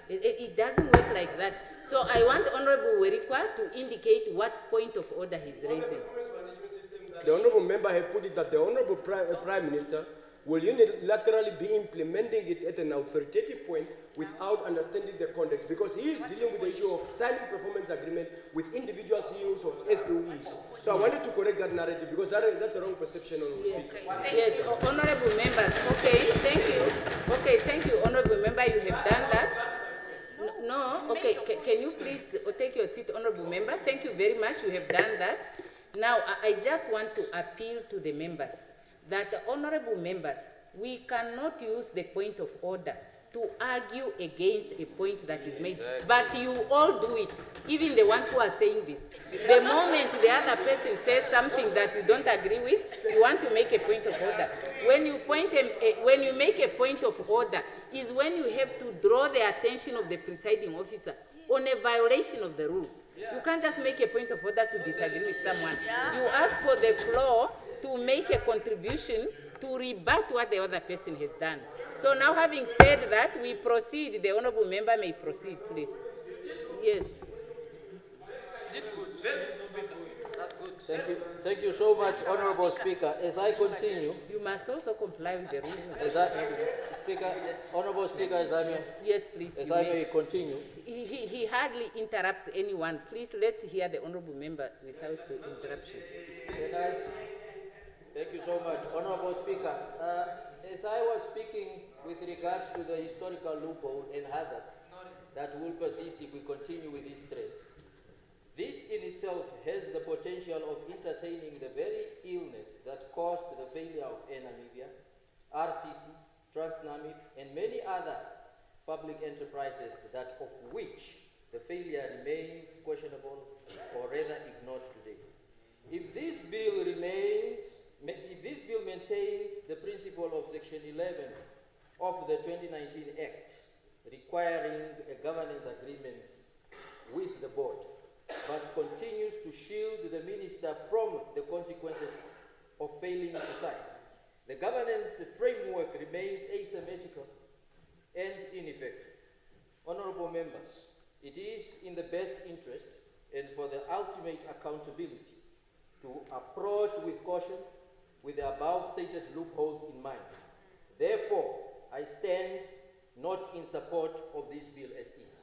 It doesn't work like that. So I want Honorable Werikwa to indicate what point of order he's raising. The Honorable Member has put it that the Honorable Prime Minister will unilaterally be implementing it at an authoritative point without understanding the context, because he is dealing with the issue of signing performance agreement with individual CEOs of SOEs. So I wanted to correct that narrative, because that's a wrong perception on Yes, speaker. yes, honorable members. Okay, thank you. Okay, thank you, honorable member. You have done that. No, okay. Can you please take your seat, honorable member? Thank you very much. You have done that. Now, I just want to appeal to the members that, honorable members, we cannot use the point of order to argue against a point that is made. But you all do it, even the ones who are saying this. The moment the other person says something that you don't agree with, you want to make a point of order. When you make a point of order is when you have to draw the attention of the presiding officer on a violation of the rule. You can't just make a point of order to disagree with someone. You ask for the floor to make a contribution to rebut what the other person has done. So now, having said that, we proceed. The honorable member may proceed, please. Yes. Thank you so much, Honorable Speaker. As I continue, you must also comply with the rules. Honorable Speaker, as I may, yes, please. As I may continue. He hardly interrupts anyone. Please let's hear the honorable member without interruptions. Thank you so much, Honorable Speaker. As I was speaking with regards to the historical loophole and hazards that will persist if we continue with this trend, this in itself has the potential of entertaining the very illness that caused the failure of Air Namibia, RCC, TransNamib, and many other public enterprises that of which the failure remains questionable or rather ignored today. If this bill maintains the principle of Section 11 of the 2019 Act requiring a governance agreement with the board, but continues to shield the minister from the consequences of failing to sign, the governance framework remains asymmetrical and ineffective. Honorable members, it is in the best interest and for the ultimate accountability to approach with caution with the above stated loopholes in mind. Therefore, I stand not in support of this bill as is.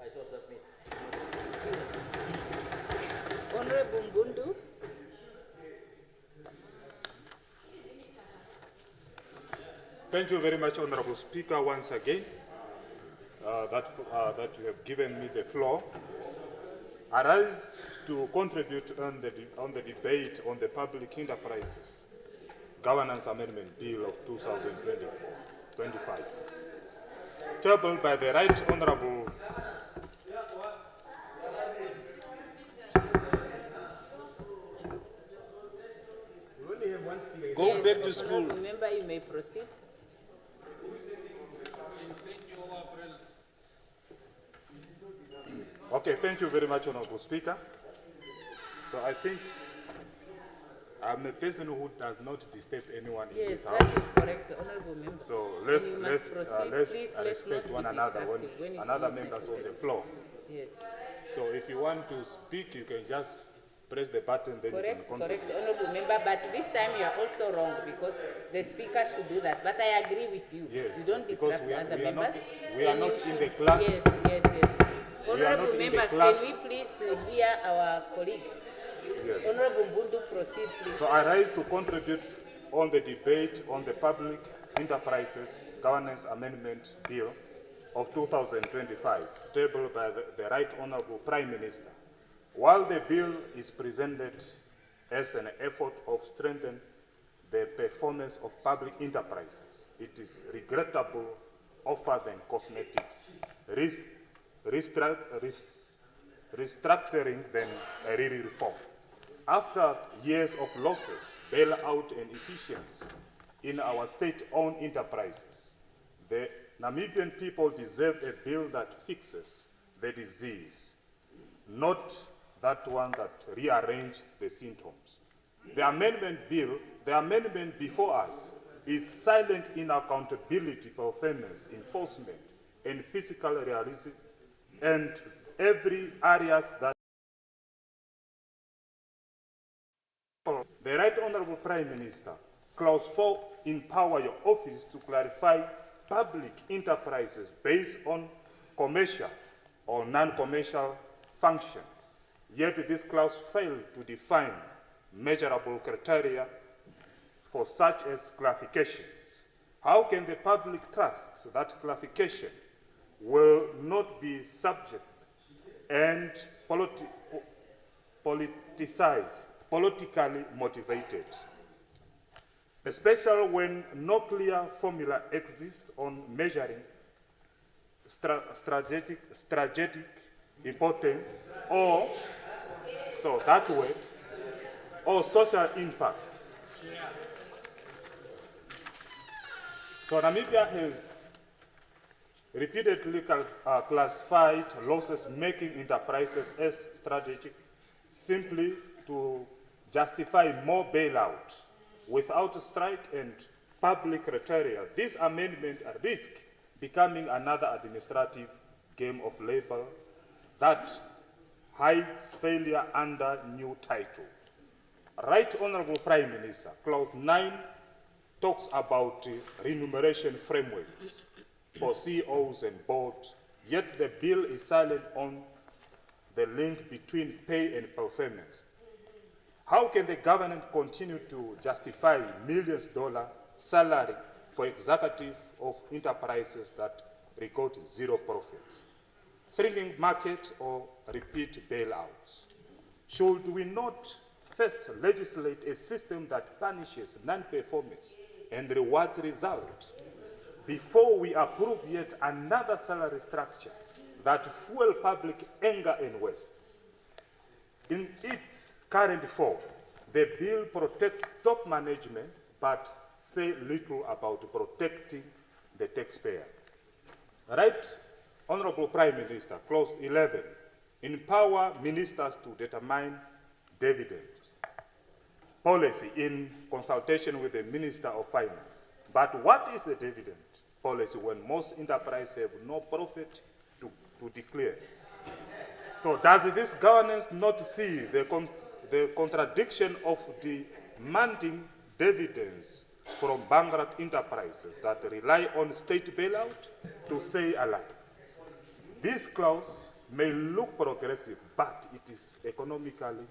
I shall submit. Honorable Mbundu. Thank you very much, Honorable Speaker, once again, that you have given me the floor. I rise to contribute on the debate on the Public Enterprises Governance Amendment Bill of 2025, tabled by the Right Honorable Go back to school. Member, you may proceed. Okay, thank you very much, Honorable Speaker. So I think I'm a person who does not disturb anyone in this house. Yes, that is correct, Honorable Member. So let's respect one another when another member's on the floor. Yes. So if you want to speak, you can just press the button, then you can Correct, contribute. correct, Honorable Member, but this time you are also wrong because the Speaker should do that. But I agree with you. Yes, You don't because disrupt we are- other we are not- members. we are and not you in should- the class. Yes, yes, yes. We are Honorable not in the members, class. can we please hear our colleague? Yes. Honorable Bundu, proceed, please. So I rise to contribute on the debate on the Public Enterprises Governance Amendment Bill of 2025, tabled by the Right Honorable Prime Minister. While the bill is presented as an effort of strengthening the performance of public enterprises, it is regrettable offer than cosmetics, restructuring than a real reform. After years of losses, bailout and efficiency in our state-owned enterprises, the Namibian people deserve a bill that fixes the disease, not that one that rearranges the symptoms. The amendment before us is silent in accountability, performance, enforcement, and fiscal realism, and every areas that the Right Honorable Prime Minister, Clause 4, empower your office to clarify public enterprises based on commercial or non-commercial functions. Yet this clause failed to define measurable criteria for such as clarifications. How can the public trust that clarification will not be subject and politicized, politically motivated, especially when no clear formula exists on measuring strategic importance or, so that word, or social impact. So Namibia has repeatedly classified losses-making enterprises as strategic simply to justify more bailout without strike and public criteria. This amendment risks becoming another administrative game of labor that hides failure under new title. Right Honorable Prime Minister, Clause 9 talks about remuneration frameworks for CEOs and boards, yet the bill is silent on the link between pay and performance. How can the government continue to justify millions-dollar salary for executives of enterprises that record zero profits? Shrinking market or repeat bailouts? Should we not first legislate a system that punishes non-performance and rewards result before we approve yet another salary structure that fuel public anger and waste? In its current form, the bill protects top management but say little about protecting the taxpayer. Right Honorable Prime Minister, Clause 11, empower ministers to determine dividend policy in consultation with the Minister of Finance. But what is the dividend policy when most enterprises have no profit to declare? So does this governance not see the contradiction of demanding dividends from bankrupt enterprises that rely on state bailout to say a lie? This clause may look progressive, but it is economically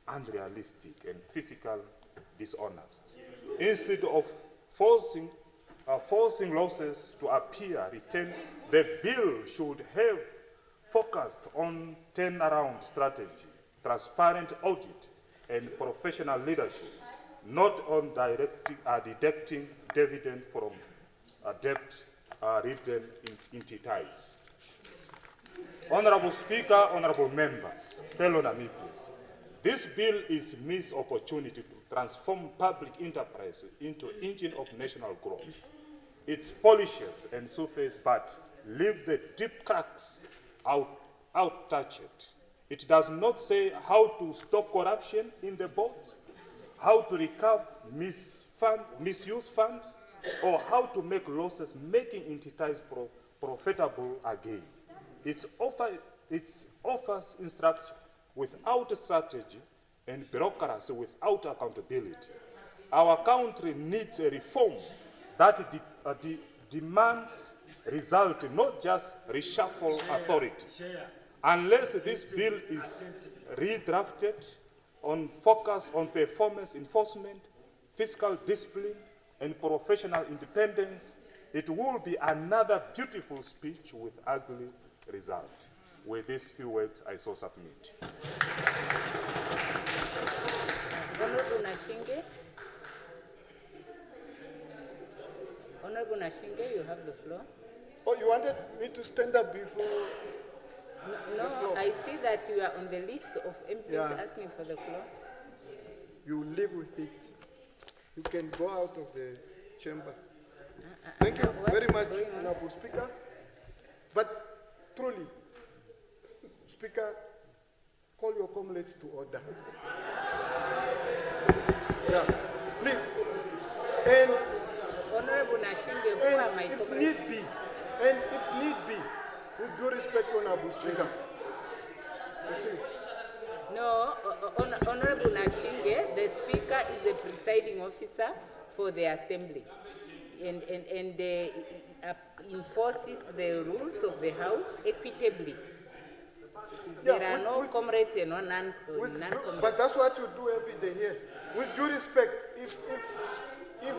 unrealistic and physically dishonest. Instead of forcing losses to appear retained, the bill should have focused on turnaround strategy, transparent audit, and professional leadership, not on deducting dividend from debt-ridden entities. Honorable Speaker, honorable members, fellow Namibians, this bill is a missed opportunity to transform public enterprise into engine of national growth. It polishes and surfaces, but leave the deep cracks untouched. It does not say how to stop corruption in the boards, how to recover misused funds, or how to make losses making entities profitable again. It offers instruction without strategy and bureaucracy without accountability. Our country needs a reform that demands result, not just reshuffle authority. Unless this bill is redrafted on focus on performance enforcement, fiscal discipline, and professional independence, it will be another beautiful speech with ugly result. With these few words, I so submit. Honorable Nashinge. Honorable Nashinge, you have the floor. Oh, you wanted me to stand up before? No, I see that you are on the list of MPs asking for the floor. You live with it. You can go out of the chamber. Thank you very much, Honorable Speaker. But truly, Speaker, call your comrades to order. Yeah, please. And Honorable Nashinge, who are my comrades? And if need be, with due respect, Honorable Speaker. No, Honorable Nashinge, the Speaker is the presiding officer for the Assembly and enforces the rules of the House equitably. There are no comrades and no non-comrades. But that's what you do every day here. With due respect, if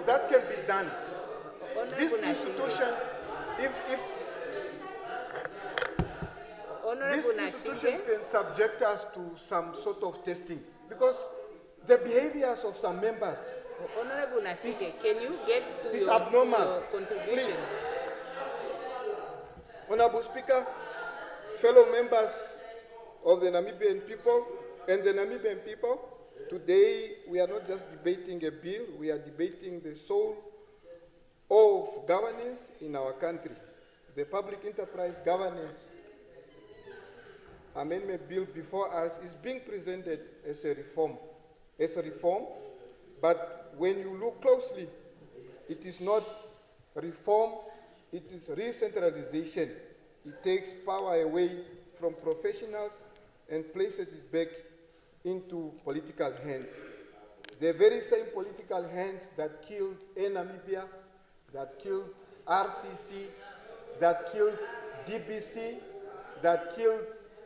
that can be done, this institution, this institution can subject us to some sort of testing, because the behaviors of some members. Honorable Nashinge, can you get to your contribution? Please. Honorable Speaker, fellow members of the Namibian people and the Namibian people, today we are not just debating a bill, we are debating the soul of governance in our country. The Public Enterprise Governance Amendment Bill before us is being presented as a reform. But when you look closely, it is not reform, it is re-centralization. It takes power away from professionals and places it back into political hands. The very same political hands that killed Namibia, that killed RCC, that killed DBC, that killed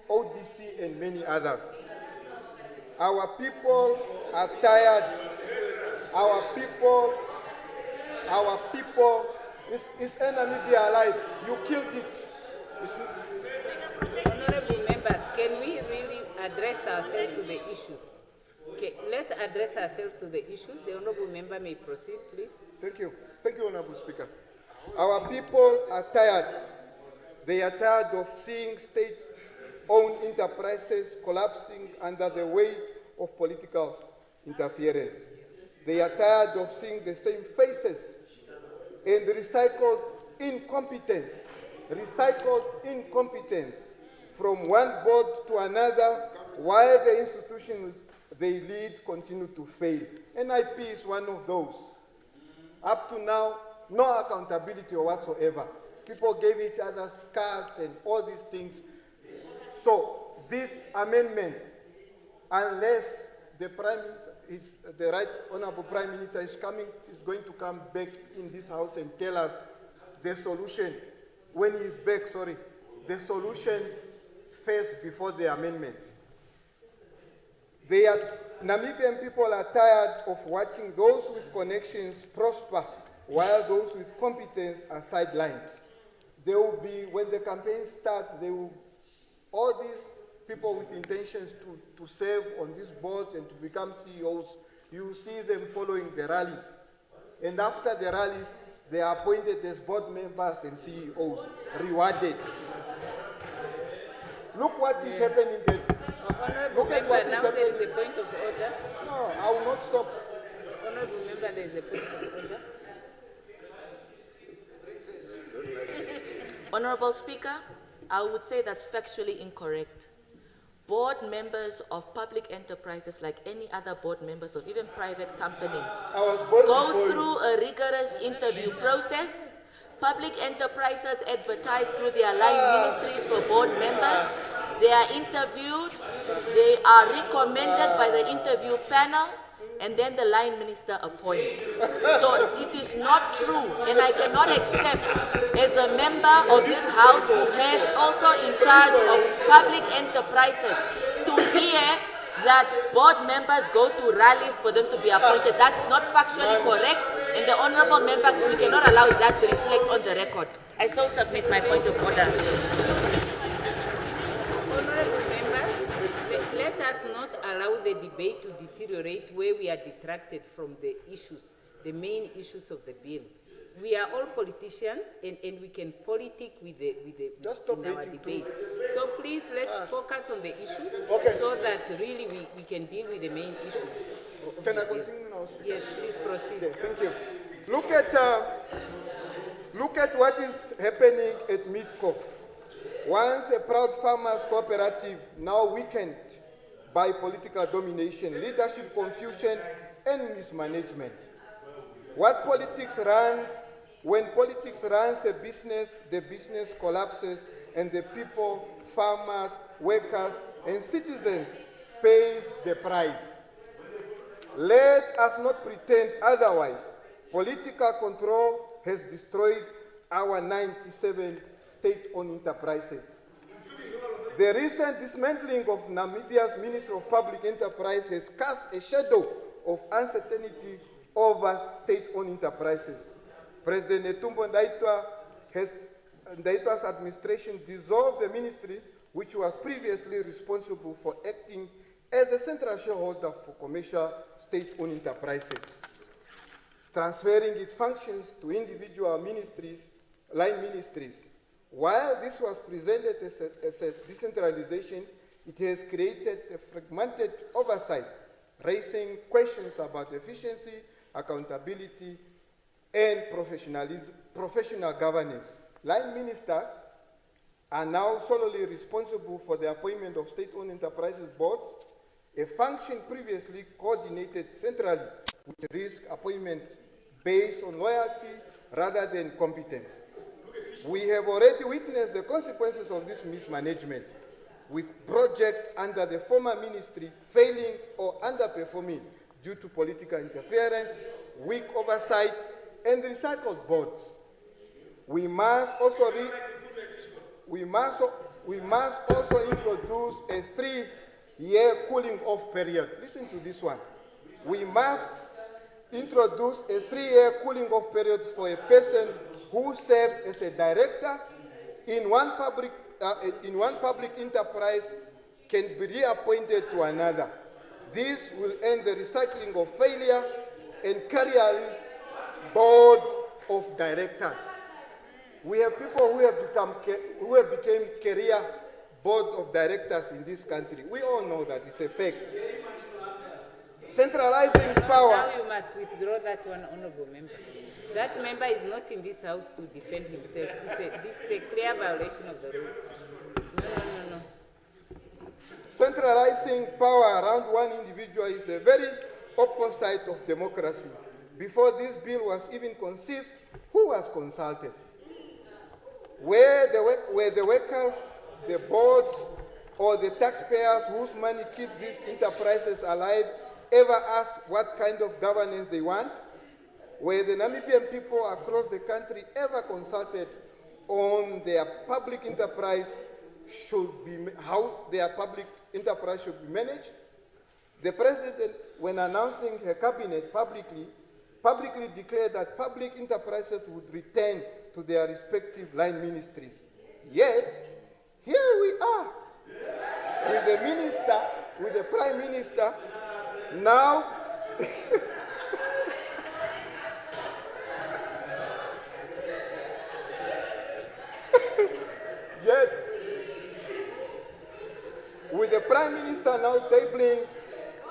ODC, and many others. Our people are tired. Our people, is Namibia alive? You killed it. Honorable members, can we really address ourselves to the issues? Okay, let's address ourselves to the issues. The honorable member may proceed, please. Thank you. Thank you, Honorable Speaker. Our people are tired. They are tired of seeing state-owned enterprises collapsing under the weight of political interference. They are tired of seeing the same faces and recycled incompetence from one board to another, while the institution they lead continue to fail. NIP is one of those. Up to now, no accountability whatsoever. People gave each other scars and all these things. So these amendments, unless the the Right Honorable Prime Minister is going to come back in this house and tell us the solution. When he is back, the solutions first before the amendments. Namibian people are tired of watching those with connections prosper while those with competence are sidelined. There will be, when the campaign starts, all these people with intentions to serve on these boards and to become CEOs, you see them following the rallies. And after the rallies, they are appointed as board members and CEOs, rewarded. Look what is happening there. Honorable member, now there is a point of order. No, I will not stop. Honorable member, there is a point of order. Honorable Speaker, I would say that's factually incorrect. Board members of public enterprises, like any other board members of even private companies, go through a rigorous interview process. Public enterprises advertise through their line ministries for board members. They are interviewed. They are recommended by the interview panel, and then the line minister appoints. So it is not true, and I cannot accept, as a member of this house who is also in charge of public enterprises, to hear that board members go to rallies for them to be appointed. That's not factually correct, and the honourable member, we cannot allow that to reflect on the record. I so submit my point of order. Honourable members, let us not allow the debate to deteriorate where we are detracted from the issues, the main issues of the bill. We are all politicians, and we can politic with our debate. So please, let's focus on the issues so that really we can deal with the main issues. Can I continue now? Yes, please proceed. Okay, thank you. Look at what is happening at Midco. Once a proud farmers cooperative, now weakened by political domination, leadership confusion, and mismanagement. What politics runs, when politics runs a business, the business collapses, and the people, farmers, workers, and citizens pays the price. Let us not pretend otherwise. Political control has destroyed our 97 state-owned enterprises. The recent dismantling of Namibia's Ministry of Public Enterprise has cast a shadow of uncertainty over state-owned enterprises. President Netumbo Ndaitwa's administration dissolved the ministry, which was previously responsible for acting as a central shareholder for commercial state-owned enterprises, transferring its functions to individual ministries, line ministries. While this was presented as a decentralization, it has created a fragmented oversight, raising questions about efficiency, accountability, and professional governance. Line ministers are now solely responsible for the appointment of state-owned enterprises boards, a function previously coordinated centrally with risk appointment based on loyalty rather than competence. We have already witnessed the consequences of this mismanagement, with projects under the former ministry failing or underperforming due to political interference, weak oversight, and recycled boards. We must also introduce a 3-year cooling off period. Listen to this one. We must introduce a 3-year cooling off period for a person who served as a director in one public enterprise can be reappointed to another. This will end the recycling of failure and careerist board of directors. We have people who have become career board of directors in this country. We all know that it's a fact. Centralizing power. Now you must withdraw that one, honourable member. That member is not in this house to defend himself. This is a clear violation of the rule. No. Centralizing power around one individual is the very opposite of democracy. Before this bill was even conceived, who was consulted? Were the workers, the boards, or the taxpayers whose money keeps these enterprises alive ever asked what kind of governance they want? Were the Namibian people across the country ever consulted on their public enterprise how their public enterprise should be managed? The president, when announcing her cabinet publicly declared that public enterprises would return to their respective line ministries. Yet, here we are, with the minister, with the prime minister, now yet, with the prime minister now tabling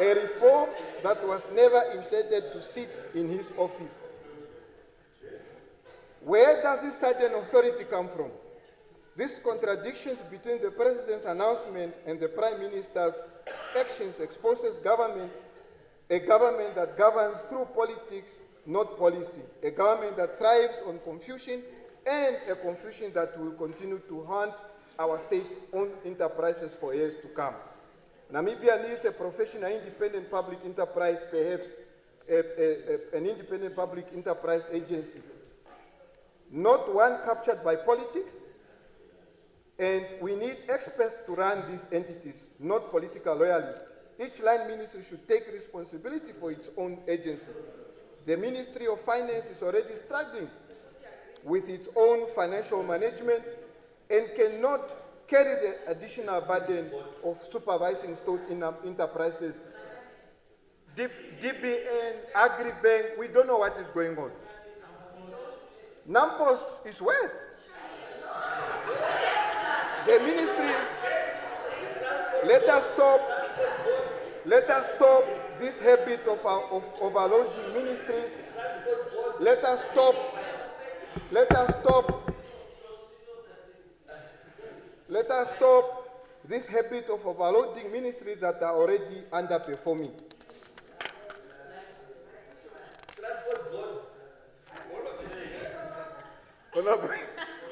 a reform that was never intended to sit in his office. Where does this sudden authority come from? These contradictions between the president's announcement and the prime minister's actions exposes a government that governs through politics, not policy, a government that thrives on confusion, and a confusion that will continue to haunt our state-owned enterprises for years to come. Namibia needs a professional independent public enterprise, perhaps an independent public enterprise agency. Not one captured by politics, and we need experts to run these entities, not political loyalists. Each line ministry should take responsibility for its own agency. The Ministry of Finance is already struggling with its own financial management and cannot carry the additional burden of supervising state enterprises. DBN, Agribank, we don't know what is going on. Nampos is worse. The ministry, let us stop this habit of overloading ministries. Let us stop this habit of overloading ministries that are already underperforming.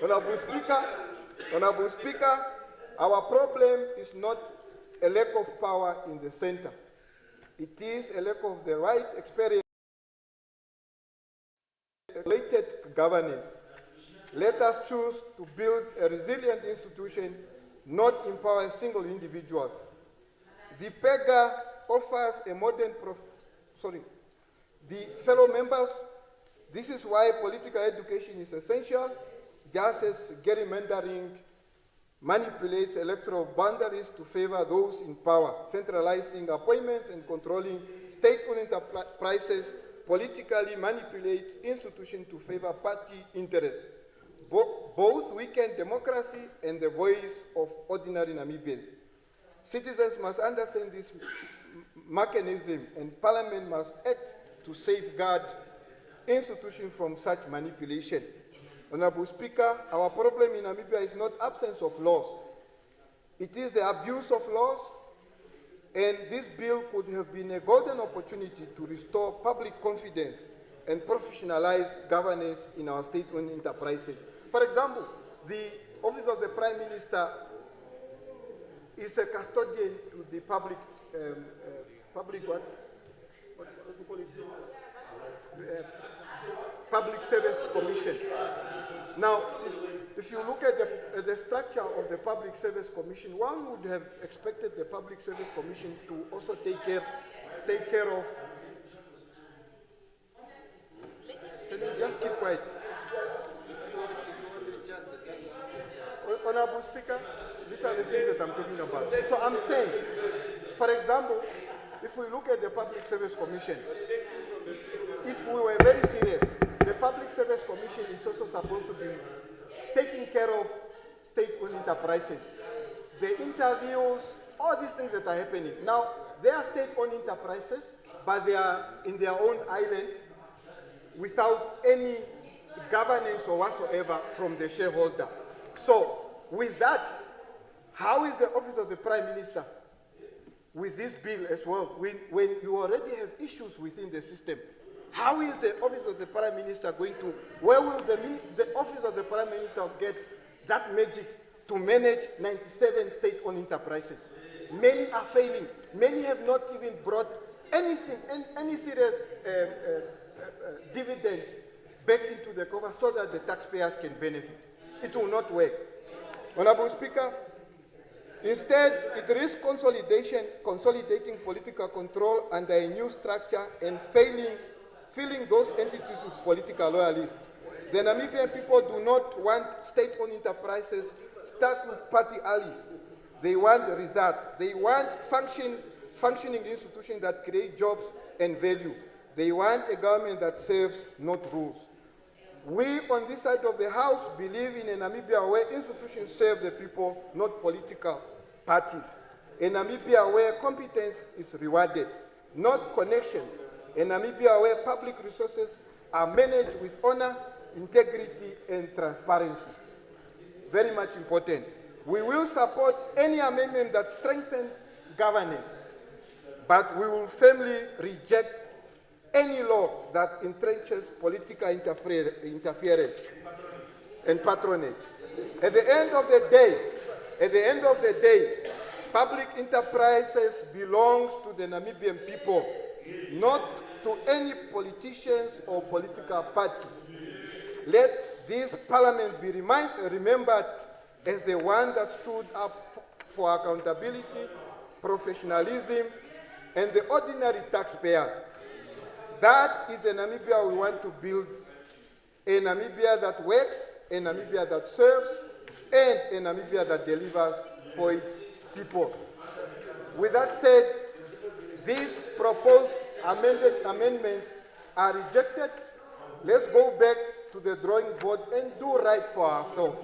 Honorable Speaker, our problem is not a lack of power in the center. It is a lack of the right experience, related governance. Let us choose to build a resilient institution, not empower single individuals. The PEGA offers a modern the fellow members, this is why political education is essential, just as gerrymandering manipulates electoral boundaries to favor those in power, centralizing appointments and controlling state-owned enterprises politically manipulates institutions to favor party interests. Both weaken democracy and the voice of ordinary Namibians. Citizens must understand this mechanism, and Parliament must act to safeguard institutions from such manipulation. Honorable Speaker, our problem in Namibia is not absence of laws. It is the abuse of laws, and this bill could have been a golden opportunity to restore public confidence and professionalize governance in our state-owned enterprises. For example, the Office of the Prime Minister is a custodian to the public Public Service Commission. Now, if you look at the structure of the Public Service Commission, one would have expected the Public Service Commission to also take care of. Can you just keep quiet? Honorable Speaker, these are the things that I'm talking about. So I'm saying, for example, if we look at the Public Service Commission, if we were very serious, the Public Service Commission is also supposed to be taking care of state-owned enterprises. The interviews, all these things that are happening. Now, they are state-owned enterprises, but they are in their own island without any governance or whatsoever from the shareholder. So, with that, how is the Office of the Prime Minister with this bill as well, when you already have issues within the system? How is the Office of the Prime Minister going to, where will the Office of the Prime Minister get that magic to manage 97 state-owned enterprises? Many are failing. Many have not even brought anything, any serious dividend back into the cover so that the taxpayers can benefit. It will not work. Honorable Speaker, instead, it risks consolidating political control under a new structure and filling those entities with political loyalists. The Namibian people do not want state-owned enterprises stuck with party allies. They want results. They want functioning institutions that create jobs and value. They want a government that serves, not rules. We on this side of the House believe in a Namibia where institutions serve the people, not political parties. A Namibia where competence is rewarded, not connections. A Namibia where public resources are managed with honor, integrity, and transparency. Very much important. We will support any amendment that strengthens governance, but we will firmly reject any law that entrenches political interference and patronage. At the end of the day, public enterprises belongs to the Namibian people, not to any politicians or political party. Let this parliament be remembered as the one that stood up for accountability, professionalism, and the ordinary taxpayers. That is the Namibia we want to build, a Namibia that works, a Namibia that serves, and a Namibia that delivers for its people. With that said, these proposed amendments are rejected. Let's go back to the drawing board and do right for ourselves.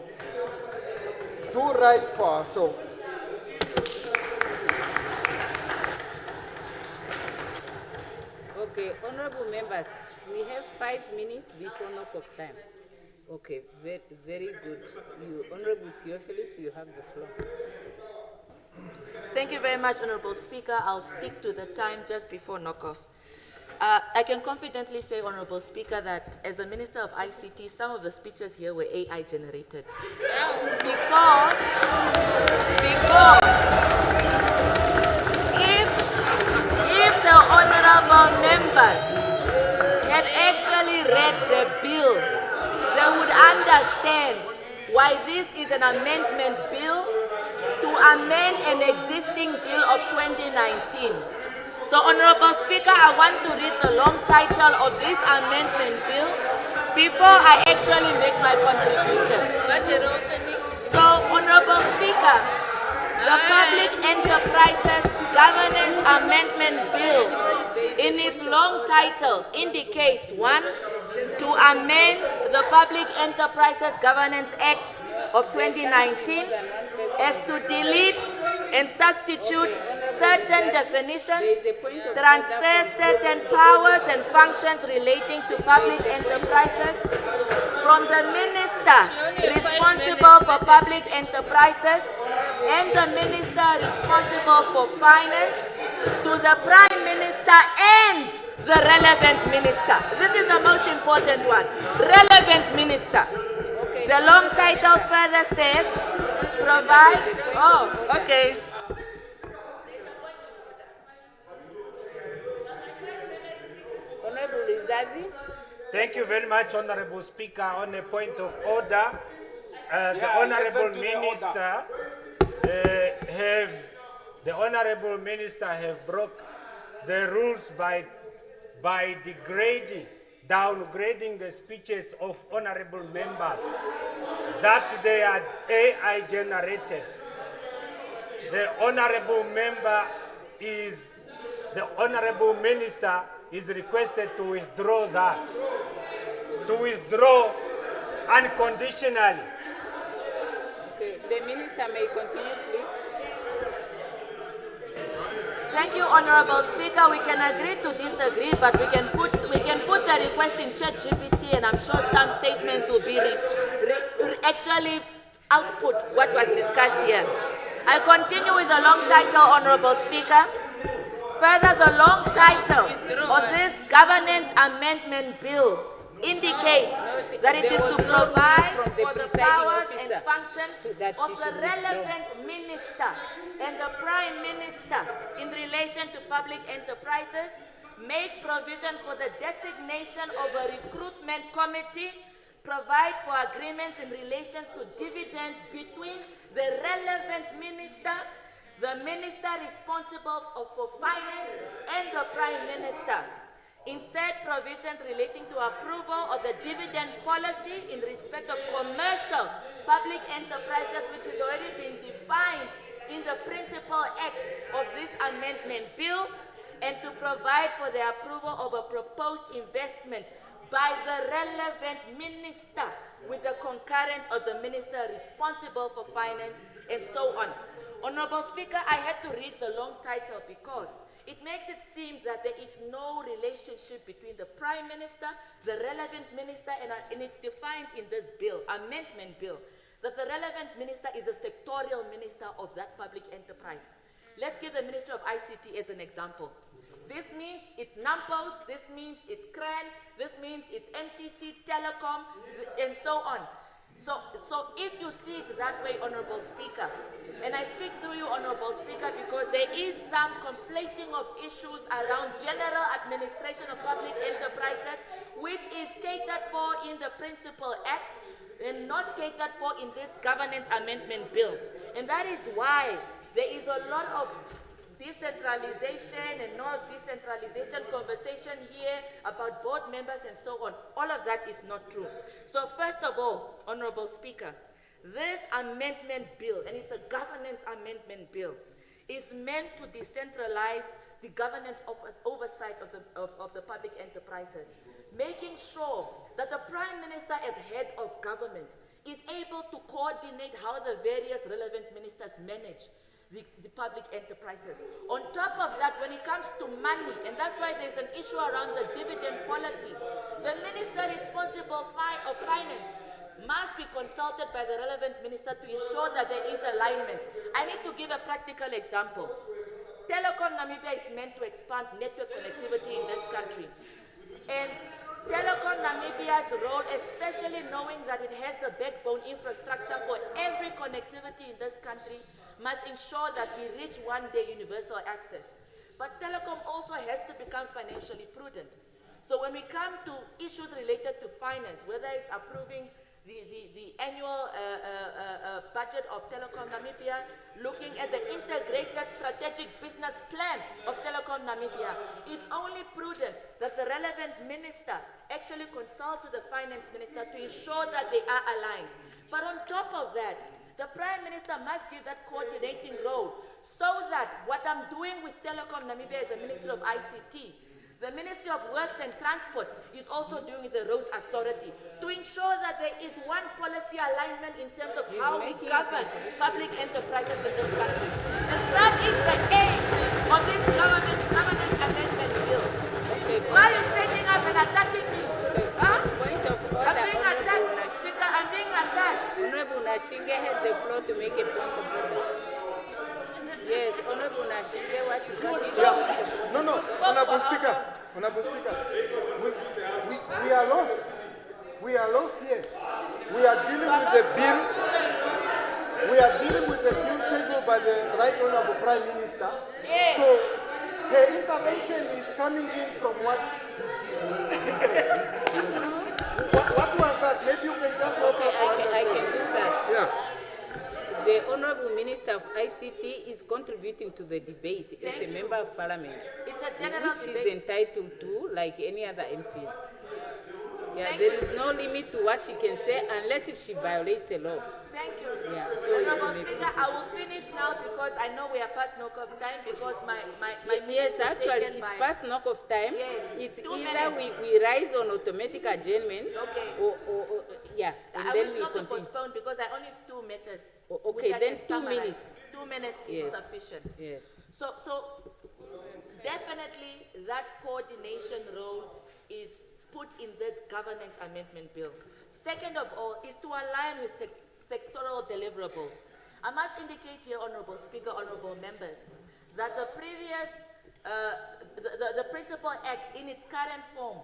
Do right for ourselves. Okay, honorable members, we have 5 minutes before knock off time. Okay, very good. You, Honorable Theophilus, you have the floor. Thank you very much, Honorable Speaker. I'll stick to the time just before knockoff. I can confidently say, Honorable Speaker, that as a Minister of ICT, some of the speeches here were AI generated. Because if the honorable members had actually read the bill, they would understand why this is an amendment bill to amend an existing bill of 2019. So, Honorable Speaker, I want to read the long title of this amendment bill before I actually make my contribution. So, Honorable Speaker, the Public Enterprises Governance Amendment Bill, in its long title, indicates 1, to amend the Public Enterprises Governance Act of 2019 as to delete and substitute certain definitions, transfer certain powers and functions relating to public enterprises from the Minister responsible for public enterprises and the Minister responsible for finance to the Prime Minister and the relevant minister. This is the most important one. Relevant minister. The long title further says, provide, okay. Honorable Izazi. Thank you very much, Honorable Speaker. On a point of order, the Honorable Minister have broke the rules by downgrading the speeches of honorable members that they are AI generated. The honorable minister is requested to withdraw that, to withdraw unconditionally. Okay, the minister may continue, please. Thank you, Honorable Speaker. We can agree to disagree, but we can put the request in ChatGPT, and I'm sure some statements will be actually output what was discussed here. I continue with the long title, Honorable Speaker. Further, the long title of this governance amendment bill indicates that it is to provide for the powers and functions of the relevant minister and the Prime Minister in relation to public enterprises, make provision for the designation of a recruitment committee, provide for agreements in relation to dividends between the relevant minister, the minister responsible for finance, and the Prime Minister. Insert provisions relating to approval of the dividend policy in respect of commercial public enterprises, which has already been defined in the Principal Act of this amendment bill, and to provide for the approval of a proposed investment by the relevant minister with the concurrence of the minister responsible for finance, and so on. Honorable Speaker, I had to read the long title because it makes it seem that there is no relationship between the Prime Minister, the relevant minister, and it's defined in this bill, amendment bill, that the relevant minister is a sectorial minister of that public enterprise. Let's give the Ministry of ICT as an example. This means it's NAMPOS, this means it's CRAN, this means it's NTC, Telecom, and so on. So if you see it that way, Honorable Speaker, and I speak to you, Honorable Speaker, because there is some conflating of issues around general administration of public enterprises, which is catered for in the Principal Act and not catered for in this governance amendment bill. And that is why there is a lot of decentralization and not decentralization conversation here about board members and so on. All of that is not true. So first of all, Honorable Speaker, this amendment bill, and it's a governance amendment bill, is meant to decentralize the governance of oversight of the public enterprises, making sure that the Prime Minister as head of government is able to coordinate how the various relevant ministers manage the public enterprises. On top of that, when it comes to money, and that's why there's an issue around the dividend policy, the minister responsible of finance must be consulted by the relevant minister to ensure that there is alignment. I need to give a practical example. Telecom Namibia is meant to expand network connectivity in this country. And Telecom Namibia's role, especially knowing that it has the backbone infrastructure for every connectivity in this country, must ensure that we reach one day universal access. But Telecom also has to become financially prudent. So when we come to issues related to finance, whether it's approving the annual budget of Telecom Namibia, looking at the integrated strategic business plan of Telecom Namibia, it's only prudent that the relevant minister actually consults with the finance minister to ensure that they are aligned. But on top of that, the Prime Minister must give that coordinating role so that what I'm doing with Telecom Namibia as a Ministry of ICT, the Ministry of Works and Transport is also doing with the Roads Authority to ensure that there is one policy alignment in terms of how we govern public enterprises in this country. And that is the aim of this governance amendment bill. Why are you standing up and attacking me? Huh? I'm being attacked. Speaker, I'm being attacked. Honorable Nashinge has the floor to make a point of order. Yes, Honorable Nashinge, what is Yeah. No, Honorable Speaker. Honorable Speaker. We are lost. We are lost here. We are dealing with the bill. We are dealing with the bill tabled by the Right Honorable Prime Minister. Yes. So her intervention is coming in from what? What was that? Maybe you can just help us. I can do that. Yeah. The Honorable Minister of ICT is contributing to the debate as a member of Parliament. It's a general which debate. she's entitled to, like any other MP. Yeah, there is no limit to what she can say unless if she violates a law. Thank you. Yeah, Honorable Speaker, I will finish now because I know we are past knock off time because my yes, minutes are actually, taken it's by- past knock off time. Yes. It's 2 either minutes. we rise on automatic adjournment or yeah, and I then wish we not to continue. postpone because I only have 2 matters. Okay, which I then can 2 summarize. minutes. 2 minutes Yes. is sufficient. Yes. So definitely that coordination role is put in this governance amendment bill. Second of all is to align with sectoral deliverables. I must indicate here, Honorable Speaker, Honorable Members, that the previous, the Principal Act in its current form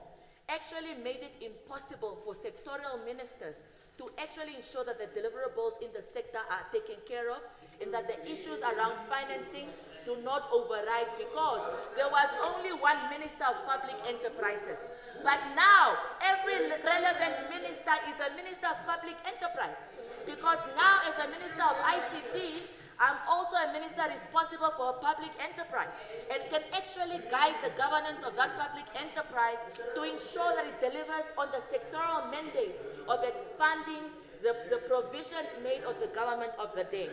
actually made it impossible for sectoral ministers to actually ensure that the deliverables in the sector are taken care of and that the issues around financing do not override because there was only one Minister of Public Enterprises. But now, every relevant minister is a Minister of Public Enterprise because now as a Minister of ICT, I'm also a minister responsible for a public enterprise and can actually guide the governance of that public enterprise to ensure that it delivers on the sectoral mandate of expanding the provisions made of the government of the day.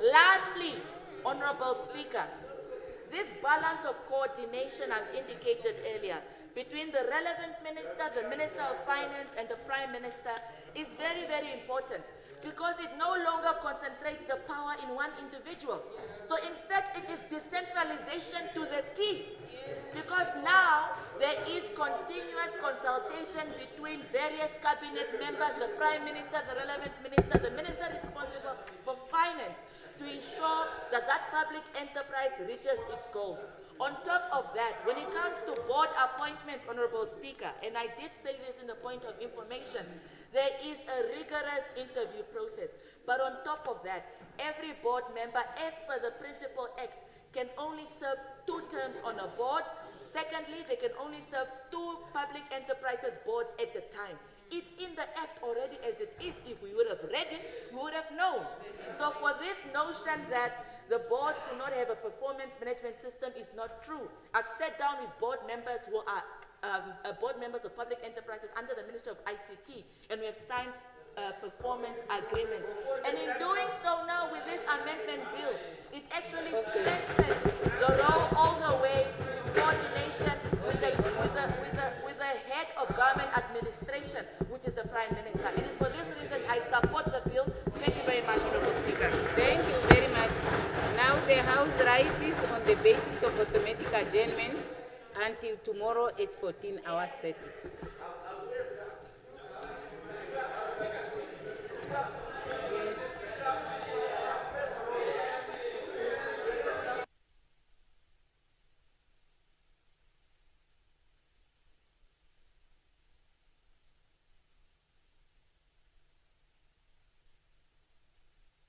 Lastly, Honorable Speaker, this balance of coordination I've indicated earlier between the relevant minister, the Minister of Finance and the Prime Minister is very, very important because it no longer concentrates the power in one individual. So in fact, it is decentralization to the T because now there is continuous consultation between various cabinet members, the Prime Minister, the relevant minister, the minister responsible for finance to ensure that that public enterprise reaches its goals. On top of that, when it comes to board appointments, Honorable Speaker, and I did say this in the point of information, There is a rigorous interview process. But on top of that, every board member, as per the Principal Act, can only serve 2 terms on a board. Secondly, they can only serve 2 public enterprises boards at a time. It's in the Act already as it is. If we would have read it, we would have known. So for this notion that the boards do not have a performance management system is not true. I've sat down with board members who are board members of public enterprises under the Ministry of ICT, and we have signed performance agreements. And in doing so now with this amendment bill, it actually strengthens the role all the way to coordination with the head of government administration, which is the Prime Minister. It is for this reason I support the bill. Thank you very much, Honourable Speaker. Thank you very much. Now the House rises on the basis of automatic adjournment until tomorrow at 14 hours 30.